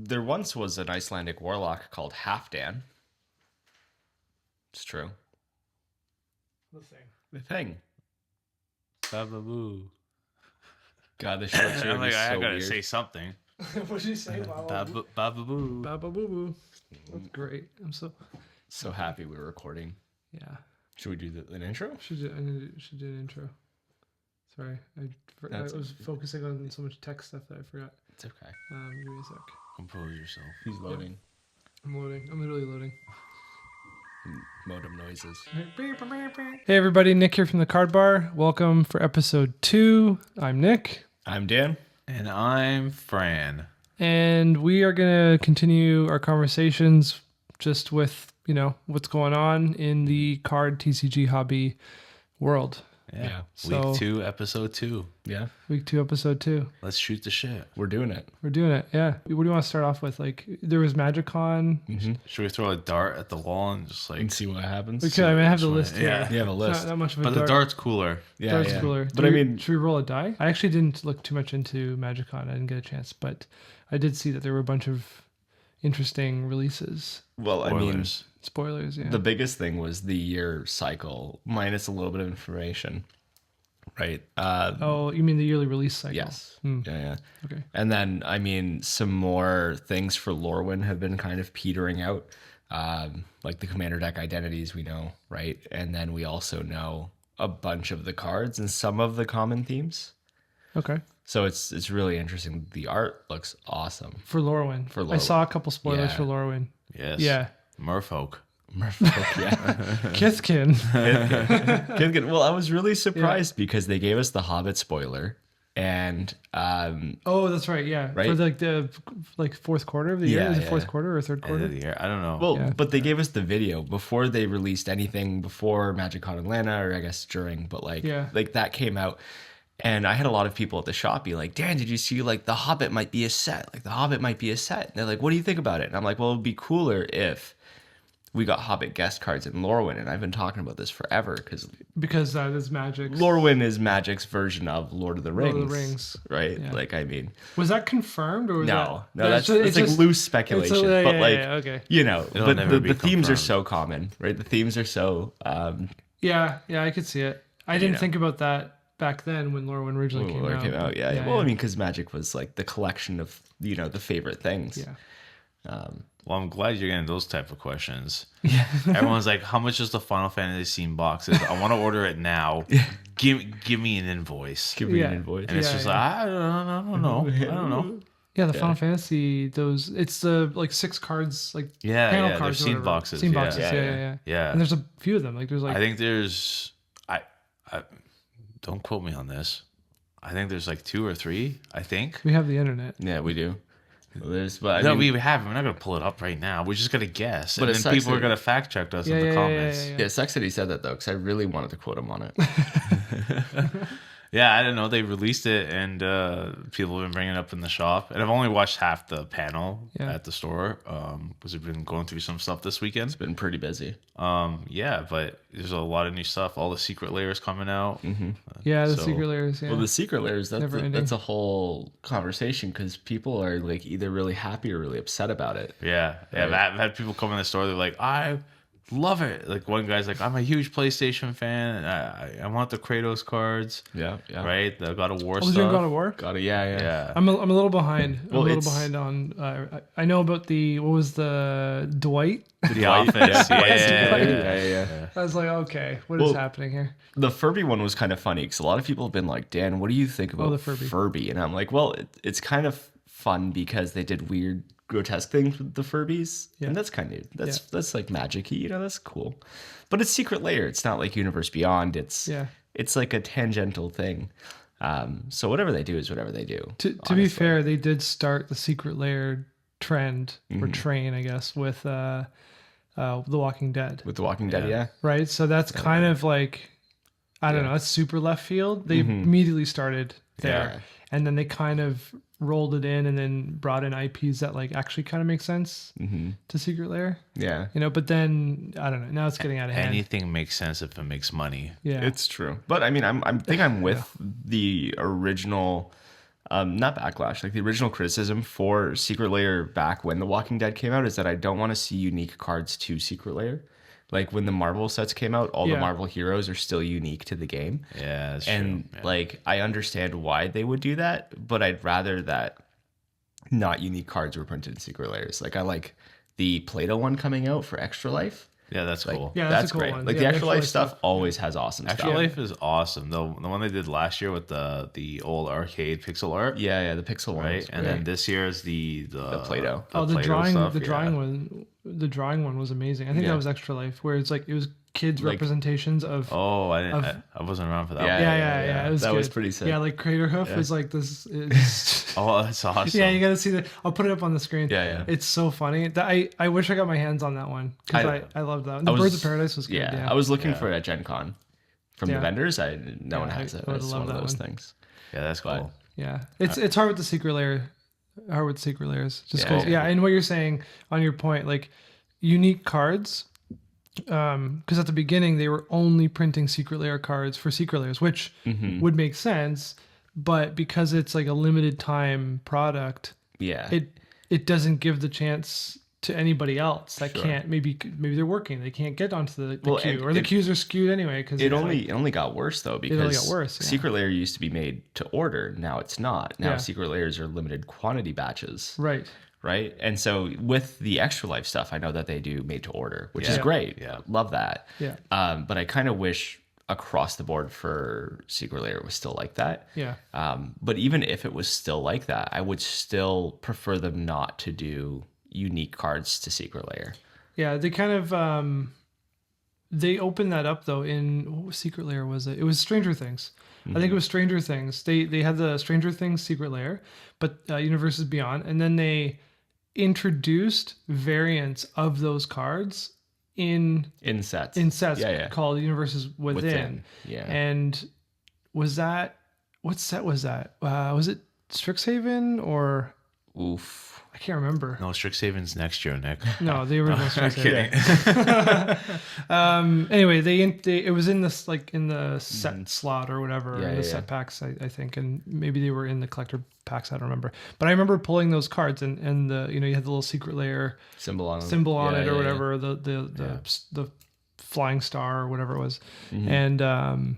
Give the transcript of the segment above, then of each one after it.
There once was an Icelandic warlock called Halfdan. It's true. The thing. Bababoo. God, the short I'm like, is I so gotta weird. say something. What did you say? Bababoo. Baba boo boo. That's great. I'm So happy we're recording. yeah. Should we do an intro? Should do an intro. Sorry, I was focusing on so much tech stuff that I forgot. It's okay. Give me a sec. Compose yourself. He's loading. I'm loading. I'm literally loading. Modem noises. Hey everybody, Nick here from the Card Bar. Welcome for episode 2. I'm Nick. I'm Dan. And I'm Fran. And we are going to continue our conversations just with, what's going on in the card TCG hobby world. Yeah. So- Week 2, episode 2. Yeah, Week 2, episode 2. Let's shoot the shit. we're doing it. We're doing it, yeah. What do you want to start off with? Like, there was MagicCon. Should we throw a dart at the wall and just like... And see what happens. Okay, I have the list here. Yeah. You have a It's list. not that much of a But the dart. dart's cooler. Yeah, Dart's yeah. cooler. But I mean, Should we roll a die? I actually didn't look too much into MagicCon. I didn't get a chance, but I did see that there were a bunch of interesting releases. well, I mean, Spoilers. Spoilers, yeah. the biggest thing was the year cycle minus a little bit of information, right? Oh, you mean the yearly release cycle? Yes. Hmm. Yeah. Okay. And then, I mean, some more things for Lorwyn have been kind of petering out, like the Commander deck identities we know, right? And then we also know a bunch of the cards and some of the common themes. Okay. So it's really interesting. The art looks awesome. For Lorwyn. For I Lorwyn. saw a couple spoilers Yeah. for Lorwyn. Yes. Yeah. Merfolk. Yeah. Kithkin. Well, I was really surprised because they gave us the Hobbit spoiler, and Oh, that's right. Yeah. Right? For the fourth quarter of the year. Yeah, Is it yeah. fourth quarter or third End quarter? of the year. I don't know. well, Yeah. but they gave us the video before they released anything before MagicCon Atlanta, or I guess during, but like that came out. And I had a lot of people at the shop be like, Dan, did you see like the Hobbit might be a set? Like the Hobbit might be a set. And they're like, what do you think about it? And I'm like, well, it'd be cooler if we got Hobbit guest cards in Lorwyn. And I've been talking about this forever Because that is Magic. Lorwyn is Magic's version of Lord of the Rings. Lord of the Rings. Right? Yeah. Like, I mean, Was that confirmed or was no, that... that's it's like just- loose speculation. yeah, but yeah, like, yeah, okay. It'll but never the be themes are confirmed. so common, right? The themes are so, Yeah, I could see it. I didn't think about that back then when Lorwyn originally when it came out. Yeah. Well, I mean, because Magic was like the collection of, the favorite things. Yeah. Well, I'm glad you're getting those type of questions. Yeah. Everyone's like, how much is the Final Fantasy scene boxes? I want to order it now. Give me an invoice. Give me Yeah. an invoice. And it's Yeah, just yeah. like, I don't know. I don't know. Yeah, the Final Fantasy, it's the like 6 cards, like Yeah, panel yeah, they're cards. or scene whatever. boxes, Scene yeah. boxes, yeah. Yeah. And there's a few of them. Like there's like I think there's I don't quote me on this. I think there's like 2 or 3, I think. we have the internet. Yeah, we do. Well, but No, we have. We're not gonna pull it up right now. We're just gonna guess, But and it then sucks people are that- gonna fact check us in Yeah, the yeah, comments. yeah. yeah, it sucks that he said that though, because I really wanted to quote him on it. Yeah, I don't know. They released it, and people have been bringing it up in the shop. And I've only watched half the panel at the store because we've been going through some stuff this weekend. It's been pretty busy. Yeah, but there's a lot of new stuff. All the secret layers coming out. Mm-hmm. Yeah, the So- secret layers. Yeah. Well, the secret layers, Never ending. that's a whole conversation because people are like either really happy or really upset about it. Yeah. Right. I've had people come in the store. They're like, I love it. Like one guy's like, I'm a huge PlayStation fan. And I want the Kratos cards. Yeah. Right, the God of War Oh, stuff. was there God of War? Got it. Yeah. Yeah. I'm a little behind. Well, I'm a little it's- behind on. I know about the what was the Dwight? The Office. Yeah. I was like, okay, what is Well, happening here? The Furby one was kind of funny because a lot of people have been like, Dan, what do you think about the Furby. And I'm like, well, it's kind of fun because they did weird, grotesque things with the Furbies. Yeah. And that's kind of, that's like magic-y, that's cool. But it's Secret Lair. It's not like Universe Beyond. It's like a tangential thing. So whatever they do is whatever they do. To be fair, they did start the secret lair trend or train, I guess, with The Walking Dead. With The Walking Dead, yeah. Right? So that's kind of like, I don't know, that's super left field. They immediately started there. Yeah. And then they kind of rolled it in and then brought in IPs that like actually kind of make sense to Secret Lair. Yeah. But then, I don't know, now it's getting out of hand. Anything makes sense if it makes money. Yeah. It's true. But I mean, I'm with the original Not backlash. Like the original criticism for Secret Lair back when The Walking Dead came out is that I don't want to see unique cards to Secret Lair. Like when the Marvel sets came out, all the Marvel heroes are still unique to the game. Yeah, that's and true. Like I understand why they would do that, but I'd rather that not unique cards were printed in Secret Lairs. Like I like the Play-Doh one coming out for Extra Life. Yeah, that's cool. Yeah, that's a cool great. one. Like Yeah, the Extra Life stuff always has awesome stuff. Extra Life is awesome. The one they did last year with the old arcade pixel art. Yeah, the pixel one. Right, and then this year is the Play-Doh. The drawing stuff. the drawing one was amazing. I think that was Extra Life, where it's like it was kids representations of. Oh, I wasn't around for that. Yeah. It was that good. was pretty sick. Yeah, like Crater Hoof is like this. Oh, that's awesome. Yeah, you got to see that. I'll put it up on the screen. Yeah. It's so funny. I wish I got my hands on that one because I loved that. And the Birds of Paradise was good. Yeah, I was looking for it at Gen Con from the vendors. No one has it. I It's one of those things. Yeah, that's cool. But, yeah, it's hard with the Secret Lair. Hard with Secret Lairs. Just Yeah, cool. Yeah, and what you're saying on your point, like unique cards. Because at the beginning they were only printing Secret Lair cards for Secret Lairs, which would make sense, but because it's like a limited time product, it doesn't give the chance to anybody else that can't. Maybe they're working, they can't get onto the queue, or the queues are skewed anyway. Because it only got worse though, because it only got worse. Secret Lair used to be made to order. Now it's not. Now Secret Lairs are limited quantity batches. Right. And so with the Extra Life stuff, I know that they do made to order, which is great. Yeah. Love that. Yeah. But I kind of wish across the board for Secret Lair was still like that. Yeah. But even if it was still like that, I would still prefer them not to do unique cards to Secret Lair. Yeah. They kind of, they opened that up though what Secret Lair was it? It was Stranger Things. I think it was Stranger Things. They had the Stranger Things Secret Lair, but Universes Beyond, and then they introduced variants of those cards in sets called Universes Within. Yeah. And what set was that? Was it Strixhaven or I can't remember. No, Strixhaven's next year, Nick. No, the original Strixhaven. Anyway, it was in this like in the set slot or whatever, in the set packs, I think, and maybe they were in the collector packs. I don't remember, but I remember pulling those cards and the you had the little Secret Lair symbol on it or whatever, the flying star or whatever it was, and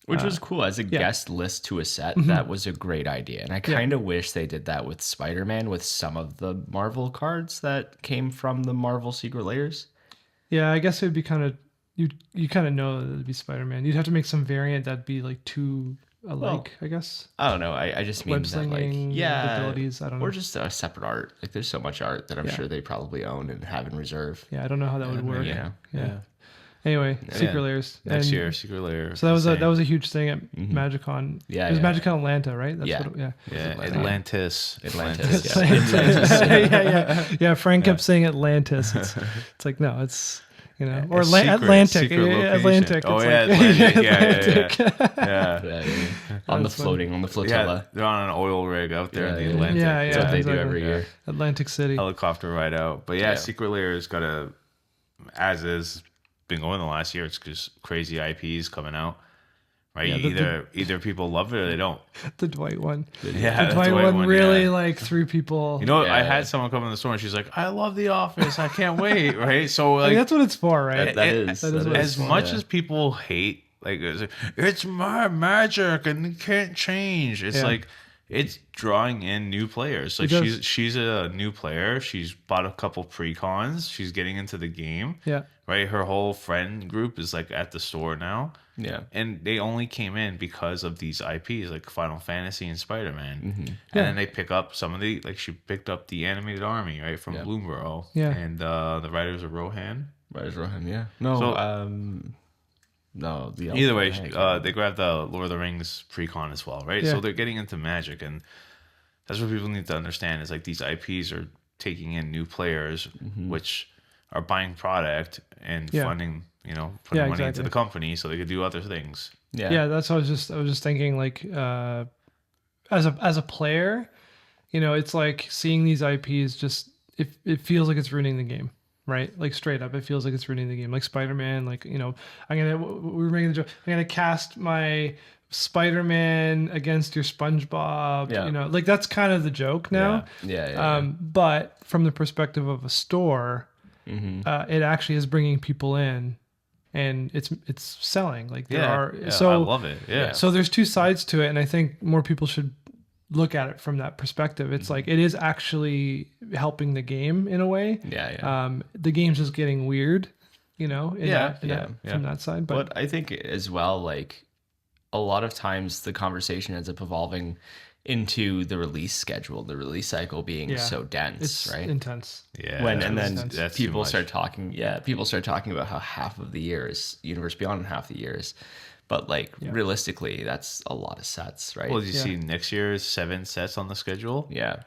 which was cool as a guest list to a set. That was a great idea, and I kind of wish they did that with Spider-Man with some of the Marvel cards that came from the Marvel Secret Lairs. Yeah, I guess it would be kind of you kind of know that it'd be Spider-Man. You'd have to make some variant that'd be like too alike, I guess. I don't know. I just mean that abilities. I don't know. Or just a separate art. Like there's so much art that I'm sure they probably own and have in reserve. Yeah, I don't know how that would work. Yeah. Anyway, Secret Lairs next year. Secret Lair. So that was a huge thing at MagicCon. Yeah, it was MagicCon Atlanta, right? That's Atlantis. Yeah. Frank kept saying Atlantis. It's like no, it's or Atlantic. Atlantic. Oh Atlantic. Yeah. On the flotilla. Yeah, they're on an oil rig out there in the Atlantic. That's what they do every year. Atlantic City. Helicopter ride out. But Secret Lair's got been going the last year. It's just crazy IPs coming out, right? Either people love it or they don't. The Dwight one, the Dwight one really like threw people. I had someone come in the store and she's like, "I love The Office. I can't wait." Right? So like, that's what it's for, right? That is as much as people hate, like it's my magic and it can't change. It's like. It's drawing in new players. Like she's a new player. She's bought a couple pre-cons. She's getting into the game. Yeah. Right. Her whole friend group is like at the store now. Yeah. And they only came in because of these IPs like Final Fantasy and Spider-Man. And then they pick up some of she picked up the Animated Army, right, from Bloomborough. Yeah. And the writers of Rohan. Yeah. No. No, either way, they grabbed the Lord of the Rings pre-con as well, right? Yeah. So they're getting into Magic, and that's what people need to understand is like these IPs are taking in new players, which are buying product and funding, putting money into the company so they could do other things. Yeah, that's what I was just thinking. Like, as a player, it's like seeing these IPs just it feels like it's ruining the game. Right, like straight up, it feels like it's ruining the game. Like Spider-Man, we were making the joke. I'm gonna cast my Spider-Man against your SpongeBob. You know, like that's kind of the joke now. But from the perspective of a store, it actually is bringing people in, and it's selling. Like there are. So I love it. Yeah. So there's two sides to it, and I think more people should look at it from that perspective. It's like it is actually helping the game in a way. The game's just getting weird, you know. From that side, but I think as well, like a lot of times the conversation ends up evolving into the release schedule, the release cycle being so dense, it's right? Intense. And then people start talking. People start talking about how half of the year is Universe Beyond and half the year is. But like realistically, that's a lot of sets, right? Well, you see next year's 7 sets on the schedule. Yeah.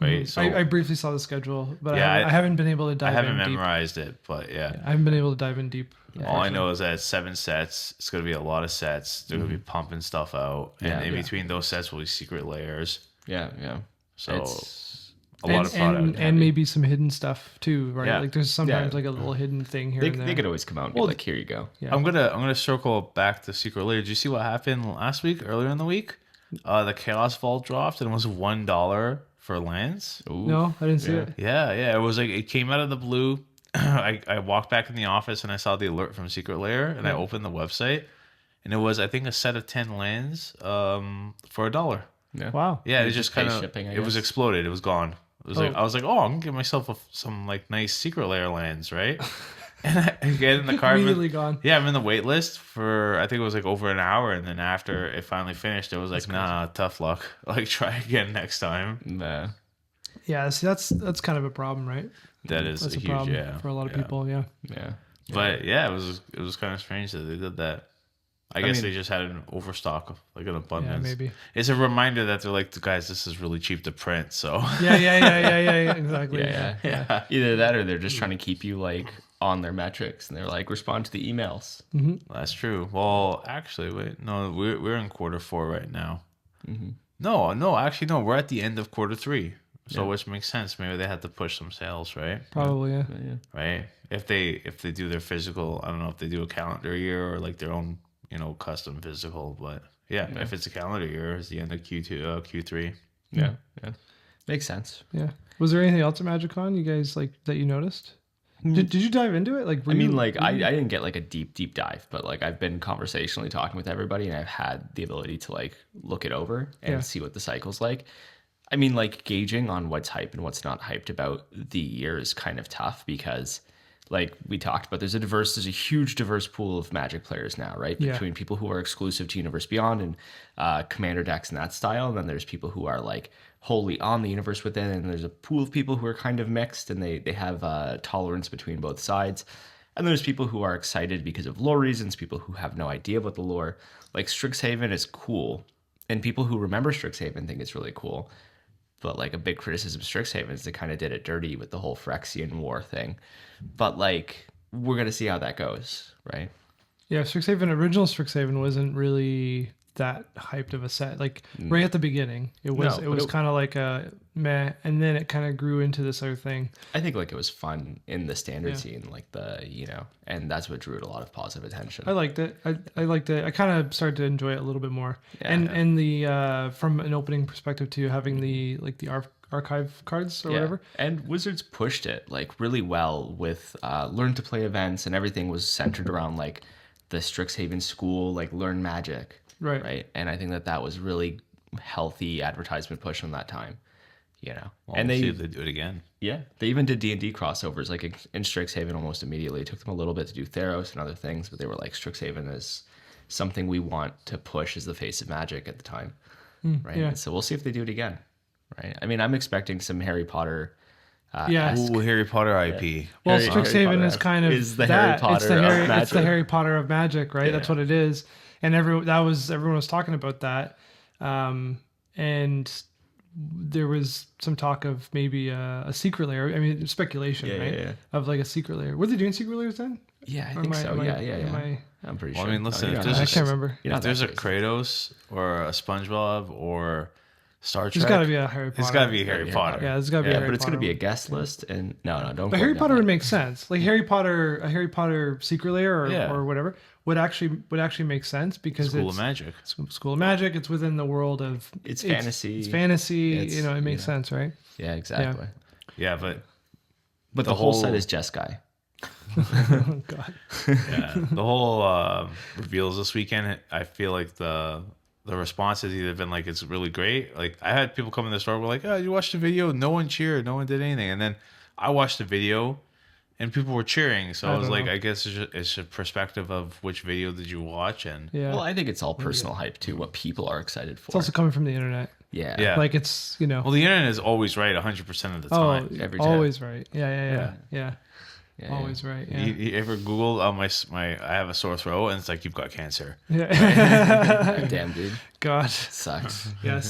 Right. So I briefly saw the schedule, but I haven't been able to dive in. I haven't memorized it, but I haven't been able to dive in deep. All I know is that it's 7 sets. It's going to be a lot of sets. They're going to be pumping stuff out, and in between those sets will be secret layers. So it's a lot of product, and maybe some hidden stuff too, right? Like there's sometimes like a little hidden thing here and there. They could always come out and be like, "Here you go." I'm gonna circle back to secret layer. Did you see what happened last week? Earlier in the week, the Chaos Vault dropped, and it was $1 for lands. Ooh. No, I didn't see it. Yeah. It was like it came out of the blue. I walked back in the office and I saw the alert from Secret Lair, and I opened the website, and it was I think a set of 10 lands for $1. Yeah. Wow. Yeah, it just kind of it was exploded. It was gone. It was like I was like, oh, I'm gonna get myself some like nice Secret Lair lands, right? And I get in the car. Immediately gone. Yeah, I'm in the wait list for I think it was like over an hour, and then after it finally finished, it was like, nah, tough luck. Like try again next time. Nah. Yeah, see that's kind of a problem, right? That's a huge problem for a lot of people. Yeah. But it was kind of strange that they did that. I guess they just had an overstock, like an abundance. Yeah, maybe. It's a reminder that they're like, guys, this is really cheap to print. So Exactly. Yeah. Either that, or they're just trying to keep you like on their metrics, and they're like, respond to the emails. That's true. Well, actually, wait, no, we're in quarter 4 right now. No, actually, no, we're at the end of quarter 3. So which makes sense. Maybe they had to push some sales, right? Probably, yeah. Right. If they do their physical, I don't know if they do a calendar year or like their own, custom physical, but if it's a calendar year, it's the end of Q2, Q3. Yeah. Makes sense. Yeah. Was there anything else at MagicCon you guys like that you noticed? Did you dive into it? Like, I didn't get like a deep dive, but like I've been conversationally talking with everybody, and I've had the ability to like look it over and see what the cycle's like. I mean, like gauging on what's hype and what's not hyped about the year is kind of tough because, like we talked about, there's a huge diverse pool of Magic players now, right? Between people who are exclusive to Universe Beyond and Commander decks and that style, and then there's people who are like wholly on the Universe Within, and there's a pool of people who are kind of mixed, and they have tolerance between both sides. And there's people who are excited because of lore reasons, people who have no idea about the lore. Like Strixhaven is cool, and people who remember Strixhaven think it's really cool. But like a big criticism of Strixhaven is they kind of did it dirty with the whole Phyrexian War thing. But like we're gonna see how that goes, right? Yeah, original Strixhaven wasn't really that hyped of a set. Like right at the beginning, it was kind of like a meh, and then it kind of grew into this other thing. I think like it was fun in the standard scene, like and that's what drew it a lot of positive attention. I liked it. I liked it. I kind of started to enjoy it a little bit more. And the from an opening perspective too, having the archive cards or whatever. And Wizards pushed it like really well with learn to play events, and everything was centered around like the Strixhaven school, like learn Magic. Right. And I think that was really healthy advertisement push from that time, Well, and see if they do it again. Yeah. They even did D&D crossovers, like in Strixhaven almost immediately. It took them a little bit to do Theros and other things, but they were like, Strixhaven is something we want to push as the face of Magic at the time. Right. Yeah. So we'll see if they do it again. Right. I mean, I'm expecting some Harry Potter. Ooh, Harry Potter IP. Yeah. Well, Strixhaven is kind of the Harry Potter of Magic. It's the Harry Potter of Magic, right? Yeah. That's what it is. And everyone was talking about that, and there was some talk of maybe a secret layer. I mean, speculation, right? Yeah. Of like a secret layer. Were they doing secret layers then? Yeah, I think so. I'm pretty sure. I mean, listen, I can't remember. If there's a Kratos or a SpongeBob or Star Trek, there's got to be a Harry Potter. It's got to be Harry Potter. Yeah, there's got to be a Harry Potter. But it's going to be a guest list, and no, don't. But Harry Potter would make sense. Like a Harry Potter secret layer or whatever would actually make sense because School it's of Magic. School of Magic. It's within the world of it's fantasy. It's fantasy. It makes sense, right? Yeah, exactly. Yeah, but the whole set is Jeskai. Oh, God. Yeah, the whole reveals this weekend. I feel like the response has either been like it's really great. Like I had people come in the store were like, "Oh, you watched the video? No one cheered. No one did anything." And then I watched the video, and people were cheering. So I was like, I guess it's a perspective of which video did you watch, and well, I think it's all personal hype too. What people are excited for. It's also coming from the internet. Yeah. Like it's Well, the internet is always right 100% of the time. Every time. Always right. Yeah. Always right. Yeah. You ever Google my I have a sore throat and it's like you've got cancer. Yeah. Damn, dude. God. Sucks. Yeah.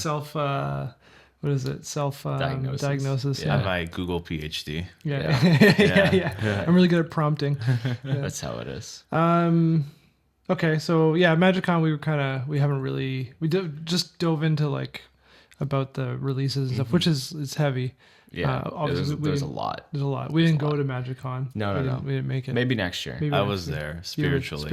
What is it? Diagnosis. Yeah. My Google PhD. Yeah. I'm really good at prompting. Yeah. That's how it is. Okay. So yeah, MagicCon we just dove into like about the releases and stuff, which is heavy. Yeah, obviously there's a lot. There's a lot. We didn't go to MagicCon. No. We didn't make it. Maybe next year. I was there spiritually.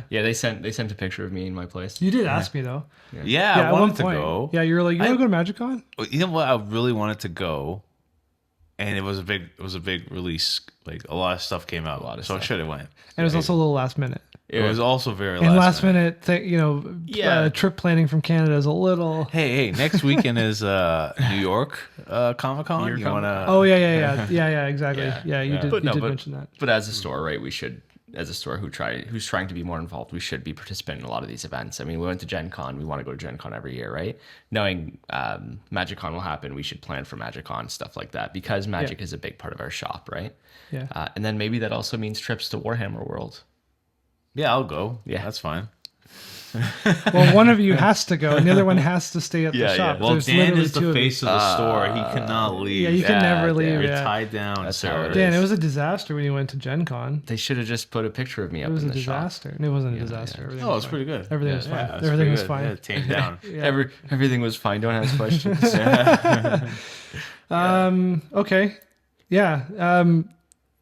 Yeah, they sent a picture of me in my place. You did ask me though. Yeah, I wanted to go. Yeah, you were like, you want to go to MagicCon? You know what? I really wanted to go, and it was a big release. Like a lot of stuff came out. I should have went. And it was also a little last minute. It was also very last minute. Trip planning from Canada is a little. Hey, next weekend is New York Comic Con. You wanna? Oh yeah, exactly. Yeah, you did mention that. But as a store, right, we should, as a store who's trying to be more involved, we should be participating in a lot of these events. I mean, we went to Gen Con. We want to go to Gen Con every year, right? Knowing MagicCon will happen, we should plan for MagicCon, stuff like that, because Magic is a big part of our shop, right? Yeah. And then maybe that also means trips to Warhammer World. Yeah, I'll go. Yeah, that's fine. Well, one of you has to go, and the other one has to stay at the shop. Well, Dan is the face of the store. He cannot leave. Yeah, you can never leave. You're tied down, sir. Dan, it was a disaster when you went to Gen Con. They should have just put a picture of me up in the shop. It was a disaster. It wasn't a disaster. Oh, it was pretty good. Everything was fine. Everything was fine. Yeah, tamed down. Everything was fine. Don't ask questions. Okay. Yeah.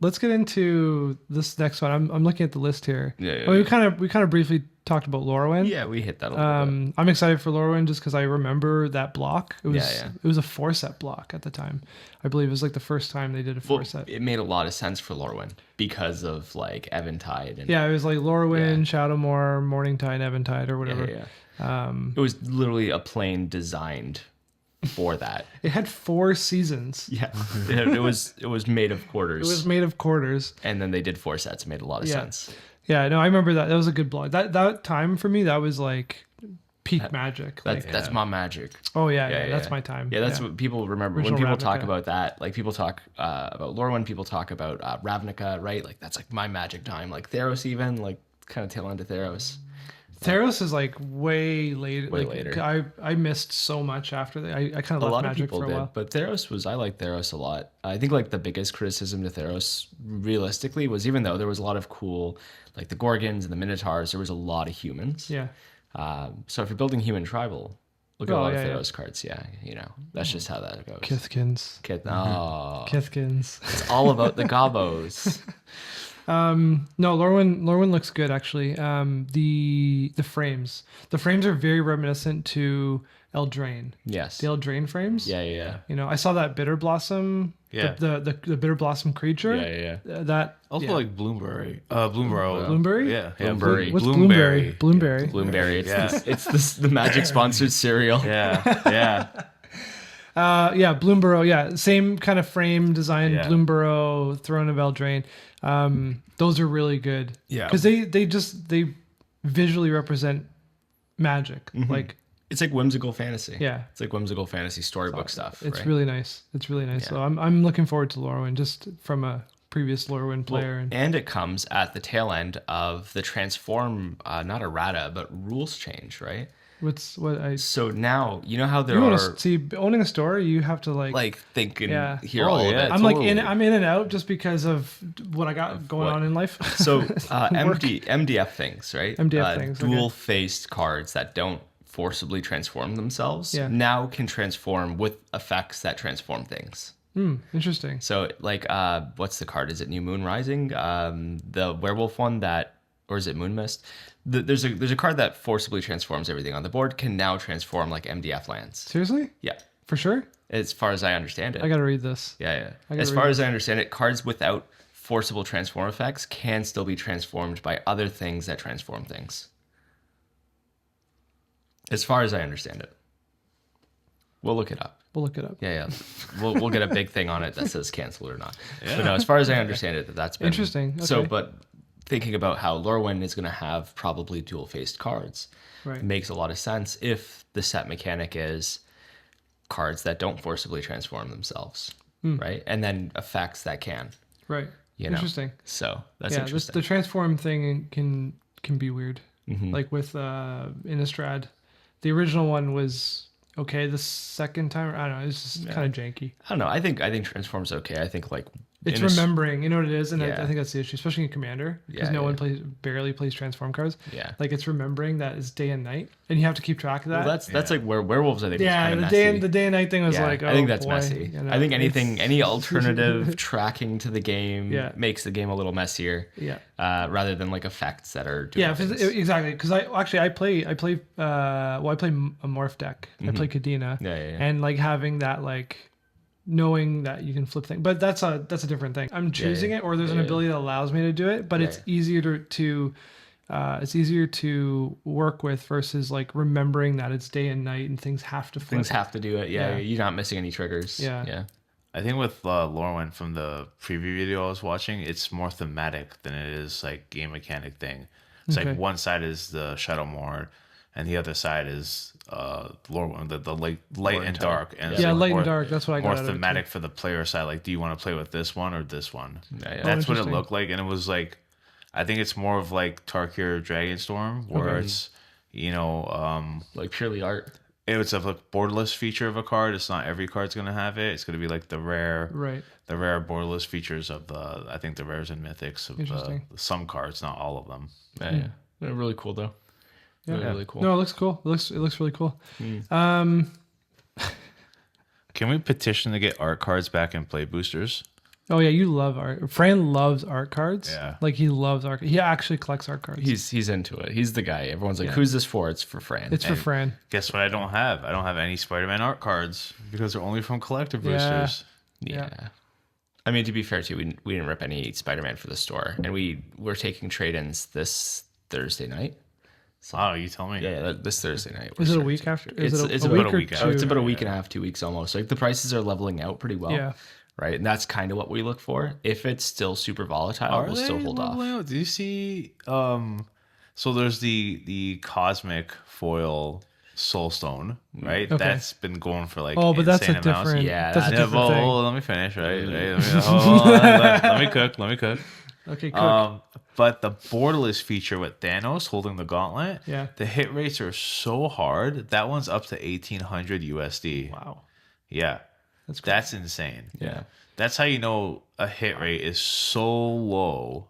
Let's get into this next one. I'm looking at the list here. We kind of briefly talked about Lorwyn. Yeah, we hit that a little bit. I'm excited for Lorwyn just because I remember that block. It was a 4-set block at the time. I believe it was like the first time they did a 4-set. It made a lot of sense for Lorwyn because of like Eventide. And, it was like Lorwyn, Shadowmoor, Morningtide, Eventide, or whatever. It was literally a plane designed for that. It had 4 seasons. Yeah. It was made of quarters. It was made of quarters. And then they did 4 sets. It made a lot of sense. Yeah, no, I remember that. That was a good blog. That time for me, that was like peak Magic. That's my Magic. Oh yeah, that's my time. Yeah, that's what people remember. Original when people Ravnica. Talk about that, like people talk about Lorwyn, people talk about Ravnica, right? Like that's like my Magic time. Like Theros even, like kind of tail end of Theros. Theros is like way later. Way later. I missed so much after that. I kind of left Magic for a while. But Theros I like Theros a lot. I think like the biggest criticism to Theros realistically was, even though there was a lot of cool, like the Gorgons and the Minotaurs, there was a lot of humans. Yeah. So if you're building human tribal, look at a lot of Theros cards. Yeah, that's just how that goes. Kithkins. Kithkins. It's all about the gobos. No, Lorwyn looks good actually. The frames are very reminiscent to Eldraine. Yes, the Eldraine frames. Yeah. I saw that Bitter Blossom. Yeah, the Bitter Blossom creature. Yeah. That also like Bloomberry. Bloomberry. Yeah. Bloomberry. What's Bloomberry? Bloomberry. It's the Magic sponsored cereal. Yeah. Bloomborough. Yeah, same kind of frame design. Yeah. Bloomborough, Throne of Eldraine. Those are really good. Yeah, because they visually represent Magic. Mm-hmm. Like it's like whimsical fantasy. Yeah, it's like whimsical fantasy storybook stuff. It's really nice. Yeah. So I'm looking forward to Lorwyn just from a previous Lorwyn player. And it comes at the tail end of the transform, not errata, but rules change, right? So now you know how there are. Owning a store, you have to think and hear all of it. I'm I'm in and out just because of what I got going on in life. So MDF things, right? MDF things, dual-faced cards that don't forcibly transform themselves now can transform with effects that transform things. Interesting. So what's the card? Is it New Moon Rising? The werewolf one or is it Moon Mist? There's a card that forcibly transforms everything on the board, can now transform like MDF lands. Seriously? Yeah. For sure? As far as I understand it. I gotta read this. Yeah. As far as I understand it, cards without forcible transform effects can still be transformed by other things that transform things. As far as I understand it. We'll look it up. Yeah. We'll get a big thing on it that says cancel or not. Yeah. But no, as far as I understand it, that's been interesting. Okay. So, but thinking about how Lorwyn is going to have probably dual-faced cards, makes a lot of sense if the set mechanic is cards that don't forcibly transform themselves, right? And then effects that can. Right. Interesting. So that's interesting. The transform thing can be weird. Like with Innistrad, the original one was okay. The second time, I don't know, it's just kind of janky. I don't know. I think transform's okay. I think like it's remembering, you know what it is, and I think that's the issue, especially in Commander, because no one barely plays transform cards. Yeah, like it's remembering that it's day and night, and you have to keep track of that. Well, that's like where werewolves, I think. Yeah, the day and night thing was like, I think that's messy. You know? I think any alternative tracking to the game makes the game a little messier. Yeah, rather than like effects that are. Exactly. Because I play a morph deck. I play Kadena. And like having that like. Knowing that you can flip things, but that's a different thing. I'm choosing it, or there's an ability that allows me to do it, but it's easier to work with versus like remembering that it's day and night and things have to flip. Things have to do it. Yeah, you're not missing any triggers. Yeah. I think with Lorwyn from the preview video I was watching, it's more thematic than it is like game mechanic thing. It's like one side is the Shadowmoor, and the other side is Lorwyn, the light and dark. And light and dark. That's what I got. More thematic for the player side. Like, do you want to play with this one or this one? That's what it looked like, and it was like, I think it's more of like Tarkir Dragonstorm, where it's like purely art. It's a borderless feature of a card. It's not every card's gonna have it. It's gonna be like the rare borderless features of I think the rares and mythics of some cards, not all of them. Yeah. They're really cool though. Really cool. No, it looks cool. It looks really cool. Can we petition to get art cards back in play boosters? Oh yeah, you love art. Fran loves art cards. Yeah, like he loves art. He actually collects art cards. He's into it. He's the guy. Everyone's like, "Who's this for?" It's for Fran. It's for Fran. Guess what? I don't have any Spider-Man art cards because they're only from collector boosters. Yeah. I mean, to be fair too, we didn't rip any Spider-Man for the store, and we're taking trade-ins this Thursday night. So, you tell me. Yeah, this Thursday night. Is it a week after? It's about a week after. It's about a week and a half, 2 weeks almost. Like the prices are leveling out pretty well. Yeah. Right, and that's kind of what we look for. If it's still super volatile, we'll still hold off. Out? Do you see? So there's the cosmic foil Soulstone, right? Okay. That's been going for like but that's a different. Yeah, that's a different thing. Let me finish. Right. Let me cook. Okay, cook. But the borderless feature with Thanos holding the gauntlet, the hit rates are so hard. That one's up to 1,800 USD. Wow. Yeah. That's insane. Yeah. That's how you know a hit rate is so low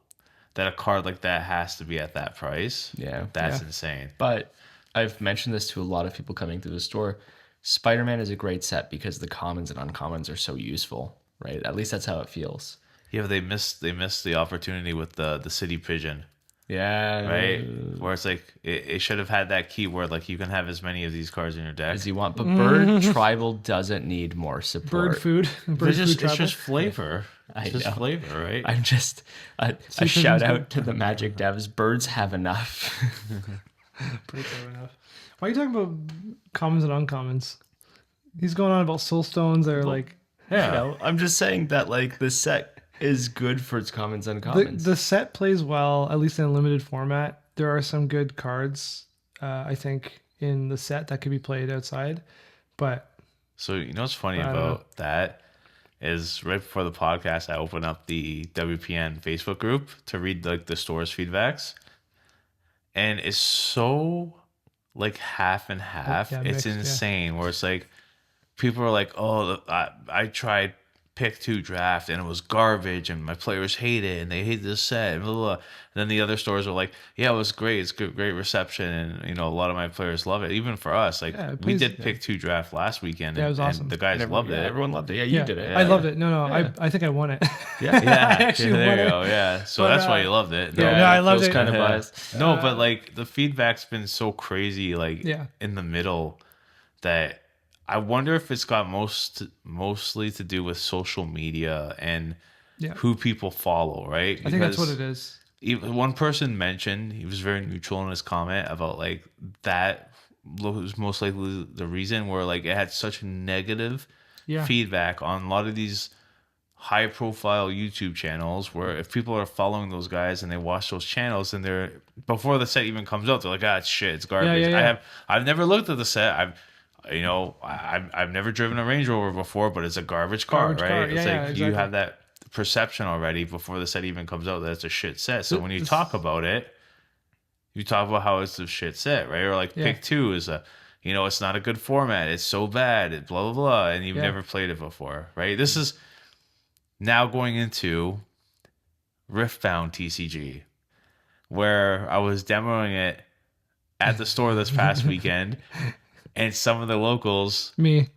that a card like that has to be at that price. Yeah. That's insane. But I've mentioned this to a lot of people coming through the store. Spider-Man is a great set because the commons and uncommons are so useful, right? At least that's how it feels. Yeah, they missed the opportunity with the City Pigeon. Yeah. Right? Where it's like, it should have had that key where like you can have as many of these cards in your deck as you want. But Bird Tribal doesn't need more support. Bird food. It's just flavor. It's just flavor, right? I'm just a shout out to the Magic devs. Birds have enough. Birds have enough. Why are you talking about commons and uncommons? He's going on about soulstones that are like... Yeah. I'm just saying that like the set is good for its commons and uncommons. The set plays well, at least in a limited format. There are some good cards, I think, in the set that could be played outside. But so you know what's funny about that is right before the podcast, I opened up the WPN Facebook group to read like the store's feedbacks, and it's so like half and half. It's insane. Where it's like people are like, "Oh, I tried pick 2 draft and it was garbage and my players hate it and they hate this set, blah, blah, blah. And then the other stores are like, yeah, it was great, it's good, great reception, and you know, a lot of my players love it. Even for us, like we did pick 2 draft last weekend, it was awesome. And the guys loved it. Everyone loved it. You did it. I loved it. No, I think I won it. Yeah, I actually there won you it. go. Yeah, so that's why you loved it. No, I loved it. Kind of biased. No, but like the feedback's been so crazy, like in the middle, that I wonder if it's got mostly to do with social media and who people follow, right? I think that's what it is. Even one person mentioned, he was very neutral in his comment about like that was most likely the reason, where like it had such negative feedback on a lot of these high profile YouTube channels, where if people are following those guys and they watch those channels and they're, before the set even comes out, they're like, it's shit, it's garbage. I've never looked at the set. I've never driven a Range Rover before, but it's a garbage car, right? It's like exactly. You have that perception already before the set even comes out that it's a shit set. So when you talk about it, you talk about how it's a shit set, right? Or like pick 2 is it's not a good format. It's so bad. It blah, blah, blah. And you've never played it before, right? This is now going into Riftbound TCG, where I was demoing it at the store this past weekend. And some of the locals, some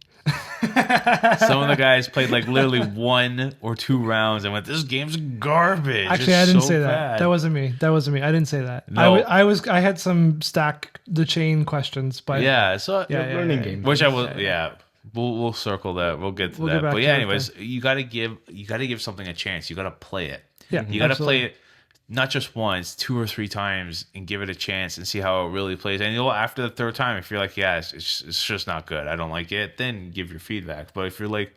of the guys played like literally 1 or 2 rounds and went, "This game's garbage." Actually, I didn't say that. That wasn't me. I didn't say that. No. I had some stack the chain questions, but learning game. Which I will, we'll circle that. We'll get to that. But anyways, you gotta give something a chance. You gotta play it. Yeah, you gotta play it. Not just once, 2 or 3 times, and give it a chance and see how it really plays. And after the 3rd time, if you're like, it's just not good, I don't like it, then give your feedback. But if you're like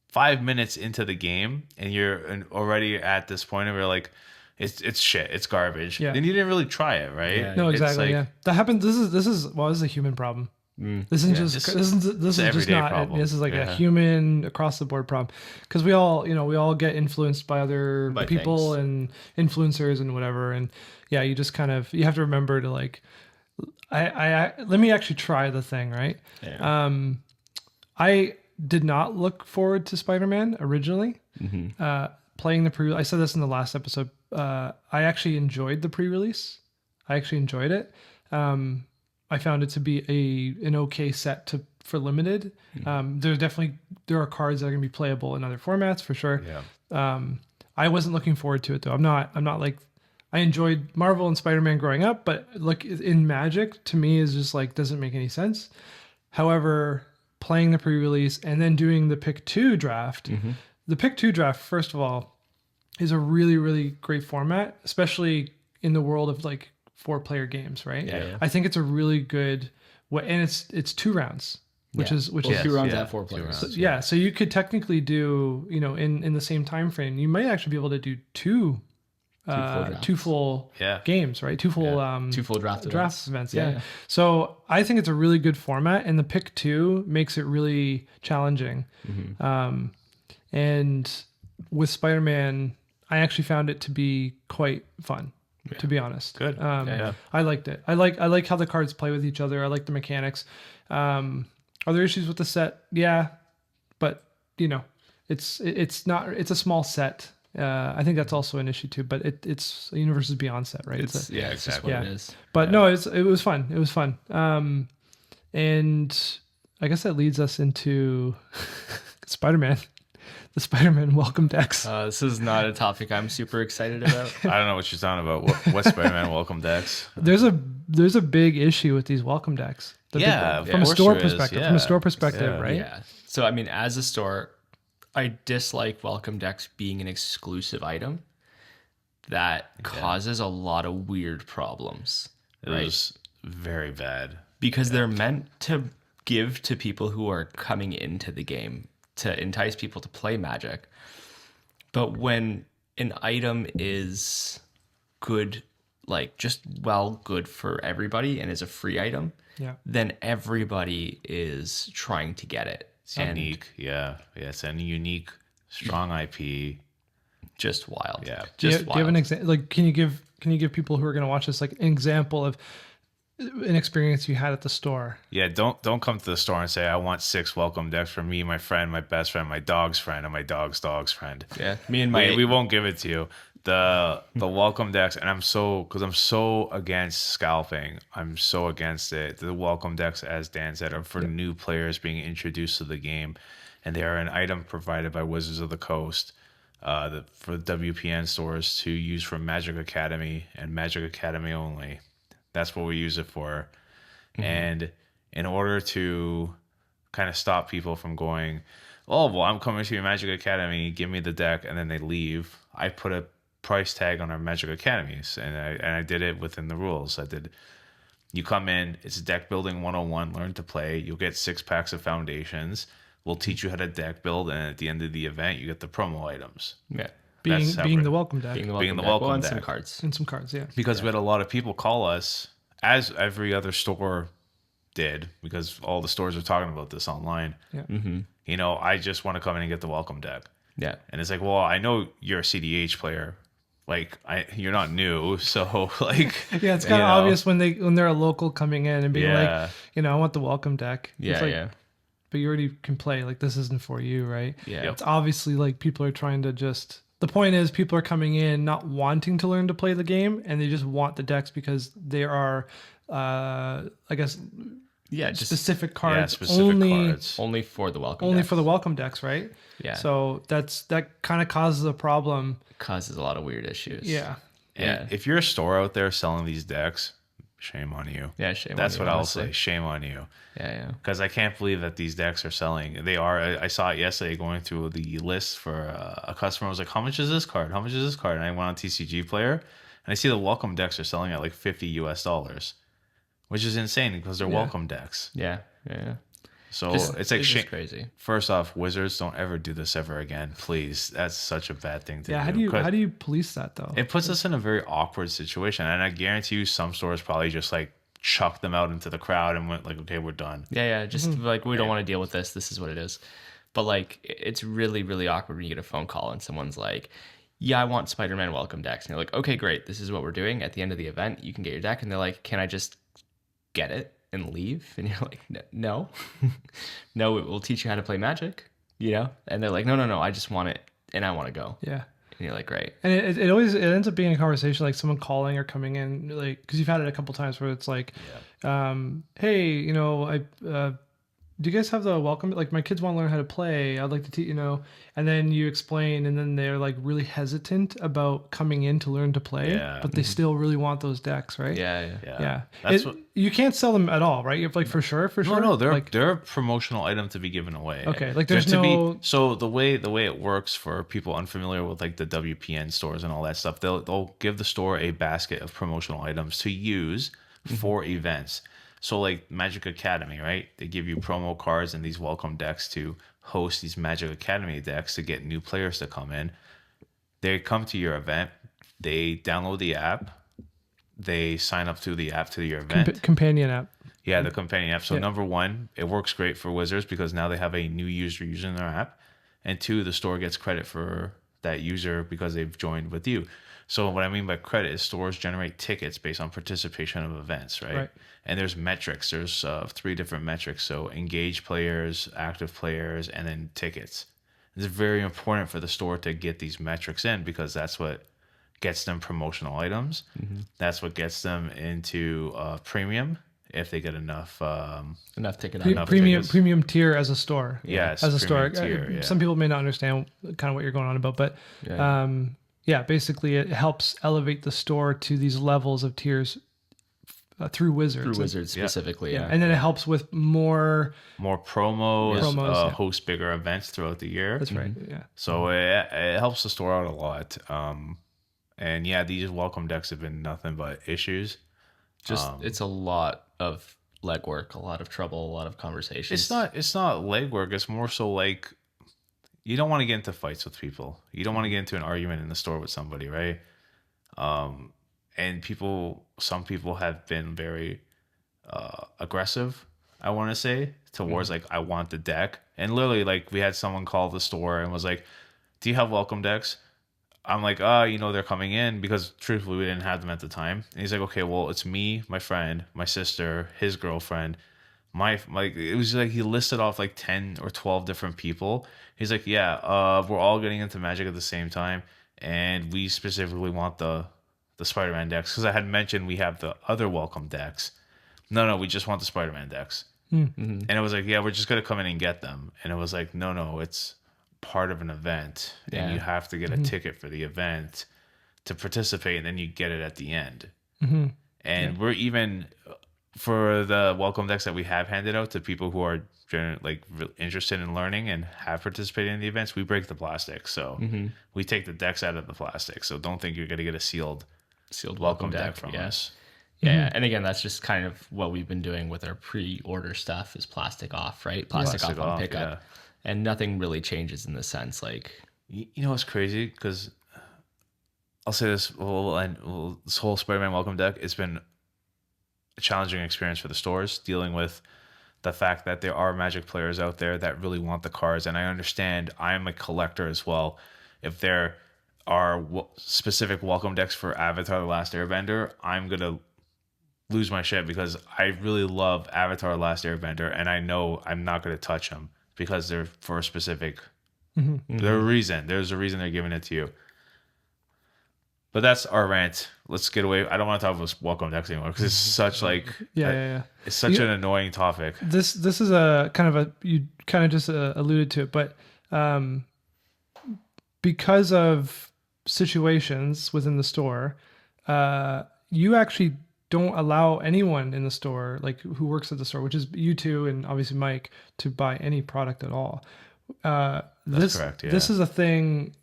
5 minutes into the game and you're already at this point where you're like, it's shit, it's garbage, then you didn't really try it, right? Yeah. No, exactly. That happens. This is a human problem. This isn't just not problem. This is like a human across the board problem, because we all get influenced by other people and influencers and whatever, and you just kind of, you have to remember to like, I let me actually try the thing, right? I did not look forward to Spider-Man originally. Playing the I said this in the last episode, I actually enjoyed the pre-release. I actually enjoyed it. I found it to be an okay set for limited. There are cards that are gonna be playable in other formats for sure. I wasn't looking forward to it though. I'm not like, I enjoyed Marvel and Spider-Man growing up, but like in Magic to me is just like, doesn't make any sense. However, playing the pre-release and then doing the pick 2 draft, the pick 2 draft, first of all, is a really, really great format, especially in the world of like 4-player games, right? I think it's a really good way, and it's 2 rounds, which is 2 rounds at 4 players. So, so you could technically do, in the same time frame, you might actually be able to do two full games, right? Two full draft events. So I think it's a really good format, and the pick 2 makes it really challenging. And with Spider-Man, I actually found it to be quite fun. To be honest, good. I liked it. I like how the cards play with each other. I like the mechanics. Are there issues with the set? Yeah, but it's a small set. I think that's also an issue too. But it's a Universes Beyond set, right? It's exactly what it is. But no, it was fun. It was fun. And I guess that leads us into Spider-Man. The Spider-Man welcome decks. This is not a topic I'm super excited about. I don't know what you're talking about. What Spider-Man welcome decks? There's a big issue with these welcome decks. From a store perspective, right? Yeah. So I mean, as a store, I dislike welcome decks being an exclusive item. That causes a lot of weird problems. It was very bad because they're meant to give to people who are coming into the game, to entice people to play Magic. But when an item is good, like just good for everybody and is a free item, then everybody is trying to get it. It's unique. It's a unique, strong IP. Just wild. Do you have an example? Like, can you give people who are going to watch this like an example of an experience you had at the store. Yeah, don't come to the store and say I want 6 welcome decks for me, my friend, my best friend, my dog's friend, and my dog's friend. Yeah, me and my we won't give it to you. The welcome decks, and I'm so against scalping. I'm so against it. The welcome decks, as Dan said, are for new players being introduced to the game, and they are an item provided by Wizards of the Coast for WPN stores to use for Magic Academy and Magic Academy only. That's what we use it for. Mm-hmm. And in order to kind of stop people from going, oh, well, I'm coming to your Magic Academy, give me the deck, and then they leave, I put a price tag on our Magic Academies, and I did it within the rules. You come in, it's deck building 101, learn to play, you'll get 6 packs of foundations, we'll teach you how to deck build, and at the end of the event, you get the promo items. Yeah. Being the welcome deck. Being the welcome deck. And some cards. And some cards, yeah. Because we had a lot of people call us, as every other store did, because all the stores are talking about this online. Yeah. Mm-hmm. You know, I just want to come in and get the welcome deck. Yeah. And it's like, well, I know you're a CDH player. Like, you're not new, so like... Yeah, it's kind of obvious when they're a local coming in and being like, I want the welcome deck. Yeah, like, but you already can play. Like, this isn't for you, right? Yeah. It's obviously like people are trying to just... The point is people are coming in not wanting to learn to play the game, and they just want the decks because they are, I guess... Yeah, just specific cards. Cards. Only for the welcome Only decks. for the welcome decks, right? Yeah. So that kind of causes a problem. Causes a lot of weird issues. Yeah. And if you're a store out there selling these decks, shame on you. Yeah, shame on you. That's what I'll say. Shame on you. Yeah. Because I can't believe that these decks are selling. They are. I saw it yesterday going through the list for a customer. I was like, how much is this card? How much is this card? And I went on TCG Player, and I see the welcome decks are selling at like $50 US, which is insane because they're welcome decks. Yeah. So it's like crazy. First off, Wizards, don't ever do this ever again, please. That's such a bad thing to do. Yeah, how do you police that though? It puts us in a very awkward situation, and I guarantee you, some stores probably just like chucked them out into the crowd and went like, "Okay, we're done." Yeah. Just like we don't want to deal with this. This is what it is. But like, it's really, really awkward when you get a phone call and someone's like, yeah, I want Spider-Man welcome decks. And you're like, okay, great. This is what we're doing. At the end of the event, you can get your deck. And they're like, can I just get it and leave? And you're like, no. No, we'll teach you how to play Magic, And they're like, no, I just want it and I want to go. Yeah. And you're like, great. And it always ends up being a conversation, like someone calling or coming in, like, because you've had it a couple times where it's like, hey, do you guys have the welcome? Like, my kids want to learn how to play. I'd like to teach, and then you explain, and then they're like really hesitant about coming in to learn to play, but they still really want those decks, right? Yeah. You can't sell them at all, right? You have like for sure. No, they're a promotional item to be given away. Okay, like there's no. So the way it works for people unfamiliar with like the WPN stores and all that stuff, they'll give the store a basket of promotional items to use for events. So like Magic Academy, right? They give you promo cards and these welcome decks to host these Magic Academy decks to get new players to come in. They come to your event. They download the app. They sign up through the app to your event. Companion app. Yeah, the companion app. So number one, it works great for Wizards because now they have a new user using their app. And two, the store gets credit for that user because they've joined with you. So what I mean by credit is stores generate tickets based on participation of events, right? And there's metrics. There's 3 different metrics. So engaged players, active players, and then tickets. It's very important for the store to get these metrics in because that's what gets them promotional items. That's what gets them into premium if they get enough ticket premium tier as a store. Yes, as a store. Tier, Some people may not understand kind of what you're going on about, but basically it helps elevate the store to these levels of tiers through Wizards. Through Wizards specifically, yeah. And then it helps with more promos host bigger events throughout the year. That's right, yeah. So it helps the store out a lot. And yeah, these welcome decks have been nothing but issues. It's a lot of legwork, a lot of trouble, a lot of conversations. It's not legwork. It's more so like you don't want to get into fights with people. You don't want to get into an argument in the store with somebody, right? And some people have been very aggressive, I want to say, towards like, I want the deck. And literally, like, we had someone call the store and was like, do you have welcome decks? I'm like, they're coming in because truthfully we didn't have them at the time. And he's like, okay, well, it's me, my friend, my sister, his girlfriend, it was like he listed off like 10 or 12 different people. He's like, yeah, we're all getting into Magic at the same time, and we specifically want the Spider-Man decks, because I had mentioned we have the other welcome decks. No, we just want the Spider-Man decks. Mm-hmm. And it was like, yeah, we're just gonna come in and get them. And it was like, no, it's part of an event, and you have to get a ticket for the event to participate, and then you get it at the end. Mm-hmm. And we're even for the welcome decks that we have handed out to people who are interested in learning and have participated in the events, we break the plastic. So we take the decks out of the plastic. So don't think you're going to get a sealed welcome deck from us. Yeah, and again, that's just kind of what we've been doing with our pre-order stuff is plastic off, right? Plastic off on pickup. Yeah. And nothing really changes in the sense, like... You know what's crazy? Because I'll say this, this whole Spider-Man welcome deck, it's been a challenging experience for the stores, dealing with the fact that there are Magic players out there that really want the cards. And I understand, I'm a collector as well. If there are specific welcome decks for Avatar: The Last Airbender, I'm going to lose my shit because I really love Avatar: The Last Airbender, and I know I'm not going to touch them because they're for a specific reason. There's a reason they're giving it to you. But that's our rant. Let's get away. I don't want to talk about welcome decks anymore because it's such it's such an annoying topic. This is a kind of you kind of just alluded to it, but because of situations within the store, you actually don't allow anyone in the store, like who works at the store, which is you two and obviously Mike, to buy any product at all. That's correct. Yeah. This is a thing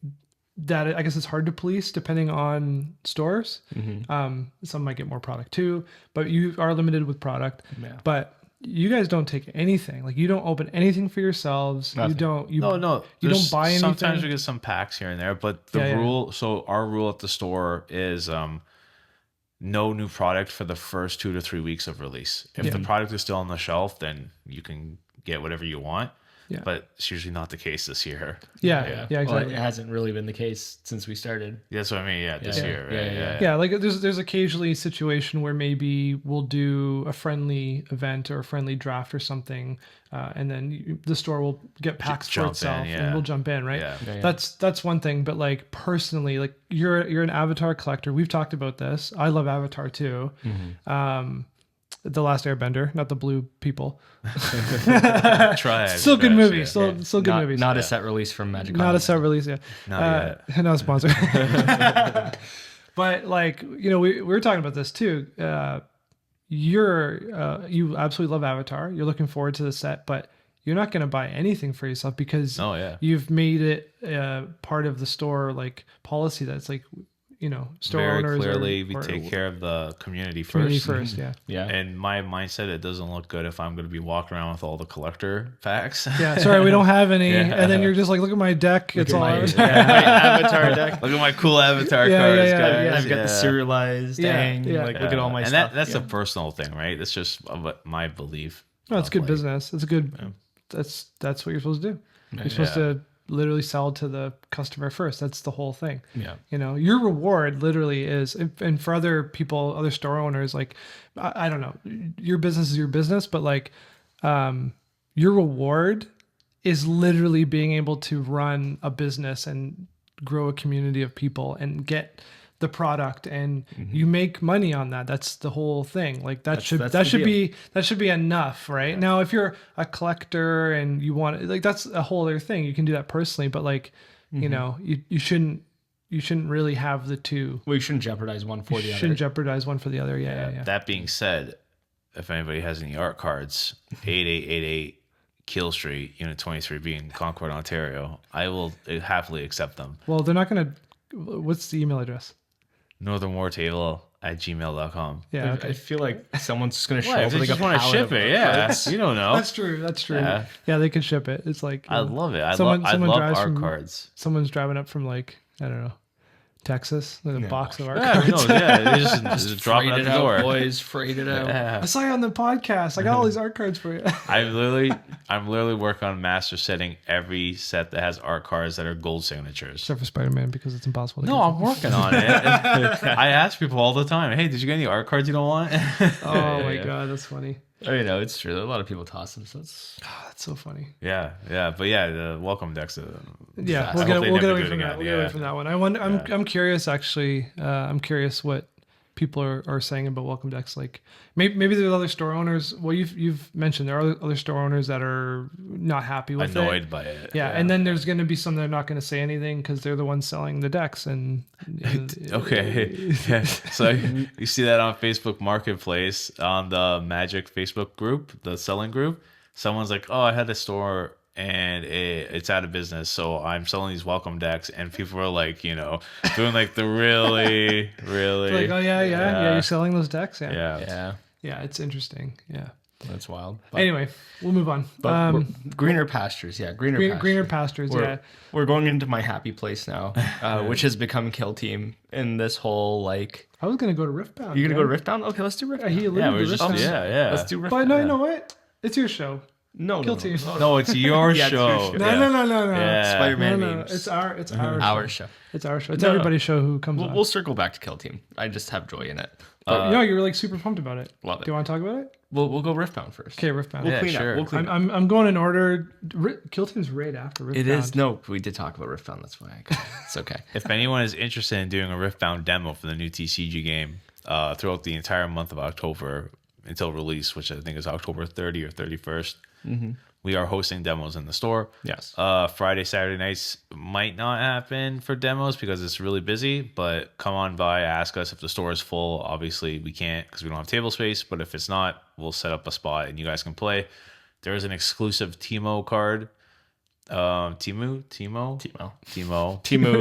that I guess it's hard to police depending on stores. Some might get more product too, but you are limited with product. Yeah. But you guys don't take anything. Like you don't open anything for yourselves. Nothing. You don't. You You don't buy anything. Sometimes we get some packs here and there, but the rule. So our rule at the store is no new product for the first 2 to 3 weeks of release. If the product is still on the shelf, then you can get whatever you want. Yeah. But it's usually not the case this year. Yeah, exactly. Well, it hasn't really been the case since we started. That's what I mean. Yeah, this year. Right? Yeah, like there's occasionally a situation where maybe we'll do a friendly event or a friendly draft or something, and then the store will get packs for itself, and we'll jump in, right? Yeah. That's one thing. But like personally, like you're an Avatar collector. We've talked about this. I love Avatar too. The Last Airbender, not the blue people. Try. Still good movies. Still good movies. Not a set release from Magic. Not a set release. Yeah. Not yet. Not a sponsor. But like we were talking about this too. You absolutely love Avatar. You're looking forward to the set, but you're not going to buy anything for yourself because you've made it part of the store like policy that's like. Store very owners clearly we take care of the community first. Yeah. And my mindset, it doesn't look good if I'm going to be walking around with all the collector packs. Yeah, sorry, we don't have any. And then you're just like, look at my deck. It's all my Avatar deck. Look at my cool Avatar cards, guys. I've got the serialized look at all my and stuff. That's a personal thing, right? That's just my belief. No, it's good business. It's a good. That's what you're supposed to do. You're supposed to literally sell to the customer first. That's the whole thing. Yeah. Your reward literally is, and for other people, other store owners, like, I don't know, your business is your business, but like, your reward is literally being able to run a business and grow a community of people and get the product, and you make money on that. That's the whole thing. Like that should be enough, right? Yeah. Now, if you're a collector and you want, like, that's a whole other thing. You can do that personally, but like, you shouldn't really have the two. Well, you shouldn't jeopardize one for the other. You shouldn't jeopardize one for the other. Yeah. That being said, if anybody has any art cards, 8888 Kill Street, Unit 23B in Concord, Ontario, I will happily accept them. Well, they're not going to. What's the email address? Northern WarTable @gmail.com. Yeah, I feel like someone's just gonna show up. They just want to ship it. Yeah, you don't know. That's true. Yeah, they can ship it. It's like I love it. I love art cards. Someone's driving up from like, I don't know, Texas with a box of art Yeah, cards. who knows? Yeah, just drop it Freight at it the out, door. boys. Freight it out. Yeah. I saw you on the podcast. I got all these art cards for you. I'm literally working on master setting every set that has art cards that are gold signatures. Except for Spider-Man because it's impossible to No, get. I'm working on it. I ask people all the time, "Hey, did you get any art cards you don't want?" Oh my god, that's funny. Oh, you know, it's true. A lot of people toss them, so it's Oh, that's so funny. Yeah, but yeah, the welcome decks. Yeah, I we'll hope they get never away do it from that. again. We'll get away Yeah. from that one. I'm curious actually. I'm curious what people are saying about welcome decks. Like maybe there's other store owners. Well, you've mentioned there are other store owners that are not happy with Annoyed it. by it. Yeah, and then there's going to be some that are not going to say anything because they're the ones selling the decks. And Okay. Yeah. So you see that on Facebook Marketplace on the Magic Facebook group, the selling group. Someone's like, "Oh, I had a store and it's out of business, so I'm selling these welcome decks." And people are like, doing like the really, like, oh yeah, you're selling those decks. yeah. It's interesting. Yeah. that's wild. Anyway, we'll move on. But greener pastures, Greener pastures. We're going into my happy place now, which has become Killteam in this whole like. I was gonna go to Riftbound. You're gonna go to Riftbound? Okay, let's do Riftbound. He Yeah, alluded we're to just Riftbound. yeah. Let's do Riftbound. But no, you know what? It's your show. No, Killteam. No, it's your Yeah, it's your show. show. No. Yeah. Spider-Man No. memes. It's our Our show. show. It's our show. It's No. everybody's show who comes on. We'll circle back to Killteam. I just have joy in it. But, you were like super pumped about it. Love it. Do you want to talk about it? We'll go Riftbound first. Okay, Riftbound. We'll Yeah, clean sure. up. We'll clean up. I'm going in order. Killteam's right after Riftbound. It is. No, we did talk about Riftbound. That's why it's okay. If anyone is interested in doing a Riftbound demo for the new TCG game throughout the entire month of October until release, which I think is October 30 or 31st, we are hosting demos in the store. Yes. Friday, Saturday nights might not happen for demos because it's really busy, but come on by, ask us if the store is full. Obviously, we can't because we don't have table space, but if it's not, we'll set up a spot and you guys can play. There is an exclusive Timo card. Timo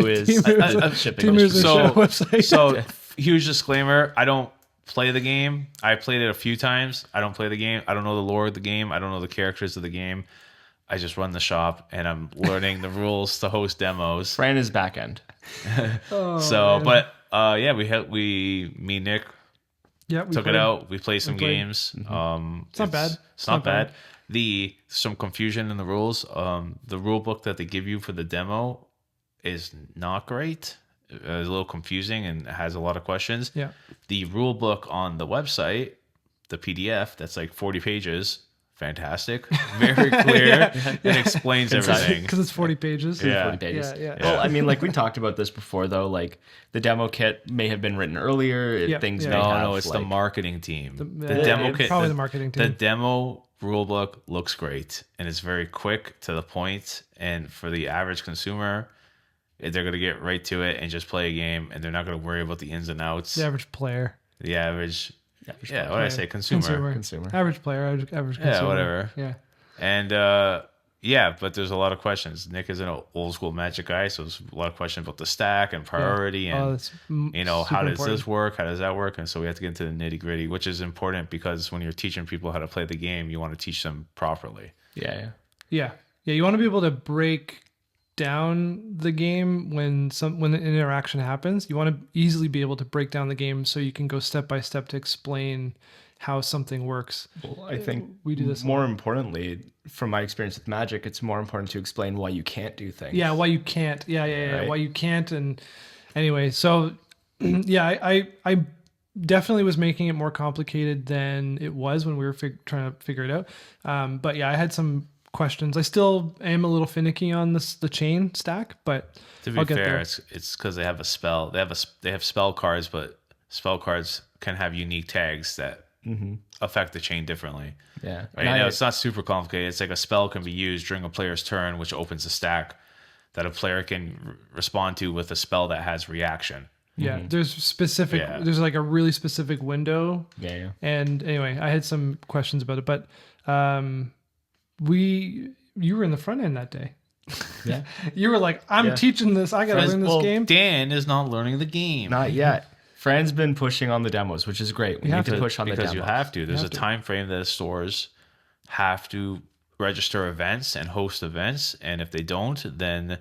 is shipping. Timu's a show website. So huge disclaimer, I don't play the game. I played it a few times. I don't play the game. I don't know the lore of the game. I don't know the characters of the game. I just run the shop and I'm learning the rules to host demos. Fran is back end. Me and Nick Yeah, we took played. it out. We played some played. games. It's not bad. It's not bad. Some confusion in the rules. The rule book that they give you for the demo is not great. It's a little confusing and has a lot of questions. Yeah. The rule book on the website, the PDF, that's like 40 pages. Fantastic. Very clear. It explains everything. Because it's 40 pages. Yeah. 40 pages. Yeah. Well, I mean, like we talked about this before, though. Like the demo kit may have been written earlier. Things may have. No, it's the like, marketing team. The yeah, demo kit. probably the marketing team. The demo rulebook looks great and it's very quick to the point. And for the average consumer, they're going to get right to it and just play a game, and they're not going to worry about the ins and outs. The average player. The average. What did I say? Consumer. Average player. Average consumer. Yeah, whatever. Yeah. And but there's a lot of questions. Nick is an old school Magic guy, so there's a lot of questions about the stack and priority and how does this work? How does that work? And so we have to get into the nitty gritty, which is important because when you're teaching people how to play the game, you want to teach them properly. Yeah. You want to be able to break down the game when the interaction happens. You want to easily be able to break down the game so you can go step by step to explain how something works. Well, I think we do this more importantly, from my experience with Magic, it's more important to explain why you can't do things. Yeah, why you can't. Yeah. Right? Why you can't. And anyway, so I definitely was making it more complicated than it was when we were trying to figure it out. But yeah, I had some questions. I still am a little finicky on the chain stack, but to be fair, it's because they have a spell. They have spell cards, but spell cards can have unique tags that affect the chain differently. Yeah. Right now, it's not super complicated. It's like a spell can be used during a player's turn, which opens a stack that a player can respond to with a spell that has reaction. Yeah, there's there's like a really specific window. Yeah. And anyway, I had some questions about it, but you were in the front end that day. Yeah. You were like, I'm teaching this. I got to learn this game. Dan is not learning the game. Not yet. Fran's been pushing on the demos, which is great. We need to push on the demos. Because you have to. There's a time frame that stores have to register events and host events. And if they don't, then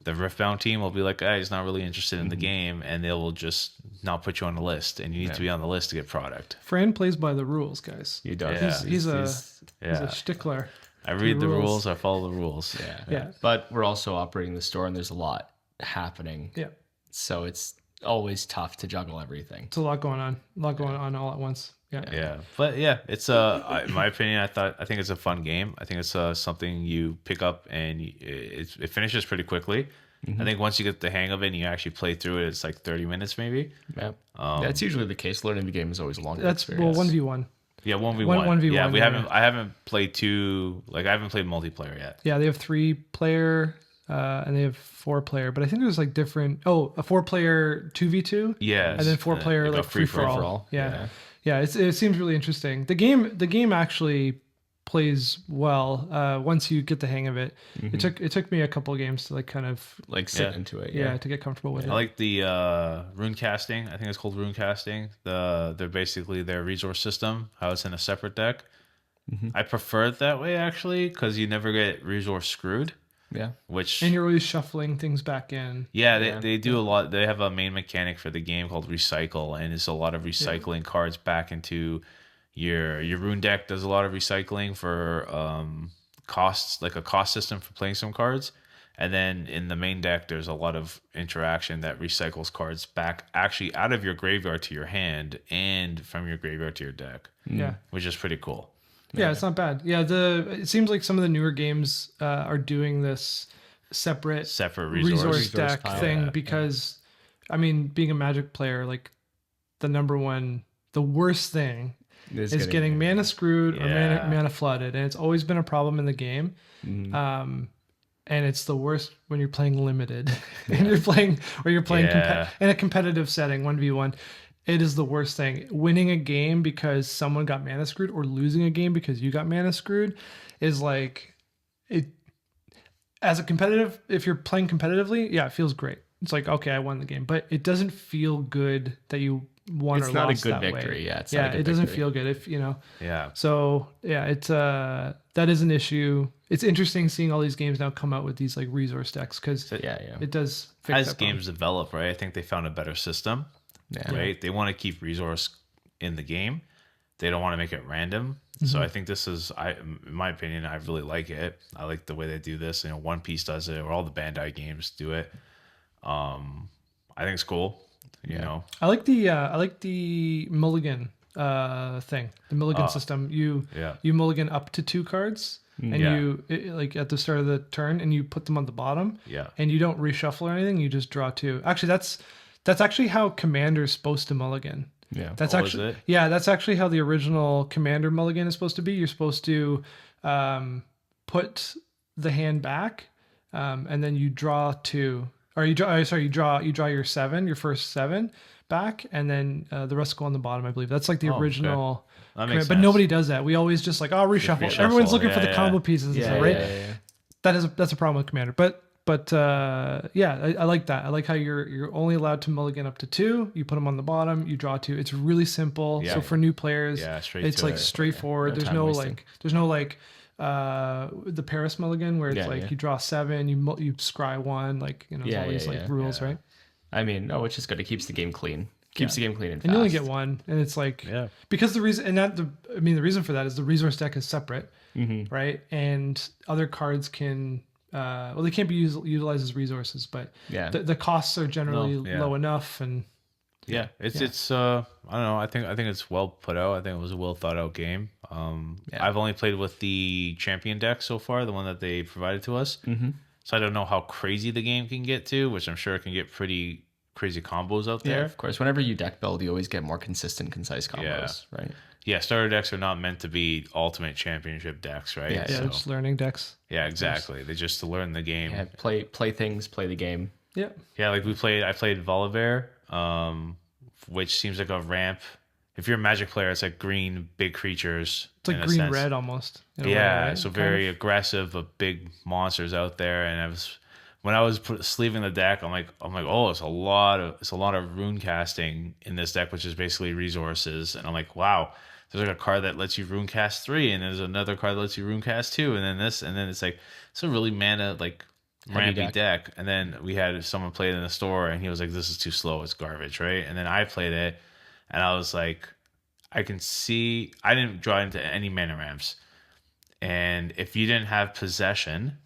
the Riftbound team will be like, hey, he's not really interested in the game, and they will just not put you on the list, and you need to be on the list to get product. Fran plays by the rules, guys. He does. Yeah. He's a stickler. I read the rules. I follow the rules. Yeah. But we're also operating the store, and there's a lot happening. Yeah. So it's always tough to juggle everything. It's a lot going on all at once. Yeah. But yeah, it's in my opinion, I think it's a fun game. I think it's something you pick up and it finishes pretty quickly. I think once you get the hang of it and you actually play through it, it's like 30 minutes maybe. Yeah. That's usually the case. Learning the game is always a longer experience. Well, 1v1. Yeah, 1v1. 1v1. Yeah, I haven't played I haven't played multiplayer yet. Yeah, they have 3-player and they have 4-player, but I think there's like different. Oh, a 4-player 2v2. Yeah, and then 4-player like free for all. Yeah. It seems really interesting. The game actually plays well once you get the hang of it. It took me a couple of games to like kind of like sit into it. Yeah, to get comfortable with it. I like the rune casting. I think it's called rune casting. They're basically their resource system. How it's in a separate deck. I prefer it that way actually because you never get resource screwed. Yeah. And you're always shuffling things back in. Yeah, they do a lot. They have a main mechanic for the game called recycle, and it's a lot of recycling cards back into your rune deck. Does a lot of recycling for costs, like a cost system for playing some cards. And then in the main deck, there's a lot of interaction that recycles cards back actually out of your graveyard to your hand and from your graveyard to your deck. Yeah. Which is pretty cool. Yeah, it's not bad. Yeah, it seems like some of the newer games are doing this separate resource deck thing because, I mean, being a Magic player, like the worst thing is getting mana screwed or mana flooded, and it's always been a problem in the game. And it's the worst when you're playing limited and you're playing in a competitive setting 1v1. It is the worst thing. Winning a game because someone got mana screwed or losing a game because you got mana screwed is like it. As a competitive, if you're playing competitively, yeah, it feels great. It's like, okay, I won the game, but it doesn't feel good that you won or lost that way. It's not a good victory. Yeah, it doesn't feel good if you know. Yeah. So yeah, it's that is an issue. It's interesting seeing all these games now come out with these like resource decks because it does fix as games develop, right? I think they found a better system. Yeah. Right. They want to keep resource in the game. They don't want to make it random. So I think this is, in my opinion, I really like it. I like the way they do this. You know, One Piece does it, or all the Bandai games do it. I think it's cool. You know, I like the mulligan thing, the mulligan system. You mulligan up to 2 cards. And you like at the start of the turn, and you put them on the bottom. Yeah. And you don't reshuffle or anything. You just draw 2. Actually, that's actually how Commander's supposed to mulligan. Yeah. That's that's actually how the original Commander mulligan is supposed to be. You're supposed to put the hand back, and then you draw 2. Or you draw your 7, your first 7 back, and then the rest go on the bottom, I believe. That's like the original. Okay. That makes sense. But nobody does that. We always just like, reshuffle. Everyone's looking for the combo pieces, right? Yeah. That's a problem with Commander. But I like that. I like how you're only allowed to mulligan up to 2. You put them on the bottom. You draw 2. It's really simple. Yeah. So for new players, it's like straightforward. There's no the Paris mulligan where it's you draw 7, you scry 1, there's all these rules, right? I mean, it's just good. It keeps the game clean. Keeps the game clean and fast. And you only get 1, and it's like because the reason for that is the resource deck is separate, right? And other cards can. They can't be utilized as resources, but the costs are generally low enough, and it's I don't know. I think it's well put out. I think it was a well thought out game. I've only played with the champion deck so far, the one that they provided to us. So I don't know how crazy the game can get to, which I'm sure it can get pretty crazy combos out there. Yeah, of course. Whenever you deck build, you always get more consistent, concise combos, right? Yeah, starter decks are not meant to be ultimate championship decks, right? Yeah, just learning decks. Yeah, exactly. They're just to learn the game. Yeah, play things, play the game. Yeah. Yeah, like I played Volibear, which seems like a ramp. If you're a Magic player, it's like green, big creatures. It's like green-red almost. Yeah, so very aggressive, but big monsters out there. And when I was sleeving the deck, I'm like, oh, it's a lot of rune casting in this deck, which is basically resources. And I'm like, wow, there's like a card that lets you rune cast 3, and there's another card that lets you rune cast 2, and then this, and then it's like, it's a really mana rampy deck. And then we had someone play it in the store, and he was like, "This is too slow. It's garbage," right? And then I played it, and I was like, I can see I didn't draw into any mana ramps, and if you didn't have possession,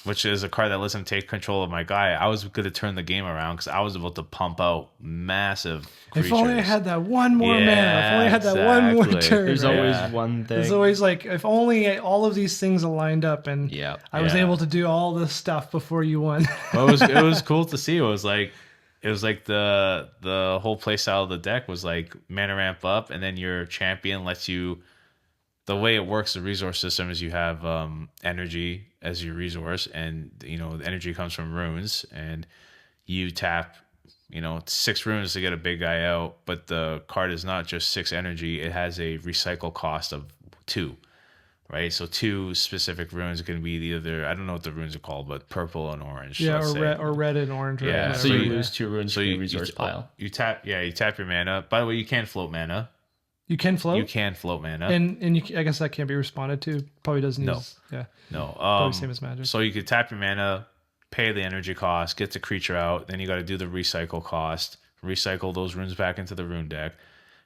which is a card that lets him take control of my guy, I was going to turn the game around because I was about to pump out massive creatures. If only I had that one more mana. If only I had that one more turn. There's always one thing. There's always like, if only all of these things aligned up and I was able to do all this stuff before you won. Well, it was cool to see. It was like the whole play style of the deck was like mana ramp up, and then your champion lets you. The way it works, the resource system is you have energy as your resource, and the energy comes from runes, and you tap 6 runes to get a big guy out. But the card is not just 6 energy; it has a recycle cost of 2, right? So 2 specific runes can be either, I don't know what the runes are called, but purple and orange. Yeah, or red and orange. Yeah, so you lose 2 runes from your resource pile. You tap your mana. By the way, you can't float mana. You can float? You can float mana. And I guess that can't be responded to. Probably doesn't use... Yeah. No. Probably same as Magic. So you could tap your mana, pay the energy cost, get the creature out, then you got to do the recycle cost, recycle those runes back into the rune deck.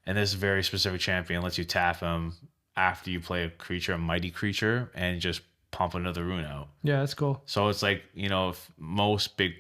And this very specific champion lets you tap him after you play a creature, a mighty creature, and just pump another rune out. Yeah, that's cool. So it's like, if most big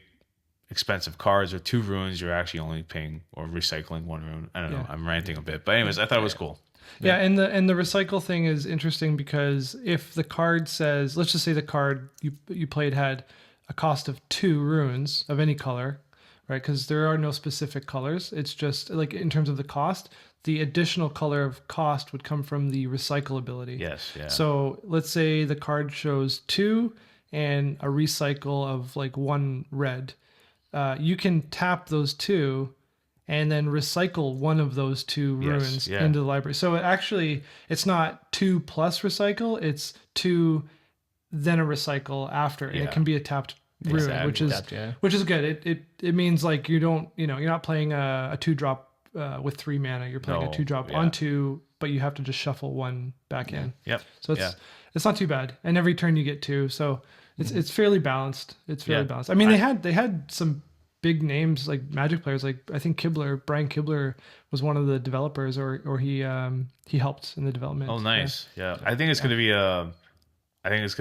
expensive cards are 2 runes, you're actually only paying or recycling 1 rune. I don't know. I'm ranting a bit, but anyways, I thought it was cool. Yeah, and the recycle thing is interesting because if the card says, let's just say the card you played had a cost of 2 runes of any color, right? Because there are no specific colors. It's just like in terms of the cost, the additional color of cost would come from the recycle ability. Yes, yeah. So let's say the card shows 2 and a recycle of like 1 red. You can tap those 2 and then recycle one of those 2 runes into the library. So it's not 2 plus recycle, it's 2 then a recycle after. And it can be a tapped rune, which is good. It means like you're not playing a 2-drop with 3 mana. You're playing a 2-drop on 2, but you have to just shuffle 1 back in. Yep. So it's not too bad. And every turn you get 2. So it's fairly balanced. It's fairly balanced. I mean, they had some big names like Magic players. Like I think Brian Kibler was one of the developers, or he helped in the development. Oh, nice. Yeah. I think it's going to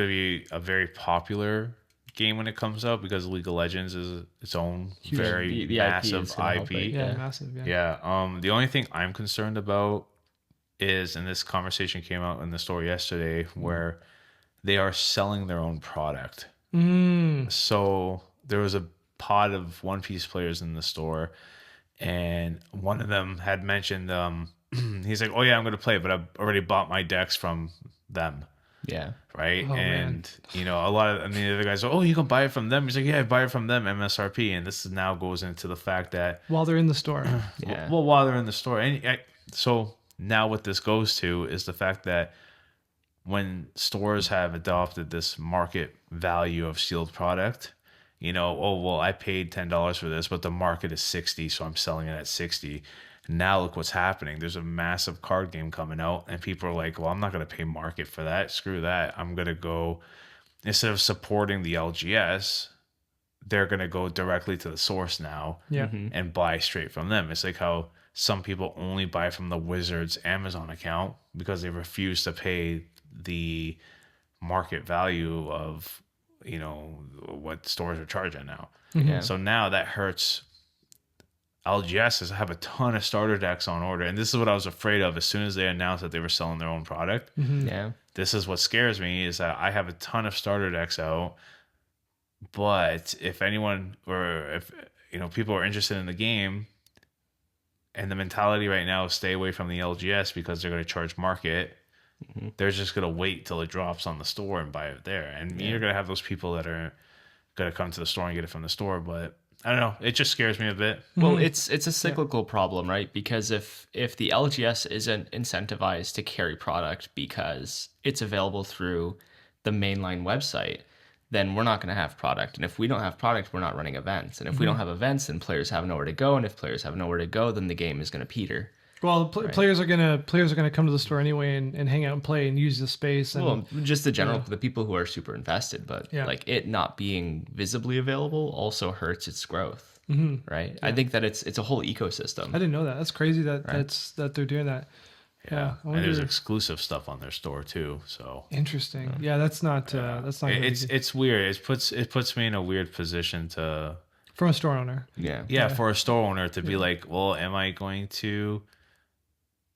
be a very popular game when it comes out because League of Legends is its own very massive IP. Massive. The only thing I'm concerned about is, and this conversation came out in the store yesterday, where they are selling their own product. So there was a pod of One Piece players in the store, and one of them had mentioned he's like, "Oh yeah, I'm going to play, but I've already bought my decks from them." Yeah. Right. Oh, and man. A lot of the other guys are, "Oh, you can buy it from them." He's like, "Yeah, I buy it from them MSRP." And this now goes into the fact that while they're in the store. While they're in the store. And so now what this goes to is the fact that when stores have adopted this market value of sealed product, I paid $10 for this, but the market is 60, so I'm selling it at 60. Now look what's happening. There's a massive card game coming out, and people are like, well, I'm not going to pay market for that. Screw that. I'm going to go, instead of supporting the LGS, they're going to go directly to the source now and buy straight from them. It's like how some people only buy from the Wizards Amazon account because they refuse to pay the market value of what stores are charging now. So now that hurts LGS. Have a ton of starter decks on order, and this is what I was afraid of as soon as they announced that they were selling their own product. This is what scares me, is that I have a ton of starter decks out, but if anyone, or if people are interested in the game, and the mentality right now is stay away from the LGS because they're going to charge market, they're just going to wait till it drops on the store and buy it there. And you're going to have those people that are going to come to the store and get it from the store. But I don't know. It just scares me a bit. Well, it's a cyclical problem, right? Because if the LGS isn't incentivized to carry product because it's available through the mainline website, then we're not going to have product. And if we don't have product, we're not running events. And if we don't have events, then players have nowhere to go. And if players have nowhere to go, then the game is going to peter. Well, players are gonna come to the store anyway and hang out and play and use the space. And, well, just the people who are super invested, but like it not being visibly available also hurts its growth, right? Yeah. I think that it's a whole ecosystem. I didn't know that. That's crazy that that they're doing that. Yeah, and there's exclusive stuff on their store too. So interesting. Yeah, that's not. It's weird. It puts me in a weird position to. From a store owner. Yeah, for a store owner to be like, well, am I going to,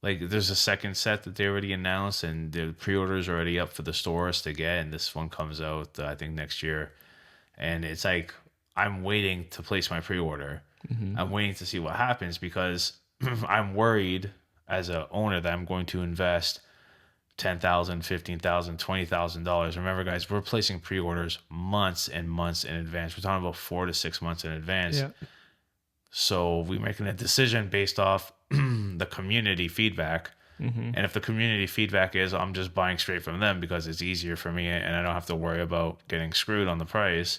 like, there's a second set that they already announced and the pre-orders are already up for the stores to get, and this one comes out, I think, next year. And it's like, I'm waiting to place my pre-order. I'm waiting to see what happens because I'm worried as a owner that I'm going to invest $10,000, $15,000, $20,000. Remember, guys, we're placing pre-orders months and months in advance. We're talking about 4 to 6 months in advance. Yeah. So we're making a decision based off the community feedback. And if the community feedback is I'm just buying straight from them because it's easier for me and I don't have to worry about getting screwed on the price,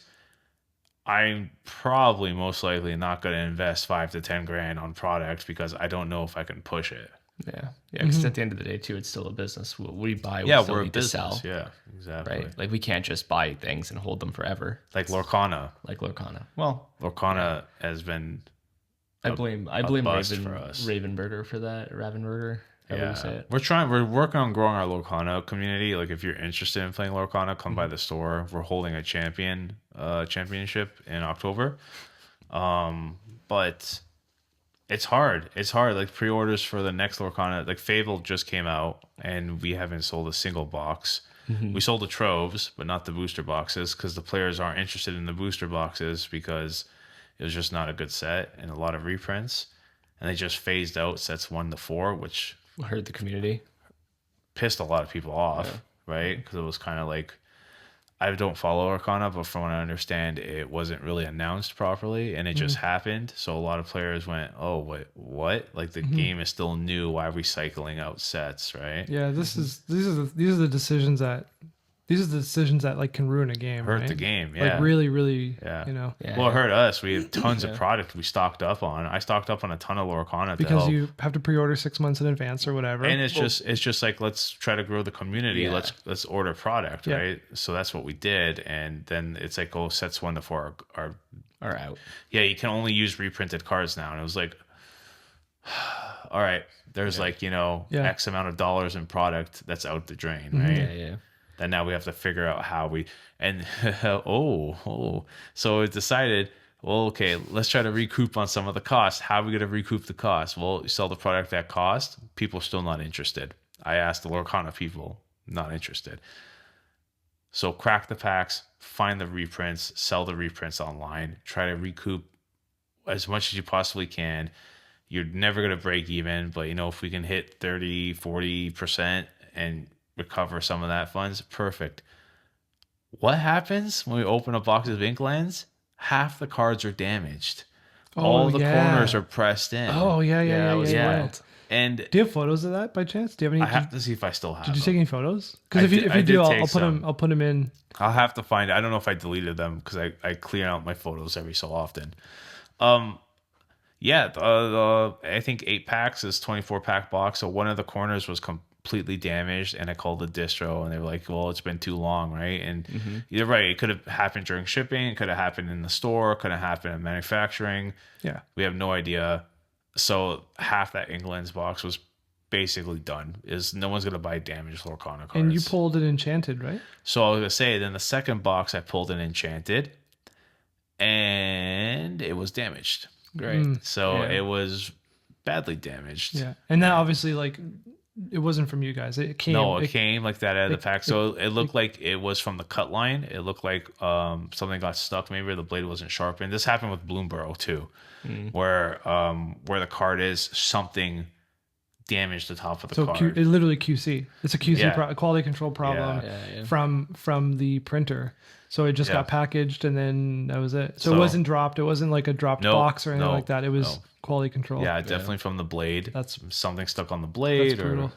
I'm probably most likely not going to invest 5 to 10 grand on products because I don't know if I can push it. Yeah, because at the end of the day, too, it's still a business. We buy, we're a business. Yeah, exactly. Right, like we can't just buy things and hold them forever. Like Lorcana. Well, Lorcana has been. I blame Ravenburger for that. Ravenburger. Yeah, say it. We're working on growing our Lorcana community. Like if you're interested in playing Lorcana, come by the store. We're holding a championship in October. But. It's hard. Like pre-orders for the next Lorcana, like Fable just came out and we haven't sold a single box. We sold the troves, but not the booster boxes because the players aren't interested in the booster boxes because it was just not a good set and a lot of reprints. And they just phased out sets 1 to 4, which hurt the community. Pissed a lot of people off, right? Because it was kind of like, I don't follow Arcana, but from what I understand, it wasn't really announced properly, and it just happened. So a lot of players went, "Oh, wait, what? Like the game is still new. Why are we cycling out sets, right?" Yeah, these are the decisions that like can ruin a game. Hurt the game, yeah. Like really, yeah. Yeah. Well, it hurt us. We have tons of product we stocked up on. I stocked up on a ton of Lorcana because you have to pre-order 6 months in advance or whatever. And it's just like let's try to grow the community. Yeah. Let's order product, right? So that's what we did, and then it's like sets 1 to 4 are out. Yeah, you can only use reprinted cards now, and it was like, all right, there's X amount of dollars in product that's out the drain, right? Yeah. And now we have to figure out how we so it decided, well, okay, let's try to recoup on some of the costs. How are we going to recoup the cost? Well, you sell the product at cost. People still not interested. I asked the Lorcana people, not interested. So crack the packs, find the reprints, sell the reprints online, try to recoup as much as you possibly can. You're never going to break even, but if we can hit 30, 40% and recover some of that funds, perfect. What happens when we open a box of Inklands? Half the cards are damaged. All the corners are pressed in. Oh yeah. Wild. And do you have photos of that by chance? Do you have any? I have to see if I still have. Did you take any photos? Because if you do, I'll put them in. I'll have to find. I don't know if I deleted them because I clear out my photos every so often. I think 8 packs is 24-pack box. So one of the corners was completely damaged, and I called the distro, and they were like, "Well, it's been too long, right?" And you're right. It could have happened during shipping. It could have happened in the store. It could have happened in manufacturing. Yeah, we have no idea. So half that England's box was basically done. No one's gonna buy damaged Lorcana cards. And you pulled it enchanted, right? So I was gonna say, then the second box I pulled it enchanted, and it was damaged. Great. So it was badly damaged. Yeah, and that obviously it wasn't from you guys. It came. No, it came like that out of the pack. So it looked like it was from the cut line. It looked like something got stuck. Maybe the blade wasn't sharpened. This happened with Bloomborough too, where the card is, something damaged the top of the card. It literally QC. It's a QC quality control problem from the printer. So it just got packaged, and then that was it. So it wasn't dropped. It wasn't like a dropped box or anything like that. It was quality control. Yeah, definitely from the blade. That's something stuck on the blade. That's brutal.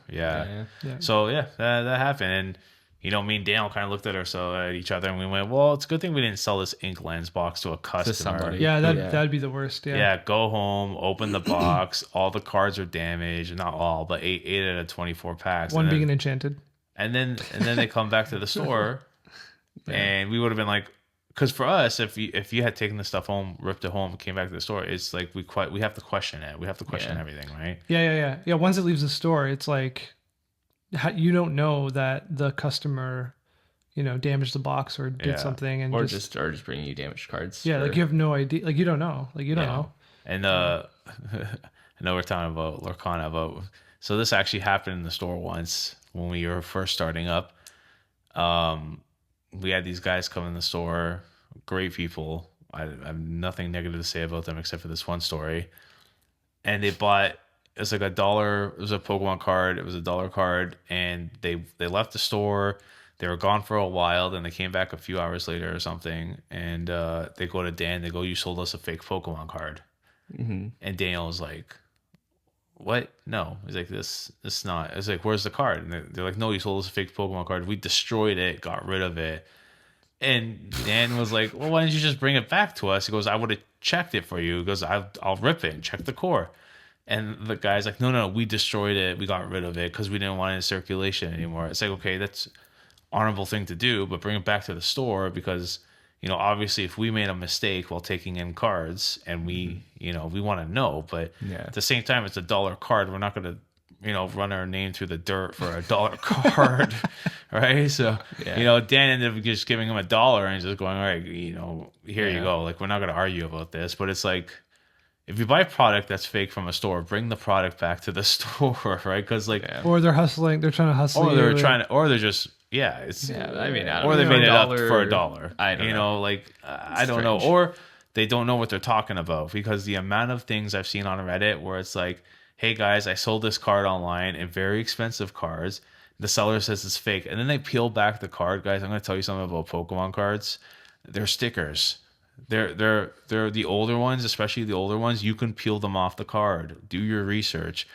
So that happened, and me and Daniel kind of looked at each other and we went, well, it's a good thing we didn't sell this ink lens box to a customer. Yeah, that'd be the worst. Yeah, go home, open the box. All the cards are damaged. Not all, but 8 out of 24 packs. One being an enchanted. And then they come back to the store, and we would have been like, because for us, if you had taken the stuff home, ripped it home, came back to the store, it's like we have to question it. We have to question everything, right? Yeah. Once it leaves the store, it's like you don't know that the customer, damaged the box or did something, and or just bringing you damaged cards. Yeah, like you have no idea. Like you don't know. Like you don't know. And I know we're talking about Lorcana, so this actually happened in the store once when we were first starting up. We had these guys come in the store, great people. I have nothing negative to say about them except for this one story. And they bought, it was like $1. It was a Pokemon card. It was $1 card. And they left the store. They were gone for a while. Then they came back a few hours later or something. And they go to Dan. They go, you sold us a fake Pokemon card. Mm-hmm. And Daniel was like, what? No. He's like, this not. It's like, where's the card? And they're like, no, you sold us a fake Pokemon card. We destroyed it, got rid of it. And Dan was like, well, why didn't you just bring it back to us? He goes, I would have checked it for you. He goes, I'll rip it and check the core. And the guy's like, no, we destroyed it. We got rid of it because we didn't want it in circulation anymore. It's like, okay, that's honorable thing to do, but bring it back to the store because, obviously if we made a mistake while taking in cards and we want to know, but at the same time, it's $1 card. We're not going to, run our name through the dirt for $1 card, right? So, Dan ended up just giving him $1 and just going, all right, here you go. Like, we're not going to argue about this, but it's like, if you buy a product that's fake from a store, bring the product back to the store, right? Because or they're hustling, they're trying to hustle, or they're just I mean, or they made it up for $1. I don't know, I don't know, or they don't know what they're talking about because the amount of things I've seen on Reddit where it's like, hey guys, I sold this card online and very expensive cards. The seller says it's fake, and then they peel back the card, guys. I'm going to tell you something about Pokemon cards. They're stickers. They're the older ones, especially the older ones. You can peel them off the card. Do your research.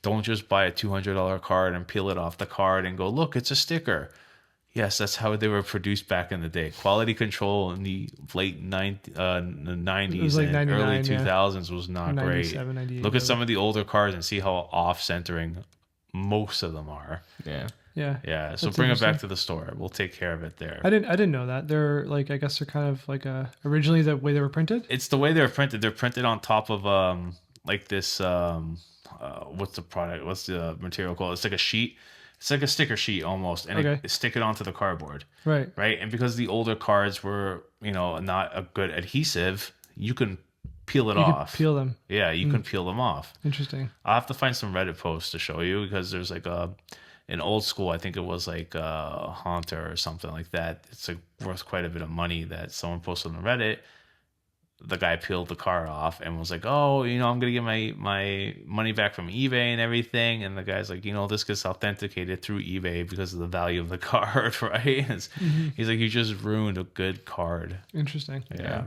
Don't just buy a $200 card and peel it off the card and go, look, it's a sticker. Yes, that's how they were produced back in the day. Quality control in the late 90s and early 2000s was not great. Look at some of the older cards and see how off-centering most of them are. Yeah. So bring it back to the store. We'll take care of it there. I didn't know that. They're I guess they're kind of originally the way they were printed. It's the way they were printed. They're printed on top of this what's the product? What's the material called? It's like a sheet. It's like a sticker sheet almost, and it stick it onto the cardboard. Right. And because the older cards were, not a good adhesive, you can peel it off. Peel them. Yeah, you can peel them off. Interesting. I'll have to find some Reddit posts to show you because there's an old school, I think it was Haunter or something like that. It's worth quite a bit of money that someone posted on Reddit. The guy peeled the card off and was like, oh, I'm going to get my money back from eBay and everything. And the guy's like, this gets authenticated through eBay because of the value of the card, right? He's like, you just ruined a good card. Interesting. Yeah.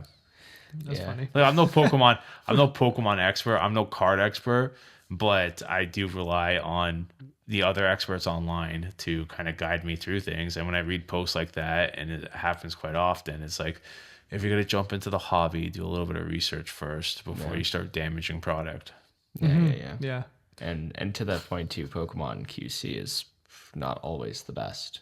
That's funny. I'm no Pokemon expert. I'm no card expert, but I do rely on the other experts online to kind of guide me through things. And when I read posts like that, and it happens quite often, it's like, if you're going to jump into the hobby, do a little bit of research first before you start damaging product. Yeah. And to that point too, Pokemon QC is not always the best.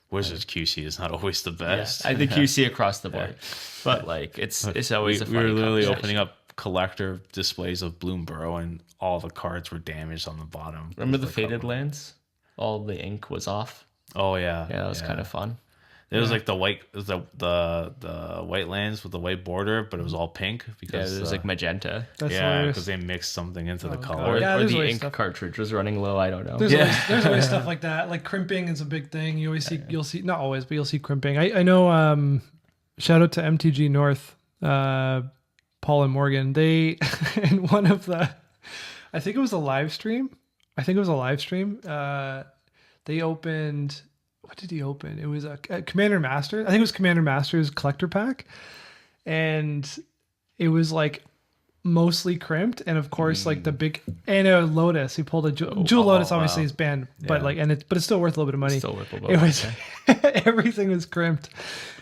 Wizards QC is not always the best. I think QC across the board. But it's always a funny we were literally opening up collector displays of Bloomborough and all the cards were damaged on the bottom. Remember the faded lands? All the ink was off. Oh yeah. Yeah, that was kind of fun. It was like the white lands with the white border, but it was all pink because it was magenta. Because they mixed something into the color. Or the ink cartridge was running low. I don't know. There's always stuff like that. Like crimping is a big thing. You always see, you'll see, not always, but you'll see crimping. I know. Shout out to MTG North, Paul and Morgan. They in one of the, I think it was a live stream. They opened. What did he open? It was a Commander Master. I think it was Commander Master's collector pack. And it was mostly crimped, and of course like the big and a lotus. He pulled a jewel lotus. Obviously is banned, but like but it's still worth a little bit of money. Still worth a little bit. It was everything was crimped,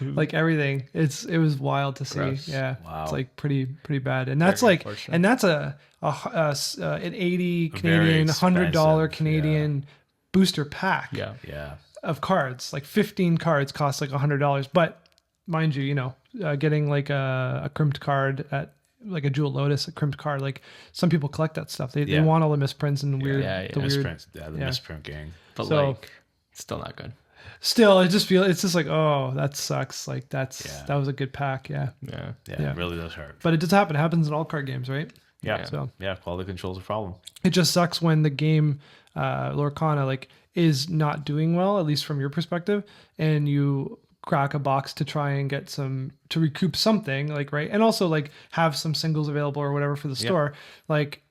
like everything. It was wild to see. Gross. Yeah, Wow. it's like pretty bad, and that's like and that's an 80 Canadian, $100 Canadian booster pack. Yeah. Of cards, like 15 cards cost like $100, but mind you, getting like a crimped card at like a jewel lotus, a crimped card, like some people collect that stuff. They want all the misprints and weird, the misprint, misprint gang. But like, it's still not good. Still, it's just like, oh, that sucks. Like that was a good pack. Yeah. It really does hurt. But it does happen. It happens in all card games, right? Yeah. So Quality control is a problem. It just sucks when the game, Lorcana, like is not doing well, at least from your perspective, and you crack a box to try and get to recoup something, like, right, and also like have some singles available or whatever for the store, like,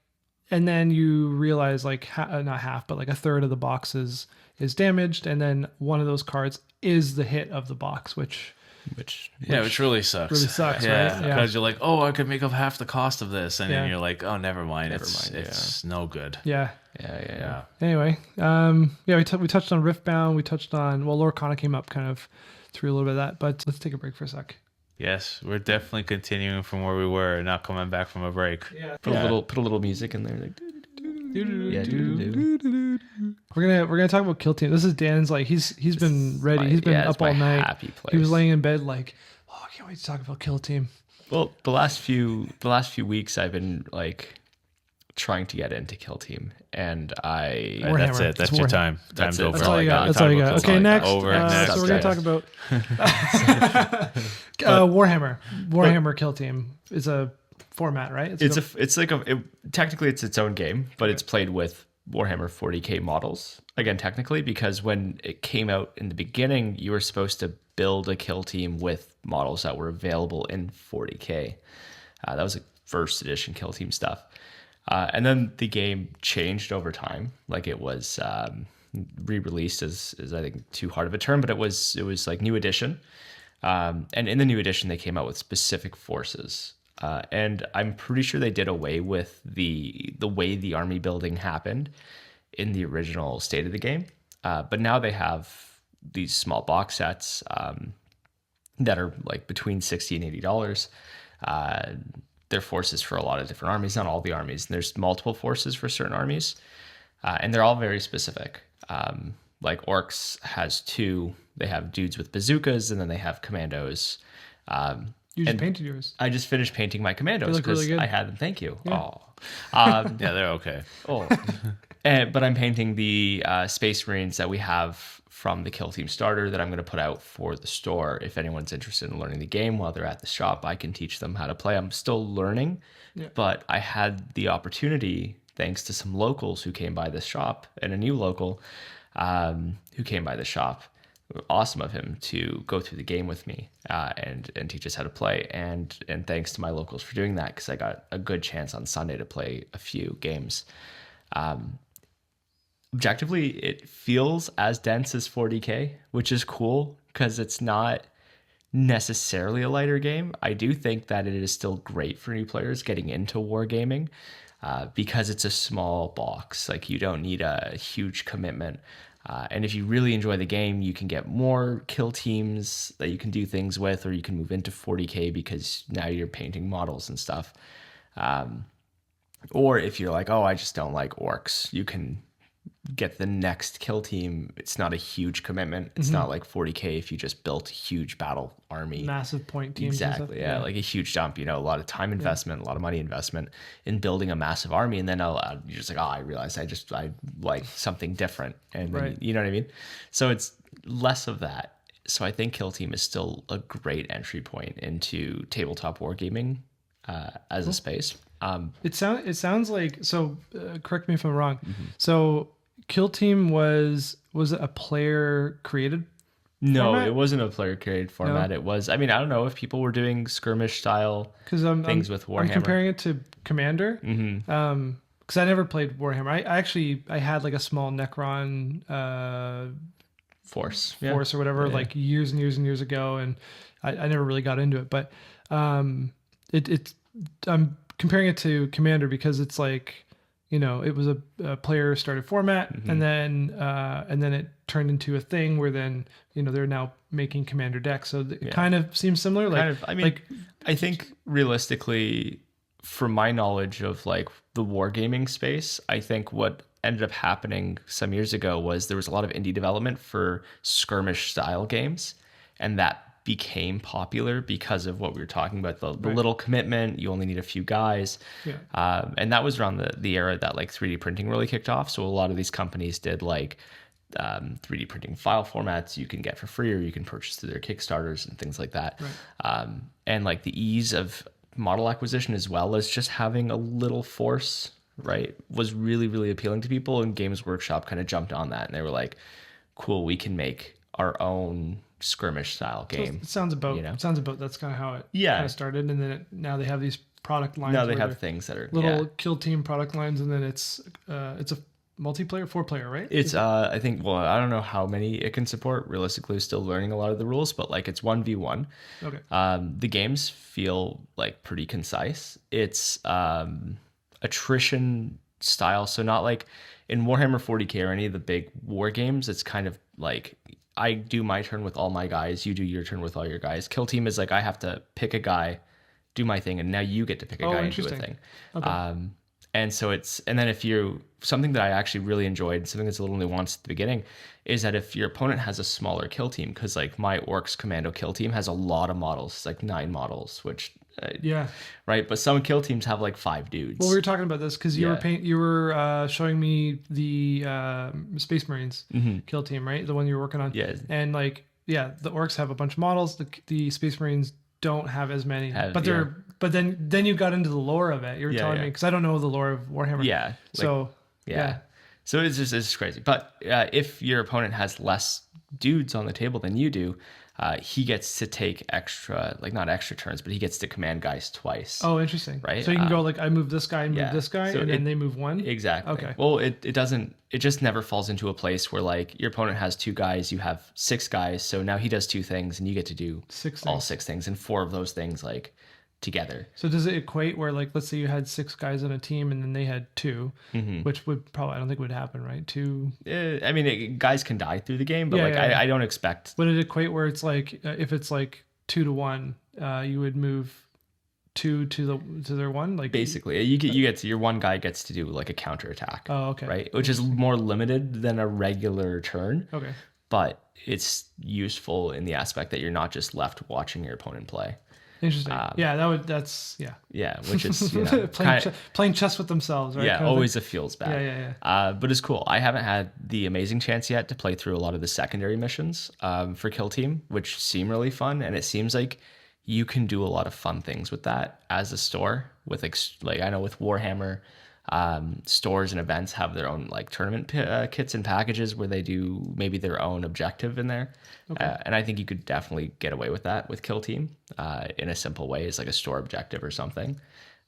and then you realize like not half but like a third of the box is damaged, and then one of those cards is the hit of the box, which really sucks. Right? Yeah, because you're like, oh, I could make up half the cost of this, and then you're like, oh, never mind. It's no good. Yeah. Anyway, we touched on Riftbound. We touched on Lorcana came up kind of through a little bit of that, but let's take a break for a sec. Yes, we're definitely continuing from where we were, not coming back from a break. Yeah. Put a little music in there, like. We're gonna talk about Killteam. This is Dan's, like he's been ready. He's been up all night. Happy place. He was laying in bed like, oh, I can't wait to talk about Killteam. Well, the last few weeks I've been like trying to get into Killteam, and that's it. That's your time. Time's over. That's all you got. That's all you got. Okay, next. So we're gonna talk about Warhammer. Warhammer Killteam is a format, right? Technically it's its own game, but it's played with Warhammer 40k models. Again, technically, because when it came out in the beginning, you were supposed to build a kill team with models that were available in 40k. That was like first edition kill team stuff. And then the game changed over time. Like it was re-released is I think too hard of a term, but it was like new edition. And in the new edition, they came out with specific forces. And I'm pretty sure they did away with the way the army building happened in the original state of the game. But now they have these small box sets that are like between $60 and $80. They're forces for a lot of different armies, not all the armies. And there's multiple forces for certain armies, and they're all very specific. Like Orcs has 2. They have dudes with bazookas, and then they have commandos. You just painted yours. I just finished painting my commandos because really I had them. Thank you. Yeah. Yeah, they're okay. But I'm painting the Space Marines that we have from the Killteam starter that I'm going to put out for the store. If anyone's interested in learning the game while they're at the shop, I can teach them how to play. I'm still learning, but I had the opportunity, thanks to some locals who came by this shop, and a new local who came by the shop. Awesome of him to go through the game with me and teach us how to play, and thanks to my locals for doing that, because I got a good chance on Sunday to play a few games. Objectively, it feels as dense as 40k, which is cool because it's not necessarily a lighter game. I do think that it is still great for new players getting into wargaming because it's a small box. Like, you don't need a huge commitment. And if you really enjoy the game, you can get more kill teams that you can do things with, or you can move into 40k because now you're painting models and stuff. Or if you're like, oh, I just don't like orcs, you can get the next kill team. It's not a huge commitment. It's not like 40k if you just built a huge battle army. Massive point teams. Exactly. Yeah, like a huge jump, a lot of time investment, a lot of money investment in building a massive army. And then you're just like, oh, I realized I like something different. And then, you know what I mean? So it's less of that. So I think Killteam is still a great entry point into tabletop wargaming as a space. It sounds like, so correct me if I'm wrong. So Killteam was it a player created format? It wasn't a player created format. It was, I don't know if people were doing skirmish style things with Warhammer. I'm comparing it to Commander. Because I never played Warhammer. I had like a small Necron force or whatever, like years and years and years ago, and I never really got into it. But I'm comparing it to Commander because it's like, you know, it was a player started format, and then it turned into a thing where then, you know, they're now making Commander decks. So it kind of seems similar. Like, I mean, I think realistically, from my knowledge of like the wargaming space, I think what ended up happening some years ago was there was a lot of indie development for skirmish style games, and that became popular because of what we were talking about, the little commitment. You only need a few guys. And that was around the era that like 3D printing really kicked off. So a lot of these companies did like 3D printing file formats you can get for free or you can purchase through their Kickstarters and things like that. And like the ease of model acquisition as well as just having a little force, right, was really, really appealing to people. And Games Workshop kind of jumped on that and they were like, cool, we can make our own skirmish style game. It sounds about, that's kind of how it kind of started, and then now they have these product lines. Now they have things that are little Killteam product lines, and then it's a multiplayer, 4-player, right? It's I think, well, I don't know how many it can support. Realistically, still learning a lot of the rules, but like it's 1v1. Okay. The games feel like pretty concise. It's attrition style, so not like in Warhammer 40K or any of the big war games. It's kind of like I do my turn with all my guys, you do your turn with all your guys. Killteam is like I have to pick a guy, do my thing, and now you get to pick a guy and do a thing. Okay. And so and then if you, something that I actually really enjoyed, something that's a little nuanced at the beginning, is that if your opponent has a smaller kill team, because like my Orcs Commando kill team has a lot of models, it's like 9 models, which right, but some kill teams have like 5 dudes. Well, we were talking about this because you were showing me the Space Marines kill team, right? The one you were working on. And like the Orcs have a bunch of models. The Space Marines don't have as many, but then you got into the lore of it. You were telling me, because I don't know the lore of Warhammer. So it's crazy. But if your opponent has less dudes on the table than you do, he gets to take extra, like not extra turns, but he gets to command guys twice. Oh, interesting. Right. So you can go like, I move this guy, and move this guy, and then they move one. Exactly. Okay. Well, it just never falls into a place where like your opponent has 2 guys, you have 6 guys, so now he does 2 things, and you get to do all 6 things, and 4 of those things like together. So does it equate where like, let's say you had 6 guys on a team and then they had 2, which would probably, I don't think would happen, right? 2. I mean, guys can die through the game, but I don't expect. Would it equate where it's like, if it's like 2 to 1, you would move 2 to their 1? Like basically, you get to, your one guy gets to do like a counter attack. Oh, okay. Right, which is more limited than a regular turn. Okay. But it's useful in the aspect that you're not just left watching your opponent play. Interesting. That's which is, you know, playing chess with themselves, right? Yeah, always it feels bad. But it's cool. I haven't had the amazing chance yet to play through a lot of the secondary missions for Killteam, which seem really fun, and it seems like you can do a lot of fun things with that as a store. With like I know with Warhammer, stores and events have their own like tournament kits and packages where they do maybe their own objective in there. And I think you could definitely get away with that with Killteam in a simple way, as like a store objective or something.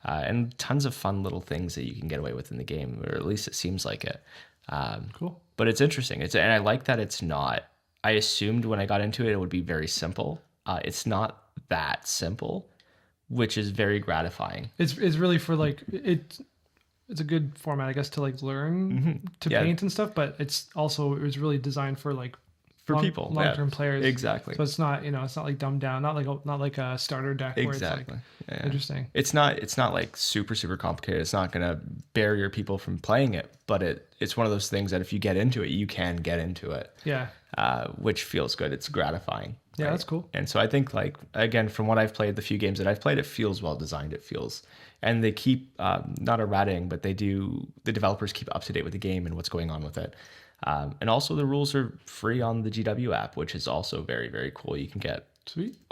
And tons of fun little things that you can get away with in the game, or at least it seems like it. Cool. But it's interesting. And I like that it's not, I assumed when I got into it, it would be very simple. It's not that simple, which is very gratifying. It's really for like, it's a good format, I guess, to like learn to paint and stuff, but it was really designed for like people, long-term players. Exactly. So it's not like dumbed down, not like a starter deck. Exactly. Where it's like, interesting. It's not like super, super complicated. It's not going to barrier people from playing it, but it's one of those things that if you get into it, you can get into it. Yeah. Which feels good. It's gratifying. Yeah, right? that's cool. And so I think, like, again, from what I've played, the few games that I've played, it feels well designed. And they keep, not errating, but the developers keep up to date with the game and what's going on with it. And also the rules are free on the GW app, which is also very, very cool. You can get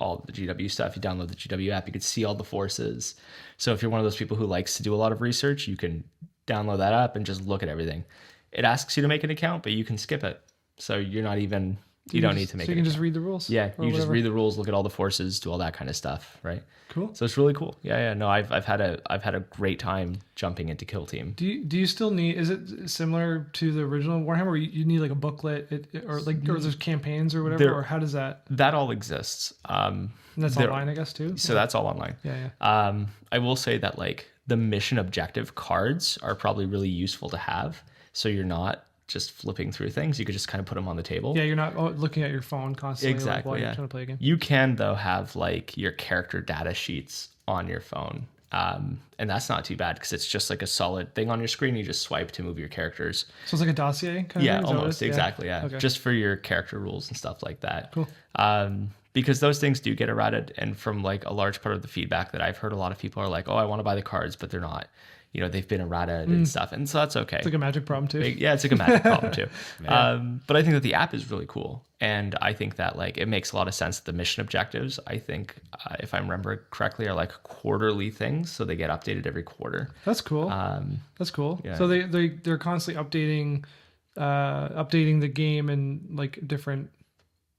all the GW stuff. You download the GW app, you can see all the forces. So if you're one of those people who likes to do a lot of research, you can download that app and just look at everything. It asks you to make an account, but you can skip it. So you're not even... You don't need to make it. So you can just read the rules? Yeah, you just read the rules, look at all the forces, do all that kind of stuff, right? Cool. So it's really cool. Yeah. No, I've had a great time jumping into Killteam. Do you still need? Is it similar to the original Warhammer? Where you need like a booklet, or there's campaigns or whatever, or how does that? That all exists. And that's online, I guess, too. So that's all online. Yeah. I will say that like the mission objective cards are probably really useful to have. So you're not just flipping through things. You could just kind of put them on the table. Yeah, you're not looking at your phone constantly. Exactly. While you're trying to play a game. You can though have like your character data sheets on your phone. And that's not too bad because it's just like a solid thing on your screen. You just swipe to move your characters. So it's like a dossier kind of thing? Almost exactly. Yeah. Okay. Just for your character rules and stuff like that. Cool. Because those things do get errated, and from like a large part of the feedback that I've heard, a lot of people are like, "Oh, I want to buy the cards, but they're not." They've been errated and stuff, and so that's okay. It's like a magic problem too. It's like a magic problem too. But I think that the app is really cool, and I think that like it makes a lot of sense. The mission objectives, I think, if I remember correctly, are like quarterly things, so they get updated every quarter. That's cool. That's cool. Yeah. So they're constantly updating the game and like different.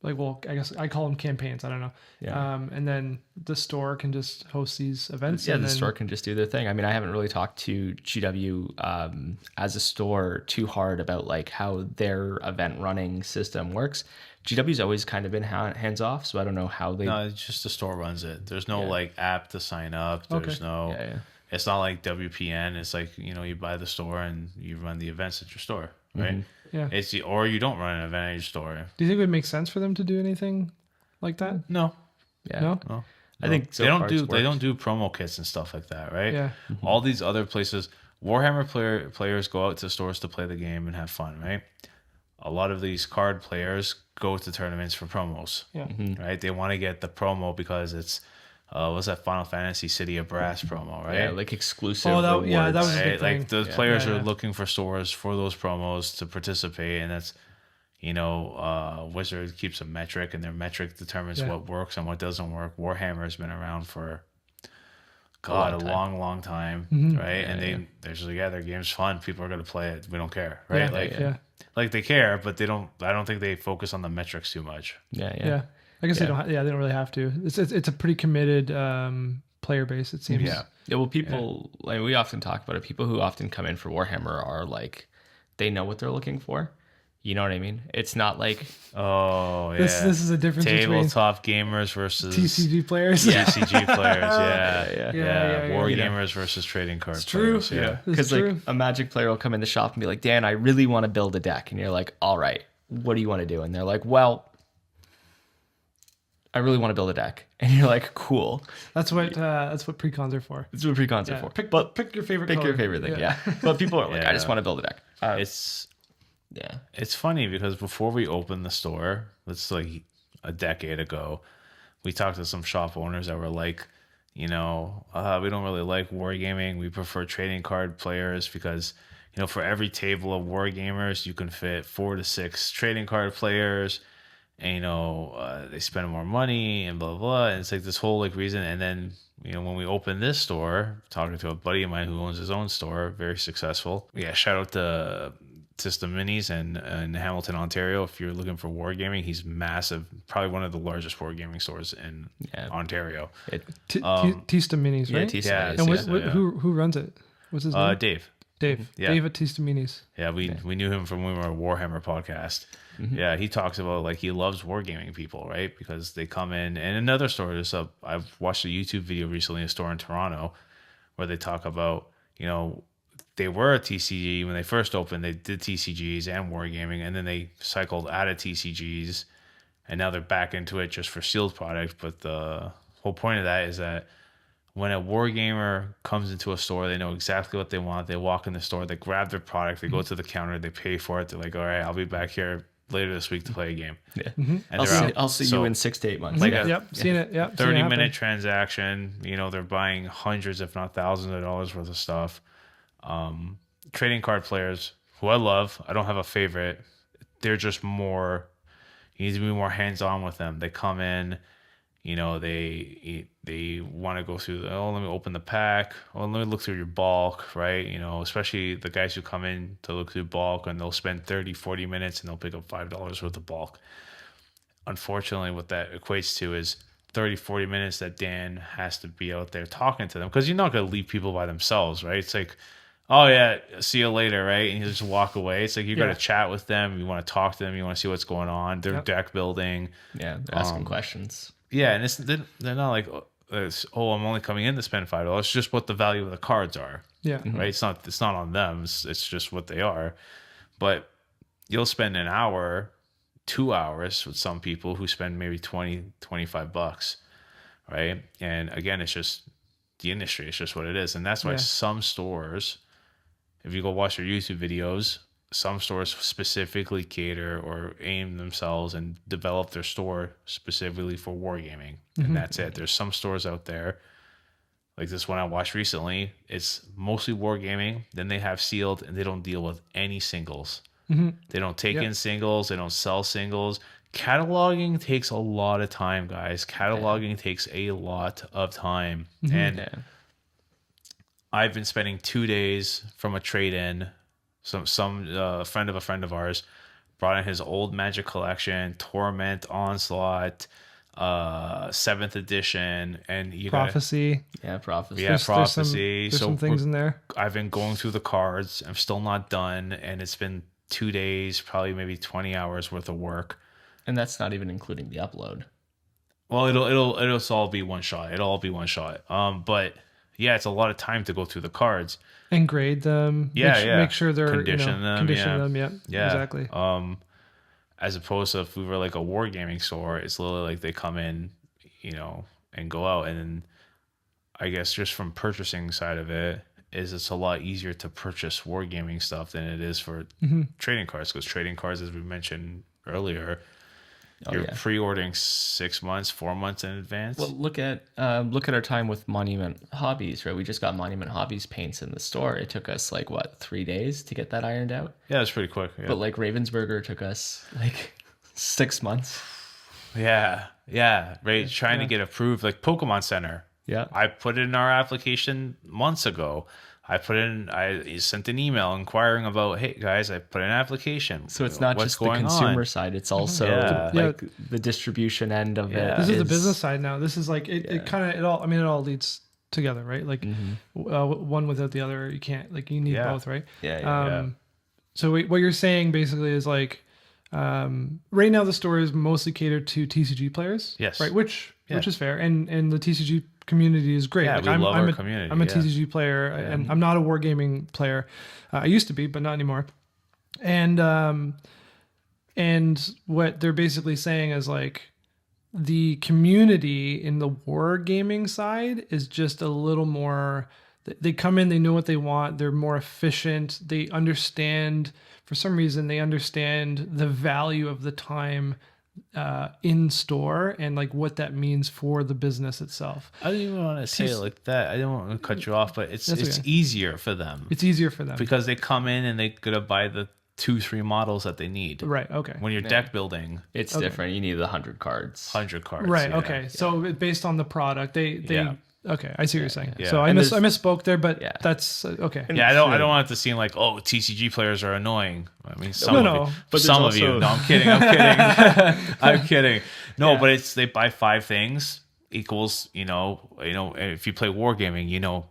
Like, well, I guess I call them campaigns. I don't know. Yeah. And then the store can just host these events. Yeah, the store can just do their thing. I mean, I haven't really talked to GW as a store too hard about like how their event running system works. GW's always kind of been hands off, so I don't know how they. No, it's just the store runs it. There's no like app to sign up. There's no. Yeah. It's not like WPN. It's like you buy the store and you run the events at your store, right? Mm-hmm. Yeah. Or you don't run an event at your store. Do you think it would make sense for them to do anything like that? No. Yeah. No. I think they don't do promo kits and stuff like that, right? Yeah. Mm-hmm. All these other places, Warhammer players go out to stores to play the game and have fun, right? A lot of these card players go to tournaments for promos. Yeah. Mm-hmm. Right? They want to get the promo because it's what's that Final Fantasy City of Brass promo, right? Yeah, like exclusive. That was right? a big thing. Like the players are looking for stores for those promos to participate, and that's Wizard keeps a metric, and their metric determines what works and what doesn't work. Warhammer has been around for a long time, right? Yeah, and they're just like, their game's fun. People are gonna play it. We don't care, right? Yeah, like they care, but they don't. I don't think they focus on the metrics too much. Yeah. I guess they don't. They don't really have to. It's a pretty committed player base. It seems. Yeah. Well, people like we often talk about it. People who often come in for Warhammer are like, they know what they're looking for. You know what I mean? It's not like this is a difference tabletop gamers versus TCG players. TCG players. Yeah. War gamers versus trading card players. True. Yeah. Because like a Magic player will come in the shop and be like, Dan, I really want to build a deck, and you're like, all right, what do you want to do? And they're like, well, I really want to build a deck, and you're like, cool. That's what precons are for. That's what precons are for. Pick your favorite. Pick your favorite thing. Yeah. But people are like, I just want to build a deck. It's funny because before we opened the store, that's like a decade ago, we talked to some shop owners that were like, we don't really like wargaming. We prefer trading card players because, for every table of wargamers, you can fit 4 to 6 trading card players. And they spend more money and blah blah blah. And it's like this whole like reason. And then when we opened this store, talking to a buddy of mine who owns his own store, very successful. Yeah, shout out to System Minis in Hamilton, Ontario. If you're looking for wargaming, he's massive. Probably one of the largest wargaming stores in Ontario. Tista Minis, right? Yeah, Tista Minis. And who runs it? What's his name? Dave. Dave at Tista Minis. Yeah, we knew him from when we were a Warhammer podcast. Mm-hmm. Yeah, he talks about like he loves wargaming people, right? Because they come in, and another store is up. I've watched a YouTube video recently, a store in Toronto, where they talk about they were a TCG when they first opened. They did TCGs and wargaming, and then they cycled out of TCGs, and now they're back into it just for sealed product. But the whole point of that is that when a wargamer comes into a store, they know exactly what they want. They walk in the store, they grab their product, they go to the counter, they pay for it. They're like, all right, I'll be back here later this week to play a game. Yeah. Mm-hmm. And I'll see you in 6 to 8 months. Like seen it. Yep. 30-minute transaction. They're buying hundreds, if not thousands of dollars worth of stuff. Trading card players, who I love, I don't have a favorite. They're just more, you need to be more hands-on with them. They come in, they want to go through, let me open the pack, let me look through your bulk, right? Especially the guys who come in to look through bulk, and they'll spend 30, 40 minutes and they'll pick up $5 worth of bulk. Unfortunately, what that equates to is 30, 40 minutes that Dan has to be out there talking to them, because you're not going to leave people by themselves, right? It's like, oh yeah, see you later, right? And you just walk away. It's like you got to chat with them. You want to talk to them. You want to see what's going on. They're deck building. Yeah, they're asking questions. Yeah, and they're not like I'm only coming in to spend $5. It's just what the value of the cards are. Yeah. Right. It's not on them. It's just what they are. But you'll spend an hour, 2 hours with some people who spend maybe $20-$25. Right. And again, it's just the industry. It's just what it is. And that's why some stores, if you go watch their YouTube videos, some stores specifically cater or aim themselves and develop their store specifically for wargaming. And that's it. There's some stores out there, like this one I watched recently, it's mostly wargaming. Then they have sealed and they don't deal with any singles. They don't take in singles. They don't sell singles. Cataloging takes a lot of time, guys. Cataloging takes a lot of time. And I've been spending 2 days from a trade-in. Some friend of ours brought in his old Magic collection, Torment, Onslaught, 7th edition, and Prophecy. Prophecy. Yeah, Prophecy. There's some things in there. I've been going through the cards. I'm still not done, and it's been 2 days, probably maybe 20 hours worth of work. And that's not even including the upload. Well, it'll all be one shot. It'll all be one shot. But yeah, it's a lot of time to go through the cards and grade them. Make sure they're condition them. Yeah, exactly. As opposed to if we were like a wargaming store, it's literally like they come in, and go out. And then I guess just from purchasing side of it, is it's a lot easier to purchase wargaming stuff than it is for trading cards, because trading cards, as we mentioned earlier, you're pre-ordering 6 months, 4 months in advance. Well, look at our time with Monument Hobbies, right? We just got Monument Hobbies paints in the store. It took us 3 days to get that ironed out. Yeah, it's pretty quick. Yeah. But Ravensburger took us 6 months. Yeah, right. Trying to get approved, like Pokemon Center. Yeah, I put it in our application months ago. I sent an email inquiring about, hey guys, I put in an application. So it's not just the consumer side; it's also the distribution end of it. This is the business side now. This is it all leads together, right? One without the other, you can't. You need both, right? Yeah. So what you're saying basically is right now the store is mostly catered to TCG players. Yes. Right. Which is fair, and the TCG community is great. Yeah, we love our community. I'm a TCG player, and I'm not a wargaming player. I used to be, but not anymore. And what they're basically saying is the community in the wargaming side is just a little more. They come in, they know what they want. They're more efficient. They understand. For some reason, they understand the value of the time in store and what that means for the business itself. I don't even want to say it like that. I don't want to cut you off, but it's easier for them. It's easier for them because they come in and they gotta buy the 2-3 models that they need. Right. Okay. When you're deck building, it's different. You need the 100 cards. 100 cards. Right. Yeah. Okay. So based on the product, they okay, I see what you're saying. Yeah. So I misspoke there, but that's okay. Yeah, I don't want it to seem like, TCG players are annoying. I mean, some of you. No, I'm kidding. I'm kidding. No, but it's they buy 5 things equals, if you play wargaming,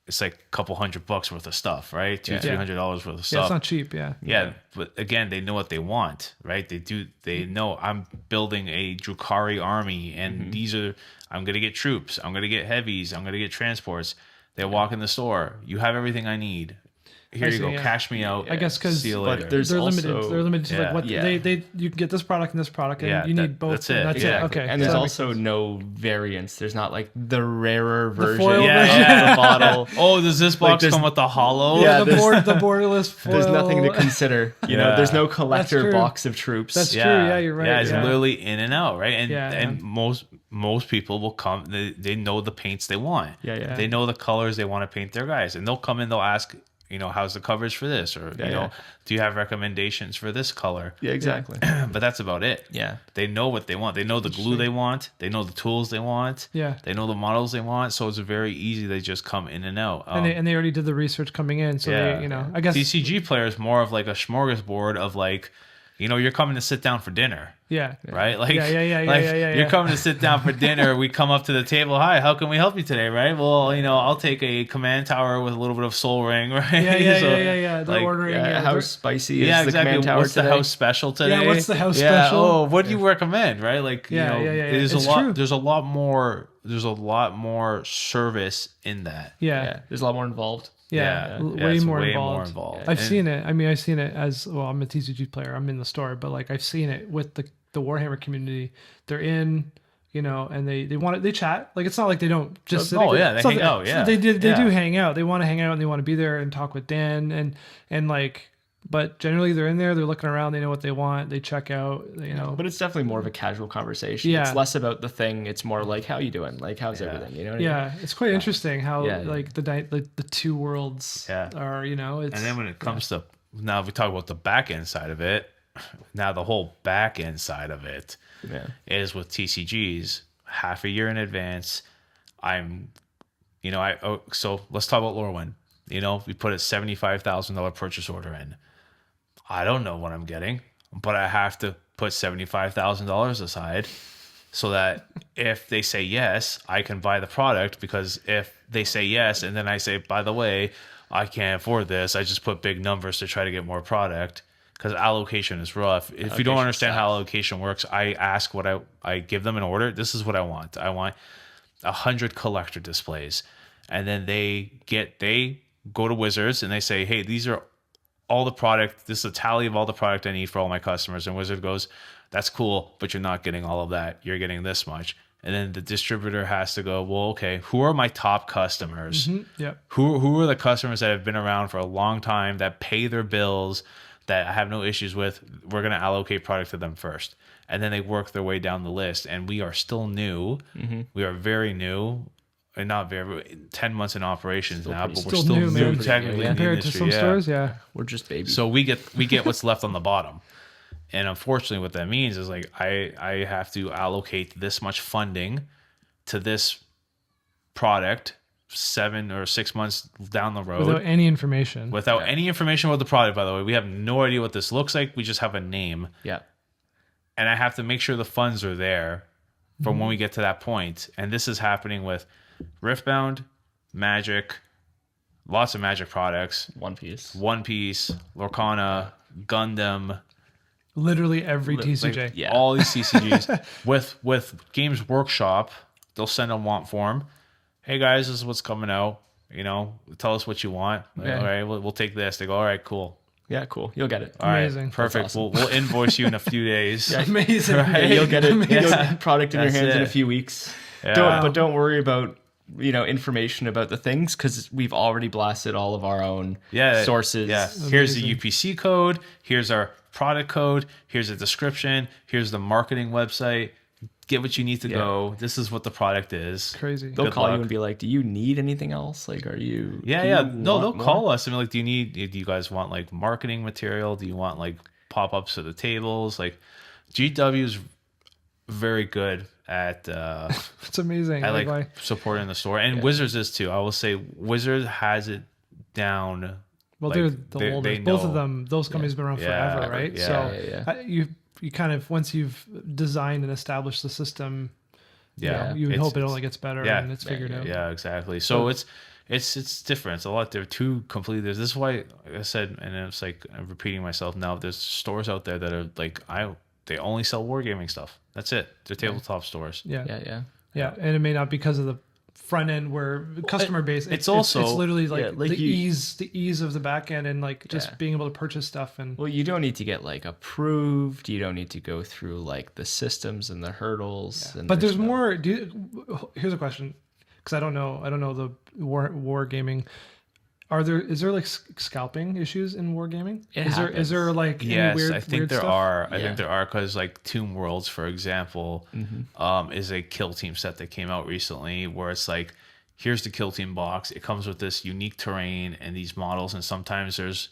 it's like a couple $100 worth of stuff, right? $200-$300 worth of stuff. Yeah, it's not cheap. Yeah, but again, they know what they want, right? They know I'm building a Drukhari army, and I'm gonna get troops, I'm gonna get heavies, I'm gonna get transports. They walk in the store, you have everything I need. Here you go, cash me out. I guess because they're limited. They're limited to what they you can get this product and this product, and you need both. That's it. That's exactly. it. Okay. And there's also no variants. There's not the rarer version foil of the bottle. Oh, does this box come with the hollow? Yeah, the borderless foil. There's nothing to consider. There's no collector box of troops. That's true. Yeah, you're right. Yeah, it's literally in and out, right? And most people will come. They know the paints they want. Yeah. They know the colors they want to paint their guys, and they'll come in. They'll ask, how's the coverage for this? Or, do you have recommendations for this color? Yeah, exactly. But that's about it. Yeah. They know what they want. They know the glue they want. They know the tools they want. Yeah. They know the models they want. So it's very easy. They just come in and out. And they already did the research coming in. So, I guess. TCG player is more of a smorgasbord of you're coming to sit down for dinner. Yeah. Right. Like, yeah. You're coming to sit down for dinner. We come up to the table. Hi, how can we help you today? Right. Well, I'll take a command tower with a little bit of Soul Ring. Right. Yeah. They're ordering. How spicy is the exactly. command tower What's today? the house special today? Yeah. What's the house special? Oh, what do you recommend? Right. Like, there's it's a lot. true. There's a lot more. There's a lot more service in that. Yeah. There's a lot more involved. Way more involved. Yeah. I've seen it. I mean, I've seen it as well. I'm a TCG player. I'm in the store, but like I've seen it with the Warhammer community. They're in, and they want it. They chat. Like it's not like they don't just. They hang out. Yeah, they do hang out. They want to hang out and they want to be there and talk with Dan and like. But generally, they're in there. They're looking around. They know what they want. They check out. But it's definitely more of a casual conversation. Yeah. It's less about the thing. It's more like, how you doing? Like, how's everything? You know what I mean? It's quite interesting how like the two worlds are. It's, and then when it comes to now, we talk about the back end side of it. Now the whole back end side of it is with TCGs. Half a year in advance, so let's talk about Lorwyn. We put a $75,000 purchase order in. I don't know what I'm getting, but I have to put $75,000 aside so that if they say yes, I can buy the product, because if they say yes and then I say, by the way, I can't afford this, I just put big numbers to try to get more product, because allocation is rough. If you don't understand how allocation works, I ask what I give them an order. This is what I want. I want 100 collector displays. And then they go to Wizards and they say, hey, these are all the product. This is a tally of all the product I need for all my customers. And Wizard goes, that's cool, but you're not getting all of that. You're getting this much. And then the distributor has to go, well, okay, who are my top customers? Mm-hmm. Yep. Who are the customers that have been around for a long time, that pay their bills, that I have no issues with? We're going to allocate product to them first. And then they work their way down the list. And we are still new. Mm-hmm. We are very new. And not very 10 months in operations now, but we're still new technically compared to some stores. Yeah, we're just babies. So we get what's left on the bottom, and unfortunately, what that means is like I have to allocate this much funding to this product 7 or 6 months down the road without any information. Any information about the product. By the way, we have no idea what this looks like. We just have a name. Yeah, and I have to make sure the funds are there for when we get to that point. And this is happening with Riftbound, Magic, lots of Magic products. One Piece, Lorcana, Gundam. Literally every TCG. All these TCGs. with Games Workshop, they'll send a want form. Hey guys, this is what's coming out. Tell us what you want. Like, all right, we'll take this. They go, all right, cool. Yeah, cool. You'll get it. All amazing. Right, perfect. Awesome. We'll invoice you in a few days. Amazing. Right? You'll get it. You'll get product in your hands in a few weeks. Yeah. But don't worry about information about the things, because we've already blasted all of our own sources. Yeah. Here's the UPC code. Here's our product code. Here's a description. Here's the marketing website. Get what you need to go. This is what the product is. Crazy. They'll call you and be like, do you need anything else? Like, are you... No, they'll call us and be like, do you guys want like marketing material? Do you want like pop-ups of the tables? Like, GW is very good at it's amazing. I like supporting the store, and Wizards is too. I will say Wizards has it down. Well, they're the oldest. Both of them, those companies have been around forever, right? Yeah, so you kind of, once you've designed and established the system, you would hope it only gets better and it's figured out. Yeah, exactly. So it's different. It's a lot. They're two completely. This is why, like I said, and it's like I'm repeating myself now. There's stores out there that are like they only sell wargaming stuff. That's it. They're tabletop stores. Yeah, and it may not be because of the front end where customer base. It's literally like the ease of the back end and like just being able to purchase stuff. And well, you don't need to get like approved. You don't need to go through like the systems and the hurdles. Yeah. But there's more. Here's a question, because I don't know the wargaming. Is there like scalping issues in wargaming? Is there like any weird, I think weird there stuff? are. I think there are, because like Tomb Worlds, for example, is a Killteam set that came out recently, where it's like, here's the Killteam box. It comes with this unique terrain and these models, and sometimes there's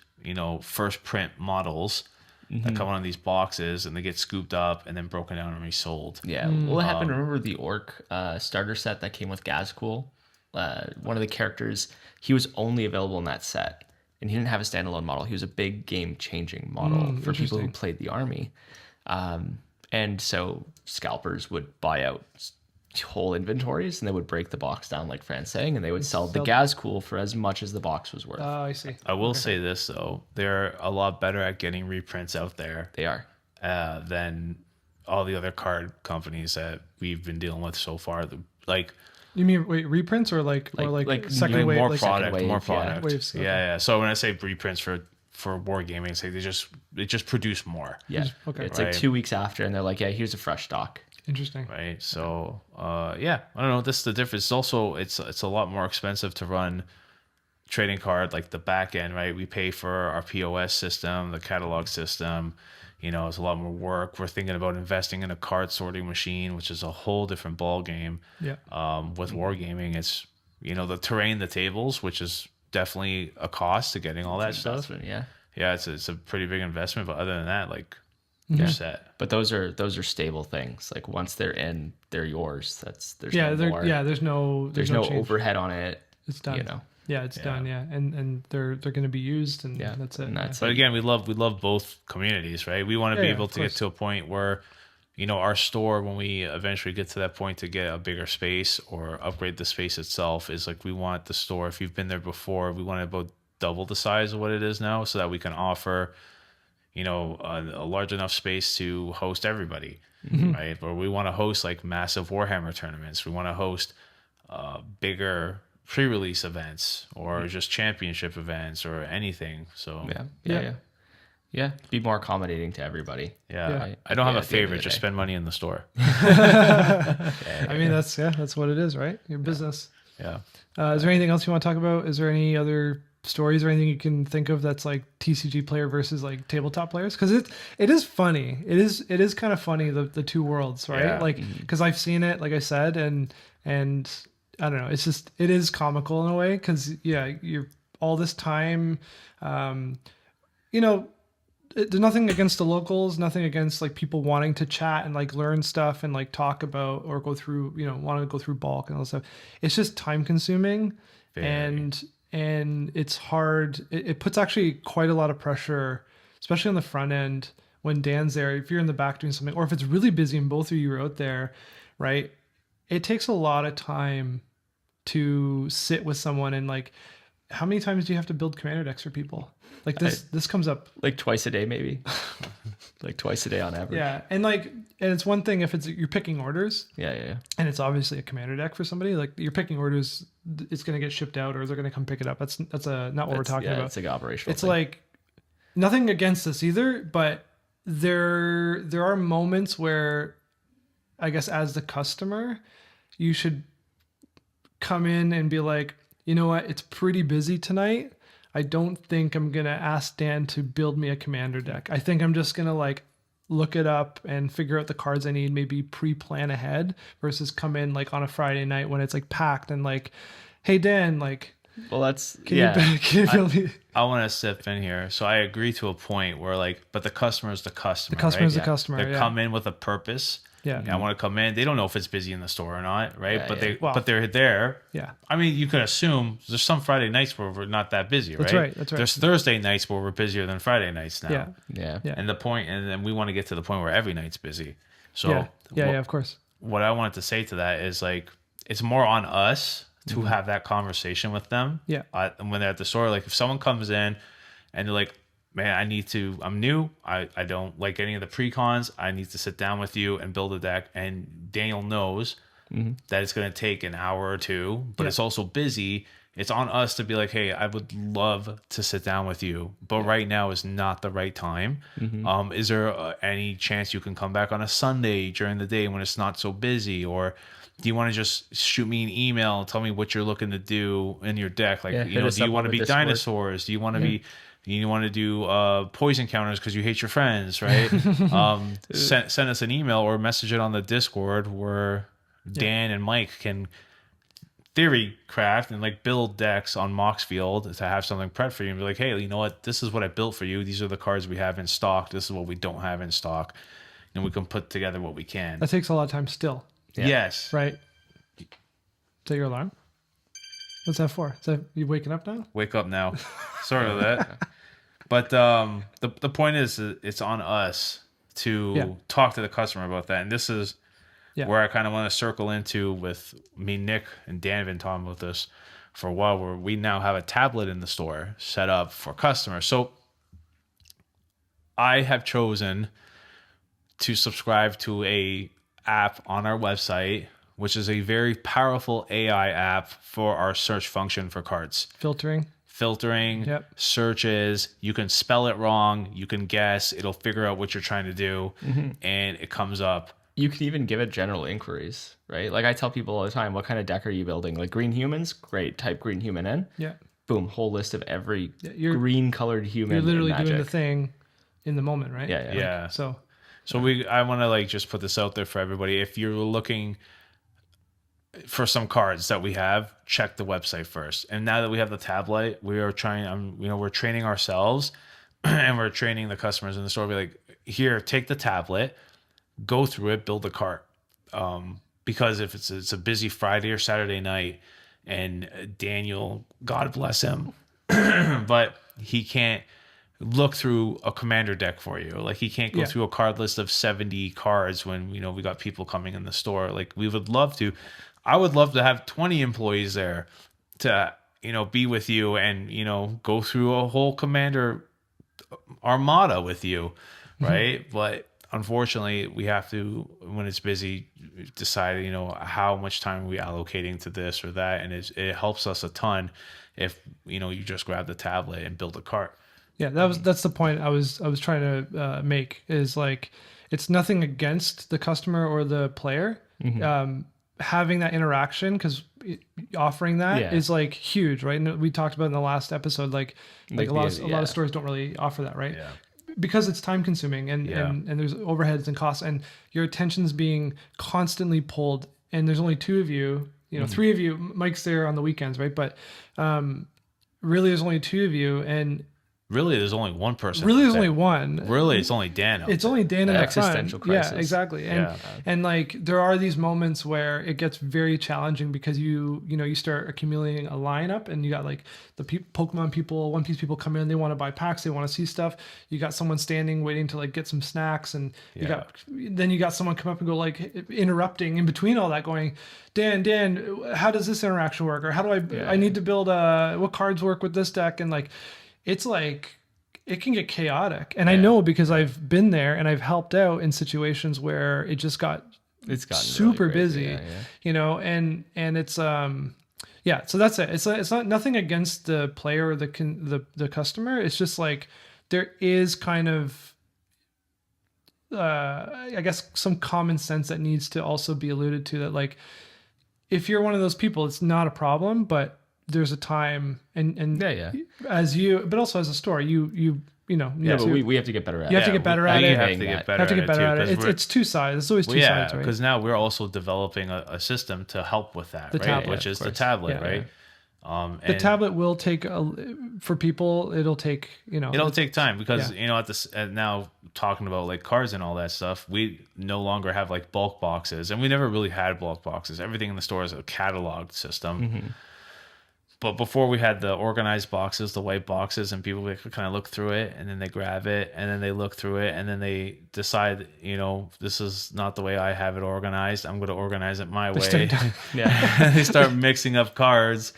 first print models that come on these boxes, and they get scooped up and then broken down and resold. Yeah, well, it happened. Remember the Orc starter set that came with Gazcool? One of the characters, he was only available in that set, and he didn't have a standalone model. He was a big game-changing model for people who played the army. And so scalpers would buy out whole inventories, and they would break the box down, like Fran's saying, and they would sell the Gazcool for as much as the box was worth. Oh, I see. I will say this, though. They're a lot better at getting reprints out there. They are. Than all the other card companies that we've been dealing with so far. Like, you mean reprints or like second wave, more like product, wave, more product. Yeah. Waves, okay. Yeah. So when I say reprints for Wargaming, it's like they just produce more. Yeah. Okay. It's like 2 weeks after, and they're like, yeah, here's a fresh stock. Interesting. Right. So yeah, I don't know. This is the difference. Also, it's a lot more expensive to run trading card, like the back end, right? We pay for our POS system, the catalog system. You know, it's a lot more work. We're thinking about investing in a card sorting machine, which is a whole different ball game. Yeah. With Wargaming, it's, you know, the terrain, the tables, which is definitely a cost to getting all that stuff. Yeah. Yeah, it's a pretty big investment, but other than that, like, you're set. But those are stable things. Like once they're in, they're yours. There's no change. overhead on it. It's done. You know. Yeah, it's done. Yeah, and they're going to be used, and that's it. And that's But again, we love both communities, right? We want to be able to get to a point where, you know, our store, when we eventually get to that point to get a bigger space or upgrade the space itself, is like we want the store. If you've been there before, we want it about double the size of what it is now, so that we can offer, you know, a large enough space to host everybody, right? Or we want to host like massive Warhammer tournaments. We want to host bigger pre-release events or just championship events or anything. So yeah. Be more accommodating to everybody. Yeah. I don't have a favorite. Just spend money in the store. I mean, that's what it is, right? Your business. Yeah. Is there anything else you want to talk about? Is there any other stories or anything you can think of that's like TCG player versus like tabletop players? Because it is funny. It is kind of funny, the two worlds, right? Yeah. Like, because I've seen it, like I said, and I don't know. It's just, it is comical in a way, because you're all this time, you know. There's nothing against the locals, nothing against like people wanting to chat and like learn stuff and like talk about or go through, you know, want to go through bulk and all that stuff. It's just time consuming. Very. And it's hard. It puts actually quite a lot of pressure, especially on the front end when Dan's there. If you're in the back doing something, or if it's really busy and both of you are out there, right? It takes a lot of time to sit with someone. And like, how many times do you have to build commander decks for people? Like this comes up like twice a day, maybe. Like twice a day on average. Yeah, and it's one thing if you're picking orders. Yeah. And it's obviously a commander deck for somebody. Like you're picking orders, it's going to get shipped out, or they're going to come pick it up. That's not what we're talking about. It's like operational. It's like nothing against this either, but there are moments where, I guess, as the customer, you should come in and be like, you know what, it's pretty busy tonight. I don't think I'm going to ask Dan to build me a commander deck. I think I'm just going to like look it up and figure out the cards I need, maybe pre-plan ahead, versus come in like on a Friday night when it's like packed and like, hey Dan, like, well, that's, can you build me? I want to step in here. So I agree to a point where like, but the customer is the customer. The customer is right? the customer. They come in with a purpose. Yeah. I want to come in. They don't know if it's busy in the store or not, right? Yeah, but they're there. Yeah. I mean, you can assume there's some Friday nights where we're not that busy, right? That's right. There's Thursday nights where we're busier than Friday nights now. Yeah. And then we want to get to the point where every night's busy. So yeah, of course. What I wanted to say to that is like, it's more on us to have that conversation with them. Yeah. When they're at the store, like if someone comes in and they're like, man, I'm new. I don't like any of the pre-cons. I need to sit down with you and build a deck. And Daniel knows that it's going to take an hour or two, but it's also busy. It's on us to be like, hey, I would love to sit down with you, but right now is not the right time. Is there any chance you can come back on a Sunday during the day when it's not so busy? Or do you want to just shoot me an email and tell me what you're looking to do in your deck? Like, you know, do you want to be dinosaurs? Do you want to be... You want to do poison counters because you hate your friends, right? Send us an email or message it on the Discord where Dan and Mike can theory craft and like build decks on Moxfield to have something prepped for you and be like, hey, you know what? This is what I built for you. These are the cards we have in stock. This is what we don't have in stock. And we can put together what we can. That takes a lot of time still. Yeah. Yes. Right. Is that your alarm? What's that for? Is that you waking up now? Wake up now. Sort of that. But the point is, it's on us to talk to the customer about that. And this is where I kind of want to circle into with me, Nick, and Dan have been talking about this for a while, where we now have a tablet in the store set up for customers. So I have chosen to subscribe to a app on our website, which is a very powerful AI app for our search function for cards. Filtering, searches. You can spell it wrong. You can guess. It'll figure out what you're trying to do, and it comes up. You can even give it general inquiries, right? Like I tell people all the time, what kind of deck are you building? Like green humans? Great. Type green human in. Yeah. Boom. Whole list of every green colored human. You're literally doing the thing in the moment, right? Yeah. So I want to like just put this out there for everybody. If you're looking for some cards that we have, check the website first. And now that we have the tablet, we are trying, we're training ourselves and we're training the customers in the store. Be like, here, take the tablet, go through it, build a cart. Because if it's a busy Friday or Saturday night and Daniel, God bless him, but he can't look through a commander deck for you. Like he can't go through a card list of 70 cards when, we got people coming in the store. Like we would love to. I would love to have 20 employees there to, be with you and, go through a whole commander armada with you. Right. But unfortunately we have to, when it's busy, decide, how much time are we allocating to this or that. And it helps us a ton if, you just grab the tablet and build a cart. Yeah. That's the point I was trying to make is like, it's nothing against the customer or the player. Having that interaction, because offering that is like huge, right? And we talked about in the last episode, like a lot of stores don't really offer that, right? Yeah. Because it's time consuming and there's overheads and costs and your attention's being constantly pulled and there's only two of you, three of you, Mike's there on the weekends, right? But really there's only two of you and really there's only one person. Really there's only one. Really it's only Dan. It's only Dan in the existential crisis. Yeah, exactly. And like there are these moments where it gets very challenging because you start accumulating a lineup and you got like the Pokemon people, One Piece people come in, they want to buy packs, they want to see stuff. You got someone standing waiting to like get some snacks and you got someone come up and go like interrupting in between all that going, Dan, how does this interaction work? Or how do I need to build what cards work with this deck? And like it's like it can get chaotic, and I know because I've been there and I've helped out in situations where it just got super really busy, and it's so that's it. It's not nothing against the player or the customer. It's just like there is kind of I guess some common sense that needs to also be alluded to that like if you're one of those people, it's not a problem, but there's a time and as you, but also as a store, we have to get better at it. You have to get better at it. You have to get better at it. It's two sides. It's always two sides, right? Because now we're also developing a system to help with that, right? Tablet, which is the tablet, right? The tablet will take for people. It'll take it'll take time because at now talking about like cards and all that stuff, we no longer have like bulk boxes, and we never really had bulk boxes. Everything in the store is a cataloged system. But before we had the organized boxes, the white boxes, and people would kind of look through it and then they grab it and then they look through it and then they decide, this is not the way I have it organized. I'm going to organize it my way. They start mixing up cards.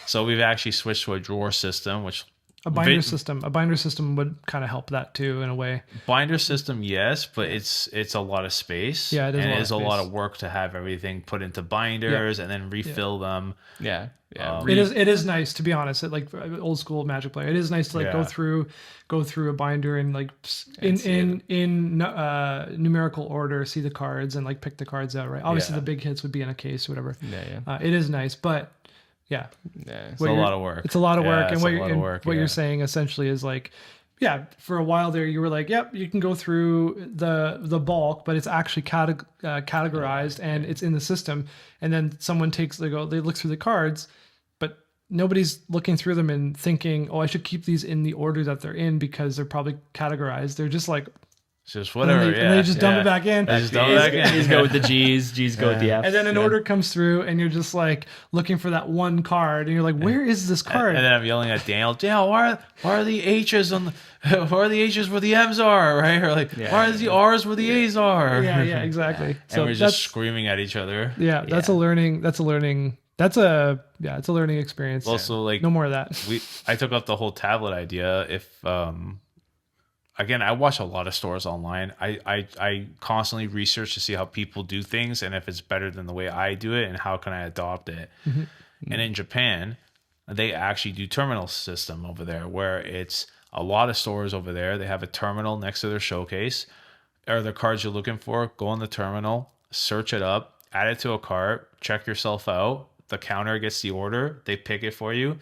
So we've actually switched to a drawer system, which a binder system would kind of help that too in a way. Binder system, yes, but it's a lot of space. Yeah, it is. And it is a lot of work to have everything put into binders and then refill them. Yeah. It is nice, to be honest. Like old school Magic player, it is nice to like go through a binder and like in numerical order, see the cards and like pick the cards out, right? Obviously the big hits would be in a case or whatever. It is nice, but it's a lot of work. It's a lot of work, and what you're saying essentially is like, for a while there you were like, you can go through the bulk, but it's actually categorized and it's in the system. And then someone they look through the cards, but nobody's looking through them and thinking, I should keep these in the order that they're in because they're probably categorized. They're just like, It's just whatever. And then they just dump it back in. Just go with the G's go with the F's. And then an order comes through, and you're just like looking for that one card, and you're like, "Where is this card?" And then I'm yelling at Daniel, why are the H's on the why are the H's where the M's are, right? Or like, why are the R's where the A's are? Yeah, exactly. And so we're just screaming at each other. Yeah, it's a learning experience. Well, so like no more of that. I took up the whole tablet idea. If again, I watch a lot of stores online. I constantly research to see how people do things and if it's better than the way I do it and how can I adopt it. Mm-hmm. And in Japan, they actually do terminal system over there where it's a lot of stores over there. They have a terminal next to their showcase. Are there cards you're looking for? Go on the terminal, search it up, add it to a cart, check yourself out. The counter gets the order. They pick it for you.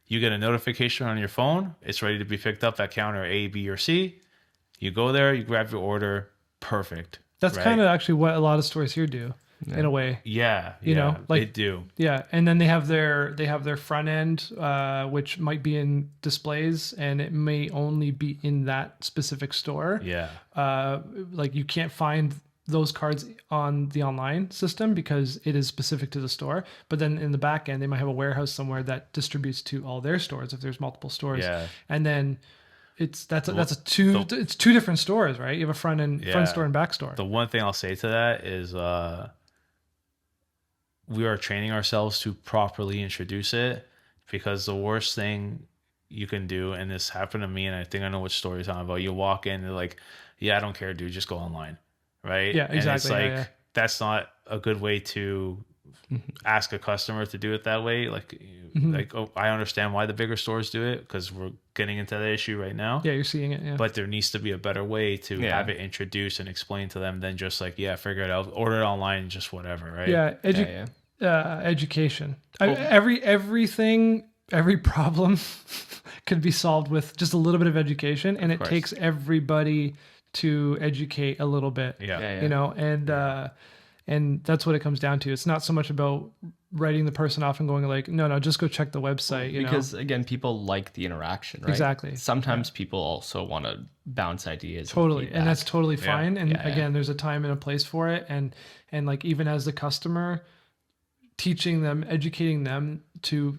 You get a notification on your phone. It's ready to be picked up at counter A, B, or C. You go there, you grab your order. Perfect. That's kind of actually what a lot of stores here do, in a way. Yeah, you know, like they do. Yeah, and then they have their front end, which might be in displays, and it may only be in that specific store. Yeah. Like you can't find those cards on the online system because it is specific to the store, but then in the back end they might have a warehouse somewhere that distributes to all their stores if there's multiple stores. And then it's two different stores, right? You have a front store and back store. The one thing I'll say to that is we are training ourselves to properly introduce it, because the worst thing you can do, and this happened to me, and I think I know which story you're talking about, you walk in and they're like, yeah, I don't care, dude, just go online. Right? Yeah, exactly. And it's like, that's not a good way to ask a customer to do it that way. Like, I understand why the bigger stores do it because we're getting into that issue right now. Yeah, you're seeing it. Yeah. But there needs to be a better way to have it introduced and explained to them than just like, figure it out, order it online, just whatever, right? Yeah, education. Every problem could be solved with just a little bit of education, and it takes everybody to educate a little bit, you know, and that's what it comes down to. It's not so much about writing the person off and going like, no, just go check the website. Because again, people like the interaction, right? Exactly. Sometimes people also want to bounce ideas. Totally. And that's totally fine. And again, there's a time and a place for it. And like, even as the customer, teaching them, educating them to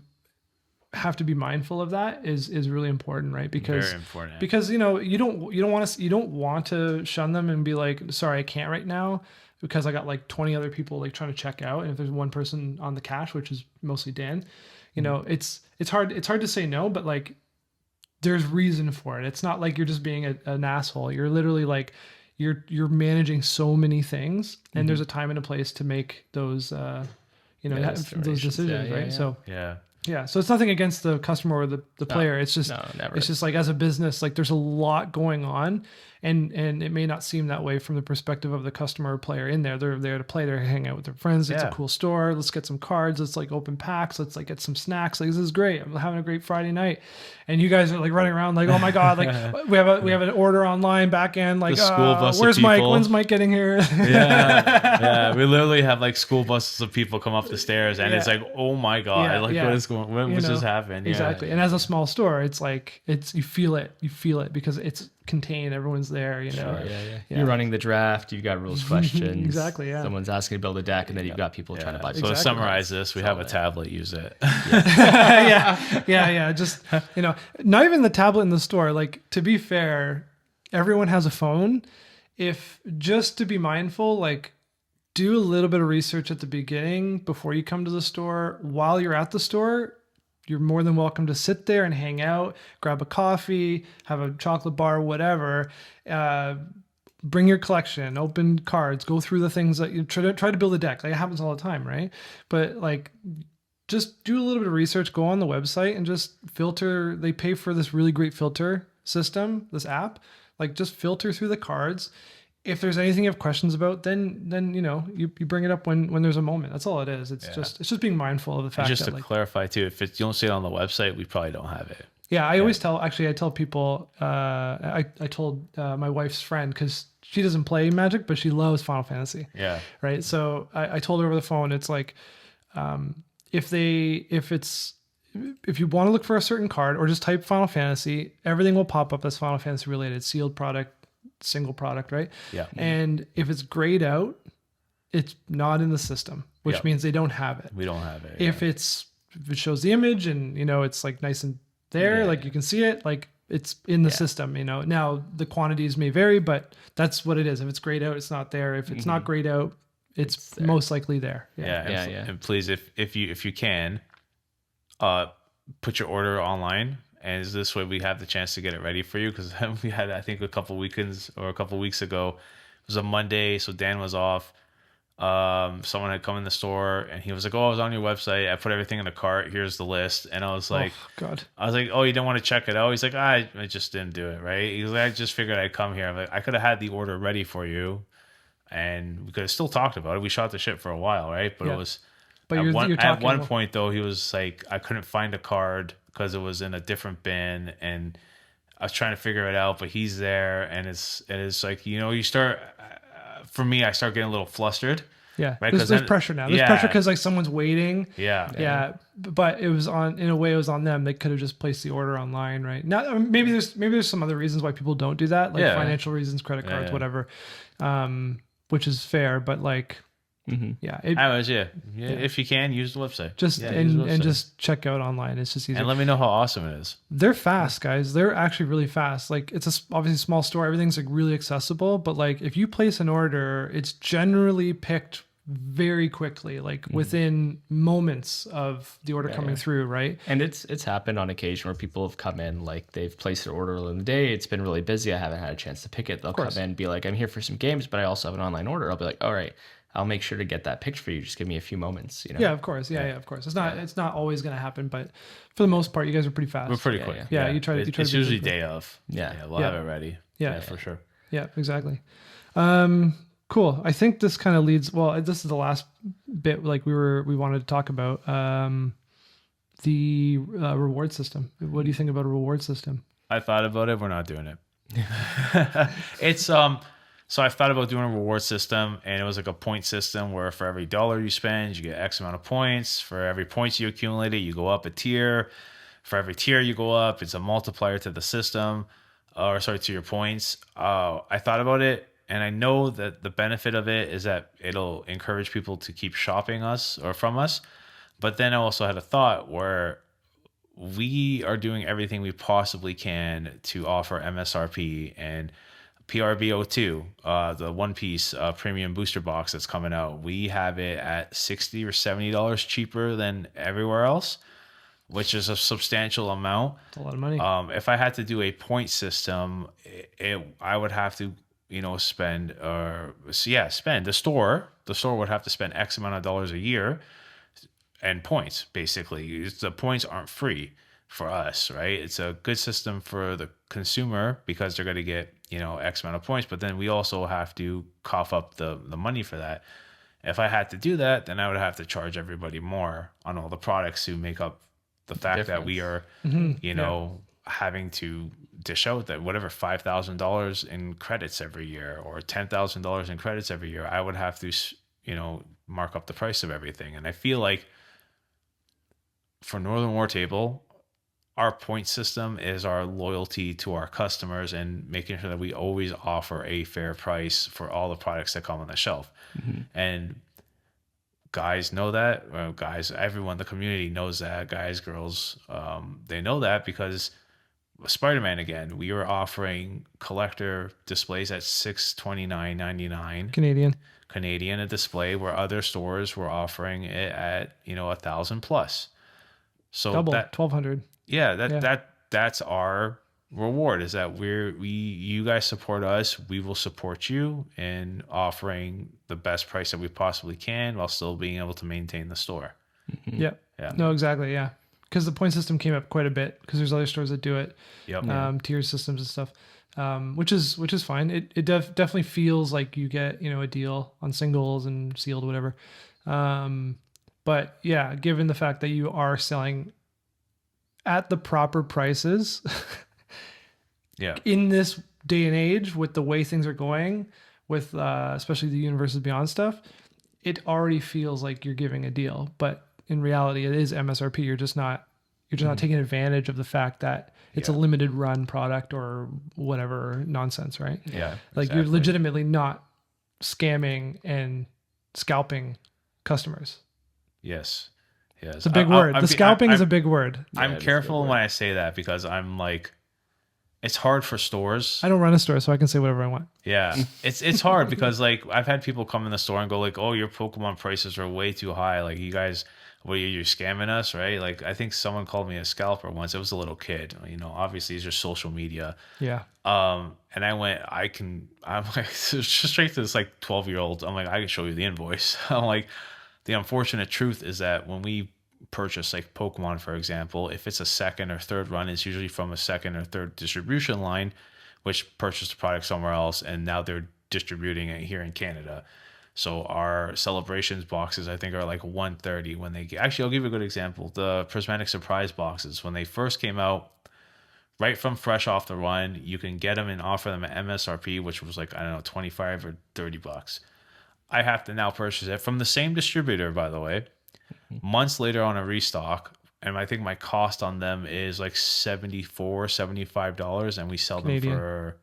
have to be mindful of that is really important, right? Because very important. Because you don't want to shun them and be like, sorry, I can't right now because I got like 20 other people like trying to check out, and if there's one person on the cash, which is mostly Dan, you know, it's hard to say no, but like there's reason for it. It's not like you're just being an asshole. You're literally like you're managing so many things, and there's a time and a place to make those those decisions, right? So yeah, so it's nothing against the customer or the player. It's just it's just like, as a business, like there's a lot going on, and it may not seem that way from the perspective of the customer or player in there. They're there to play, they're hanging out with their friends. It's a cool store. Let's get some cards. Let's like open packs. Let's like get some snacks. Like, this is great. I'm having a great Friday night. And you guys are like running around like, oh my God, like we have an order online back end. Like, the school bus where's of Mike? When's Mike getting here? Yeah. We literally have like school buses of people come up the stairs, and it's like, oh my God, what is going? What just happened? Exactly. And as a small store, it's like you feel it because it's contained. Everyone's there. You know. You're running the draft. You've got rules questions. Exactly. Yeah. Someone's asking to build a deck, and then you've got people trying to buy. So to summarize this, we have a tablet. Use it. Yeah. Just not even the tablet in the store. Like, to be fair, everyone has a phone. If just to be mindful, like, do a little bit of research at the beginning before you come to the store. While you're at the store, you're more than welcome to sit there and hang out, grab a coffee, have a chocolate bar, whatever. Bring your collection, open cards, go through the things that you try to build a deck. Like, it happens all the time, right? But like, just do a little bit of research, go on the website and just filter. They pay for this really great filter system, this app. Like, just filter through the cards. If there's anything you have questions about, then you bring it up when there's a moment. That's all it is. It's just being mindful of the fact. And just that, to like, clarify too, if you don't see it on the website, we probably don't have it. Yeah, I tell people. I told my wife's friend, because she doesn't play Magic, but she loves Final Fantasy. Yeah. Right. So I told her over the phone. It's like, if you want to look for a certain card or just type Final Fantasy, everything will pop up as Final Fantasy related, sealed product, single product, right? Yeah. And if it's grayed out, it's not in the system, which means they don't have it. We don't have it. If it shows the image and, you know, it's like nice and there, like you can see it, like it's in the system, you know. Now the quantities may vary, but that's what it is. If it's grayed out, it's not there. If it's not grayed out, it's most likely there. And please, if you can, put your order online, and this way we have the chance to get it ready for you, because we had, I think, a couple weeks ago, it was a Monday, so Dan was off. Someone had come in the store and he was like, "Oh, I was on your website. I put everything in the cart. Here's the list." And I was like, "Oh God!" I was like, "Oh, you didn't want to check it out?" He's like, "I just didn't do it." Right? He's like, "I just figured I'd come here." I'm like, "I could have had the order ready for you, and we could have still talked about it. We shot the shit for a while, right?" But it was. But at one point though, he was like, I couldn't find a card because it was in a different bin, and I was trying to figure it out. But he's there, and it's like, you know, you start. For me, I start getting a little flustered. Yeah, right? There's pressure now. There's pressure because like someone's waiting. Yeah. But it was in a way, it was on them. They could have just placed the order online, right? Now, maybe there's some other reasons why people don't do that, like financial reasons, credit cards, whatever, which is fair. But like, if you can, use the website. Just check out online. It's just easy. And let me know how awesome it is. They're fast, guys. They're actually really fast. Like, it's obviously a small store. Everything's like really accessible. But like, if you place an order, it's generally picked very quickly, like within moments of the order coming through, right? And it's happened on occasion where people have come in, like they've placed their order in the day. It's been really busy. I haven't had a chance to pick it. They'll come in and be like, "I'm here for some games, but I also have an online order." I'll be like, "All right, I'll make sure to get that picked for you. Just give me a few moments." You know? Yeah, of course. Yeah, of course. It's not always going to happen, but for the most part, you guys are pretty fast. We're pretty quick. Yeah, you try to. It's usually day of. We'll have it ready. Yeah, for sure. Yeah, exactly. Cool. I think this kind of leads. Well, this is the last bit. Like we wanted to talk about the reward system. What do you think about a reward system? I thought about it. We're not doing it. It's So I've thought about doing a reward system, and it was like a point system where for every $1 you spend, you get X amount of points. For every points you accumulated, you go up a tier. For every tier you go up, it's a multiplier to the system, to your points. I thought about it, and I know that the benefit of it is that it'll encourage people to keep shopping us or from us. But then I also had a thought where we are doing everything we possibly can to offer MSRP and PRB-02, the One Piece premium booster box that's coming out. We have it at $60 or $70 cheaper than everywhere else, which is a substantial amount. It's a lot of money. If I had to do a point system, I would have to, spend. The store would have to spend X amount of dollars a year, and points. Basically, the points aren't free for us, right? It's a good system for the consumer because they're going to get X amount of points, but then we also have to cough up the money for that. If I had to do that, then I would have to charge everybody more on all the products to make up the fact that we are, having to dish out that whatever $5,000 in credits every year or $10,000 in credits every year. I would have to, mark up the price of everything. And I feel like for Northern WarTable, our point system is our loyalty to our customers and making sure that we always offer a fair price for all the products that come on the shelf. Mm-hmm. And guys know that. Everyone in the community knows that. Guys, girls, they know that because Spider-Man, again, we were offering collector displays at $629.99 Canadian a display, where other stores were offering it at $1,000 plus. So double, that $1,200. That's our reward, is that you guys support us, we will support you in offering the best price that we possibly can while still being able to maintain the store. Mm-hmm. Yeah. No, exactly. Yeah. Because the point system came up quite a bit because there's other stores that do it. Yep. Tier systems and stuff. Which is fine. It definitely feels like you get, a deal on singles and sealed, whatever. But yeah, given the fact that you are selling at the proper prices, in this day and age, with the way things are going, with especially the Universes Beyond stuff, it already feels like you're giving a deal. But in reality, it is MSRP. You're just not, You're just not taking advantage of the fact that it's a limited run product or whatever nonsense, right? Yeah. Like you're legitimately not scamming and scalping customers. Yes. It's a big word. The scalping is a big word. I'm careful when I say that because I'm like, it's hard for stores. I don't run a store, so I can say whatever I want. Yeah. It's hard because like I've had people come in the store and go like, oh, your Pokemon prices are way too high. Like you guys, you're scamming us, right? Like I think someone called me a scalper once. It was a little kid. You know, obviously it's just social media. Yeah. And I went, I'm like, just straight to this like 12-year-old. I'm like, I can show you the invoice. I'm like, the unfortunate truth is that when we purchase like Pokemon, for example, if it's a second or third run, it's usually from a second or third distribution line, which purchased the product somewhere else, and now they're distributing it here in Canada. So our celebrations boxes, I think, are like $130 when they actually, I'll give you a good example. The Prismatic Surprise boxes, when they first came out, right from fresh off the run, you can get them and offer them at MSRP, which was like, I don't know, 25 or $30. I have to now purchase it from the same distributor, by the way, months later on a restock. And I think my cost on them is like $74, $75, and we sell Canadian. them for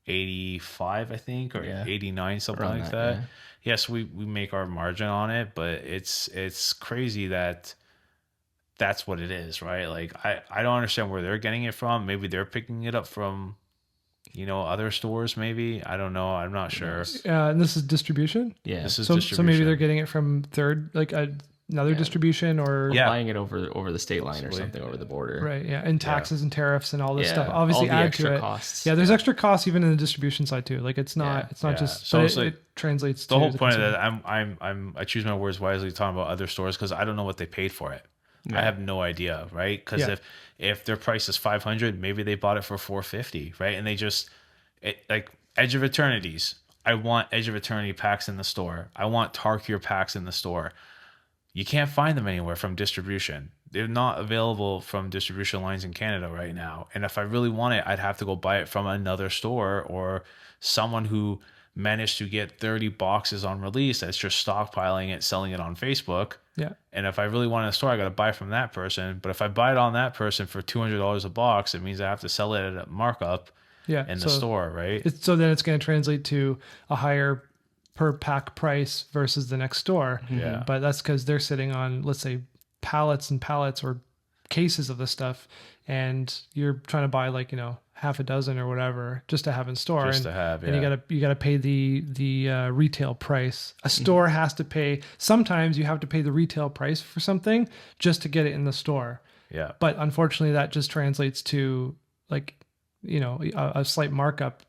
85, I think, or 89, something Around like that. yeah. Yes, we make our margin on it, but it's crazy that that's what it is, right? Like I don't understand where they're getting it from. Maybe they're picking it up from, you know, other stores. Maybe I don't know. I'm not sure. And this is distribution. Yeah. This is So distribution. maybe they're getting it from third, like another distribution, or buying it over the state line or something over the border. right? Yeah, and taxes and tariffs and all this stuff Yeah, obviously all the add extra to it. costs. Yeah, there's extra costs even in the distribution side too. Like it's not just So but it's like it translates. The to whole the point of consumer. that, I choose my words wisely talking about other stores because I don't know what they paid for it. I have no idea, right? Because if their price is $500, maybe they bought it for $450, right? And they just like Edge of Eternities. I want Edge of Eternity packs in the store. I want Tarkir packs in the store. You can't find them anywhere from distribution. They're not available from distribution lines in Canada right now. And if I really want it, I'd have to go buy it from another store or someone who managed to get 30 boxes on release that's just stockpiling it, selling it on Facebook. Yeah. And if I really want it in the store, I got to buy from that person. But if I buy it on that person for $200 a box, it means I have to sell it at a markup in the store, right? So then it's going to translate to a higher per pack price versus the next store. Yeah. But that's because they're sitting on, let's say, pallets and pallets or cases of this stuff, and you're trying to buy like, you know, half a dozen or whatever just to have in store. Just to have, and you gotta pay the retail price. A store has to pay. Sometimes you have to pay the retail price for something just to get it in the store. Yeah. But unfortunately, that just translates to like, you know, a slight markup,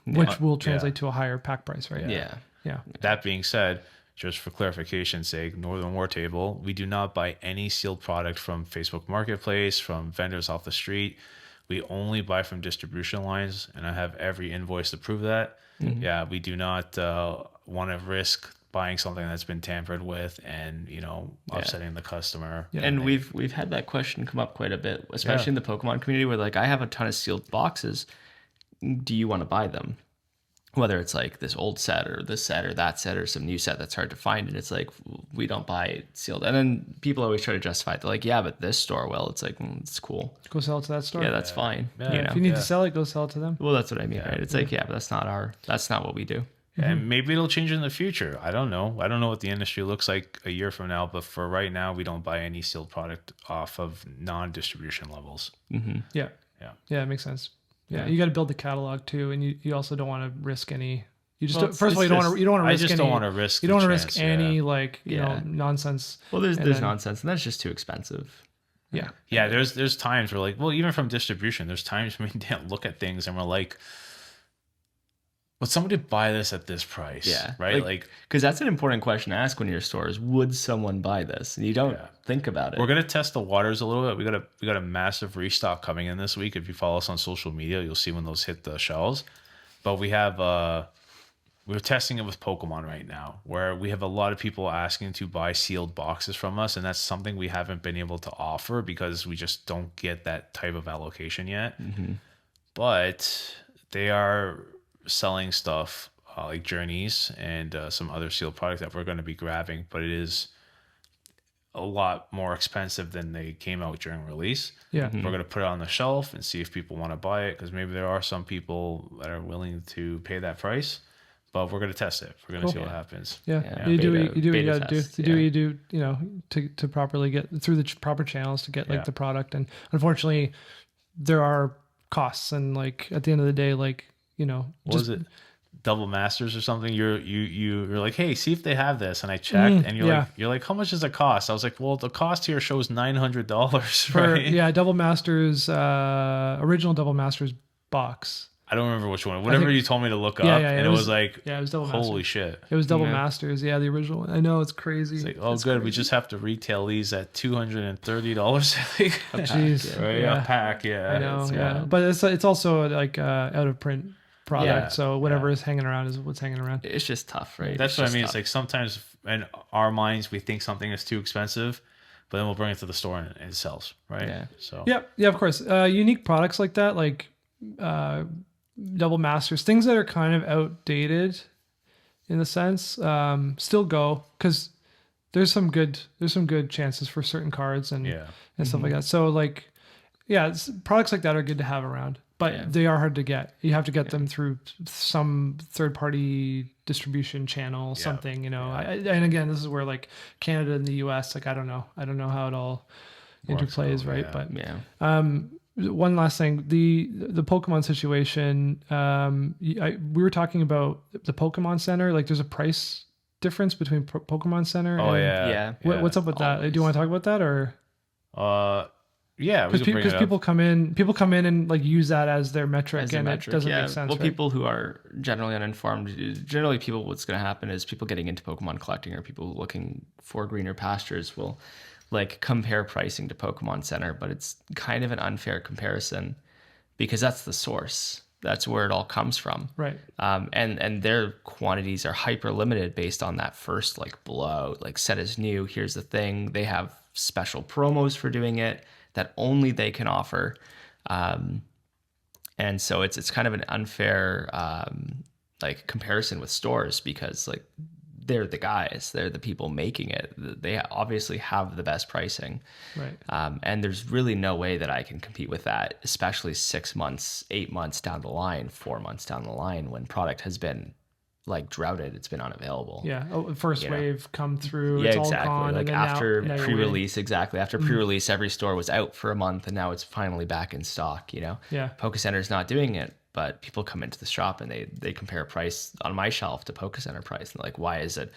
which will translate to a higher pack price, right? Yeah. Yeah. That being said, just for clarification's sake, Northern WarTable, we do not buy any sealed product from Facebook Marketplace, from vendors off the street. We only buy from distribution lines, and I have every invoice to prove that. Yeah, we do not want to risk buying something that's been tampered with and, you know, upsetting the customer. Yeah. And we've had that question come up quite a bit, especially in the Pokemon community, where like I have a ton of sealed boxes. Do you want to buy them? Whether it's like this old set or this set or that set or some new set that's hard to find, and it's like we don't buy it sealed. And then people always try to justify it. They're like, yeah, but this store will. It's like it's cool. Go sell it to that store. Yeah, that's fine. Yeah. You know? If you need to sell it, go sell it to them. Well, that's what I mean, right? It's like, yeah, but that's not what we do. And maybe it'll change in the future. I don't know. I don't know what the industry looks like a year from now, but for right now, we don't buy any sealed product off of non-distribution levels. Mm-hmm. Yeah. It makes sense. Yeah, you got to build the catalog too, and you also don't want to risk any. You just first of all, you don't want to risk. I just don't want to risk. You don't want to risk any like you know nonsense. Well, there's nonsense, and that's just too expensive. Yeah. Yeah, there's times where like, well, even from distribution, there's times when we don't look at things and we're like, would somebody buy this at this price? Yeah. Right? Like, because that's an important question to ask when you're stores. Would someone buy this? And you don't think about it. We're gonna test the waters a little bit. We got a massive restock coming in this week. If you follow us on social media, you'll see when those hit the shelves. But we have we're testing it with Pokemon right now, where we have a lot of people asking to buy sealed boxes from us, and that's something we haven't been able to offer because we just don't get that type of allocation yet. Mm-hmm. But they are selling stuff like Journeys and some other sealed product that we're going to be grabbing, but it is a lot more expensive than they came out during release. Yeah. We're going to put it on the shelf and see if people want to buy it, because maybe there are some people that are willing to pay that price. But we're going to test it. We're going to see what happens. Yeah. You do what you got to do. You do what you do, you know, to properly get through the proper channels to get like the product. And unfortunately, there are costs. And like at the end of the day, like, you know, what was it? Double Masters or something. You're like, hey, see if they have this. And I checked, and you're like, how much does it cost? I was like, well, the cost here shows $900. Right? Yeah, Double Masters, original Double Masters box. I don't remember which one. Whatever you told me to look up, and it was like, it was Double holy Masters. shit. It was Double Masters, the original one. I know, it's crazy. It's like, oh, it's good. Crazy. We just have to retail these at $230. Jeez, a pack. I know, but it's also like out of print product, so whatever is hanging around is what's hanging around. It's just tough, right? That's what I mean. It's like sometimes in our minds we think something is too expensive, but then we'll bring it to the store and it sells, right? Yeah. So yeah, of course. Unique products like that, like Double Masters, things that are kind of outdated in a sense, still go, because there's some good chances for certain cards and stuff like that. So like, products like that are good to have around. But they are hard to get. You have to get them through some third-party distribution channel, something, you know. And again, this is where like Canada and the U.S., like I don't know how it all interplays, right? But one last thing, the Pokemon situation. We were talking about the Pokemon Center. Like, there's a price difference between Pokemon Center. What's up with that? Do you want to talk about that or? Yeah, because people come in and like use that as their metric, and it doesn't make sense. Well, people who are generally uninformed, what's going to happen is people getting into Pokemon collecting or people looking for greener pastures will like compare pricing to Pokemon Center, but it's kind of an unfair comparison because that's the source. That's where it all comes from. Right. And their quantities are hyper limited based on that first like blowout, like set is new. Here's the thing. They have special promos for doing it that only they can offer. And so it's kind of an unfair like comparison with stores because like they're the guys, they're the people making it. They obviously have the best pricing. Right. And there's really no way that I can compete with that, especially 6 months, 8 months down the line, 4 months down the line when product has been like droughted, it's been unavailable. Yeah. First wave come through. Yeah, it's exactly. all gone, like after pre-release, After Mm-hmm. pre-release, every store was out for a month and now it's finally back in stock, you know? Yeah. Poke Center's not doing it, but people come into the shop and they compare price on my shelf to Poke Center price. And like, why is it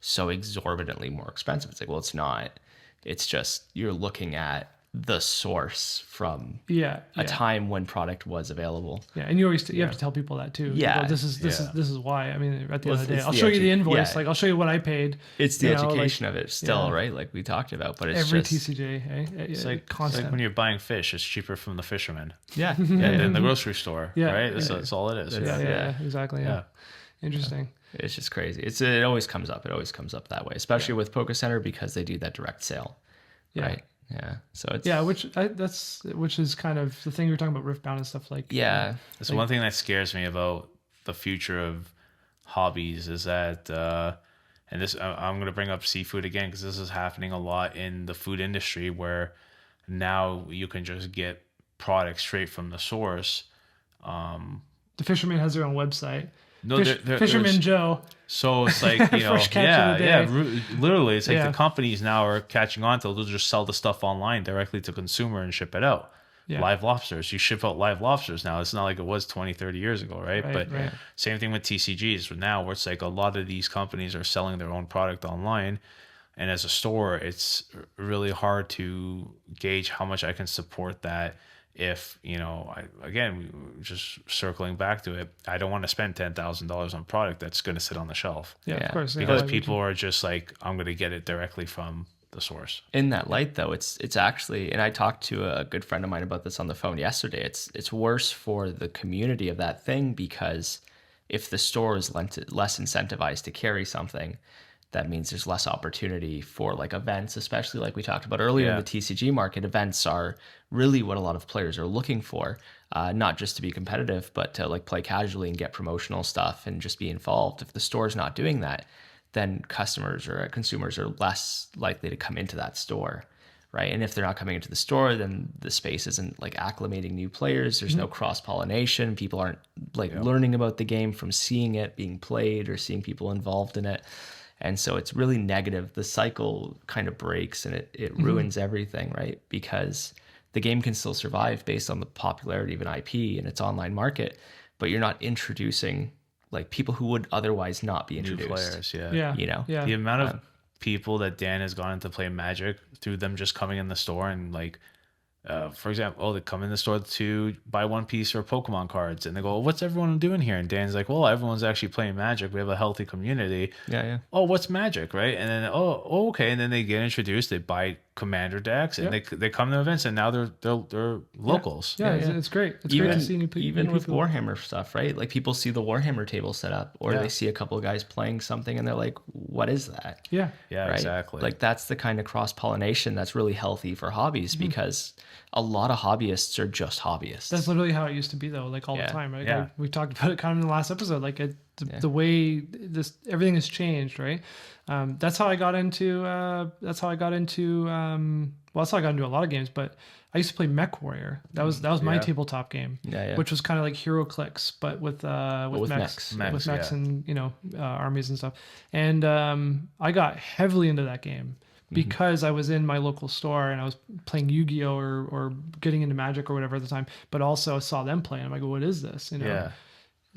so exorbitantly more expensive? It's like, well, it's not. It's just you're looking at the source from a time when product was available. Yeah, and you have to tell people that too. Yeah, this is why. I mean, at the end of the day, I'll show you the invoice. Like I'll show you what I paid. It's the education of it still, right? Like we talked about, but it's every just, TCG. Hey, it's like constant. It's like when you're buying fish, it's cheaper from the fisherman. Yeah, than the grocery store. Yeah, right. That's all it is. Yeah, exactly. Yeah, interesting. It's just crazy. It always comes up. It always comes up that way, especially with Poke Center because they do that direct sale. Yeah. Right. Yeah. So it's which is kind of the thing we were talking about Riftbound and stuff like. Yeah. That's one thing that scares me about the future of hobbies is that, and this I'm going to bring up seafood again because this is happening a lot in the food industry where now you can just get products straight from the source. The fisherman has their own website. No, Fisherman Joe. So it's like, you know, literally, it's like the companies now are catching on to, they'll just sell the stuff online directly to consumer and ship it out. Yeah. Live lobsters, you ship out live lobsters now. It's not like it was 20, 30 years ago, right? But same thing with TCGs now, where it's like a lot of these companies are selling their own product online. And as a store, it's really hard to gauge how much I can support that. If, you know, just circling back to it, I don't want to spend $10,000 on product that's going to sit on the shelf. Yeah, of course. Because people are just like, I'm going to get it directly from the source. In that light, though, it's actually, and I talked to a good friend of mine about this on the phone yesterday. It's worse for the community of that thing because if the store is less incentivized to carry something, that means there's less opportunity for like events, especially like we talked about earlier in the TCG market. Events are really what a lot of players are looking for, not just to be competitive, but to like play casually and get promotional stuff and just be involved. If the store's not doing that, then customers or consumers are less likely to come into that store, right? And if they're not coming into the store, then the space isn't like acclimating new players. There's no cross-pollination. People aren't like learning about the game from seeing it being played or seeing people involved in it. And so it's really negative. The cycle kind of breaks and it ruins everything, right? Because the game can still survive based on the popularity of an IP and its online market, but you're not introducing like people who would otherwise not be introduced. New players, You know? The amount of people that Dan has gone into play Magic through them just coming in the store and like, for example, they come in the store to buy One Piece or Pokemon cards, and they go, "What's everyone doing here?" And Dan's like, "Well, everyone's actually playing Magic. We have a healthy community." Oh, what's Magic, right? And then okay, and then they get introduced. They buy Commander decks, and they come to events, and now they're locals. It's great. It's great to see new people. Even with Warhammer stuff, right? Like people see the Warhammer table set up, or they see a couple of guys playing something, and they're like, "What is that?" Yeah, right? Exactly. Like that's the kind of cross pollination that's really healthy for hobbies because a lot of hobbyists are just hobbyists. That's literally how it used to be, though. Like all the time, right? Like, we talked about it kind of in the last episode. Like the way everything has changed, right? That's how I got into. That's how I got into a lot of games. But I used to play Mech Warrior. That was my tabletop game. Which was kind of like Hero Clicks, but with mechs and armies and stuff. And I got heavily into that game because I was in my local store and I was playing Yu-Gi-Oh or getting into Magic or whatever at the time. But also I saw them play and I'm like, what is this?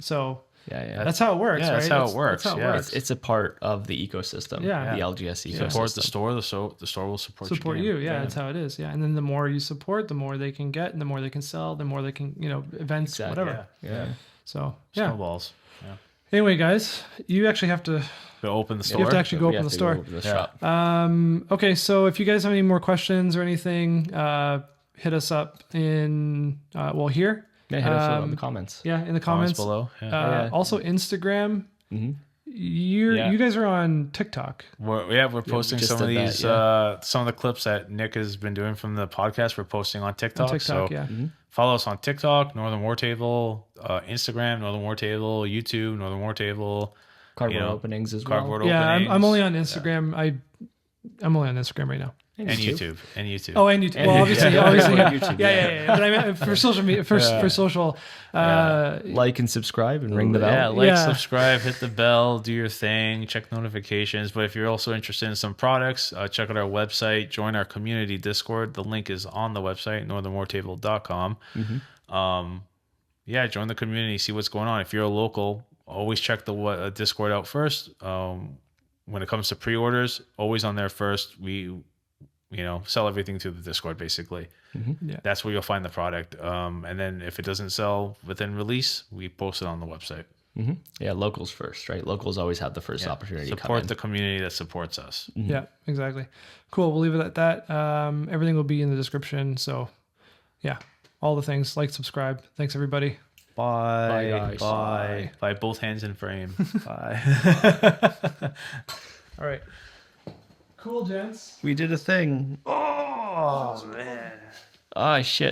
So. That's how it works. Yeah, that's right? how it works. That's how it works. It's a part of the ecosystem. Yeah, the LGS ecosystem. Support the store. The store will support you. Yeah, that's how it is. Yeah, and then the more you support, the more they can get, and the more they can sell, the more they can, events, whatever. Yeah. So snowballs. Yeah. Anyway, guys, you actually have to go open the store. You have to actually go open the store. Okay, so if you guys have any more questions or anything, hit us up in here. Yeah, hit us in the comments. Yeah, in the comments below. Also, Instagram. You guys are on TikTok. We're posting some of these, some of the clips that Nick has been doing from the podcast. We're posting on TikTok. So follow us on TikTok, Northern WarTable, Instagram, Northern WarTable, YouTube, Northern WarTable. Cardboard openings as well. Openings. I'm only on Instagram. I'm only on Instagram right now. And YouTube. Oh, and YouTube. Well, obviously. YouTube. Yeah. But I mean, for social media, for social. Like and subscribe and ring the bell. Subscribe, hit the bell, do your thing, check notifications. But if you're also interested in some products, check out our website, join our community Discord. The link is on the website, northernwartable.com. Join the community, see what's going on. If you're a local, always check the Discord out first. When it comes to pre-orders, always on there first. We sell everything through the Discord, basically. That's where you'll find the product. And then if it doesn't sell within release, we post it on the website. Yeah, locals first, right? Locals always have the first opportunity to come support in. the community that supports us. Yeah, exactly. Cool. We'll leave it at that. Everything will be in the description. So, yeah, all the things. Like, subscribe. Thanks, everybody. Bye, guys. Bye. Bye. Both hands in frame. Bye. All right. Cool, gents. We did a thing. Oh, man. Oh, shit.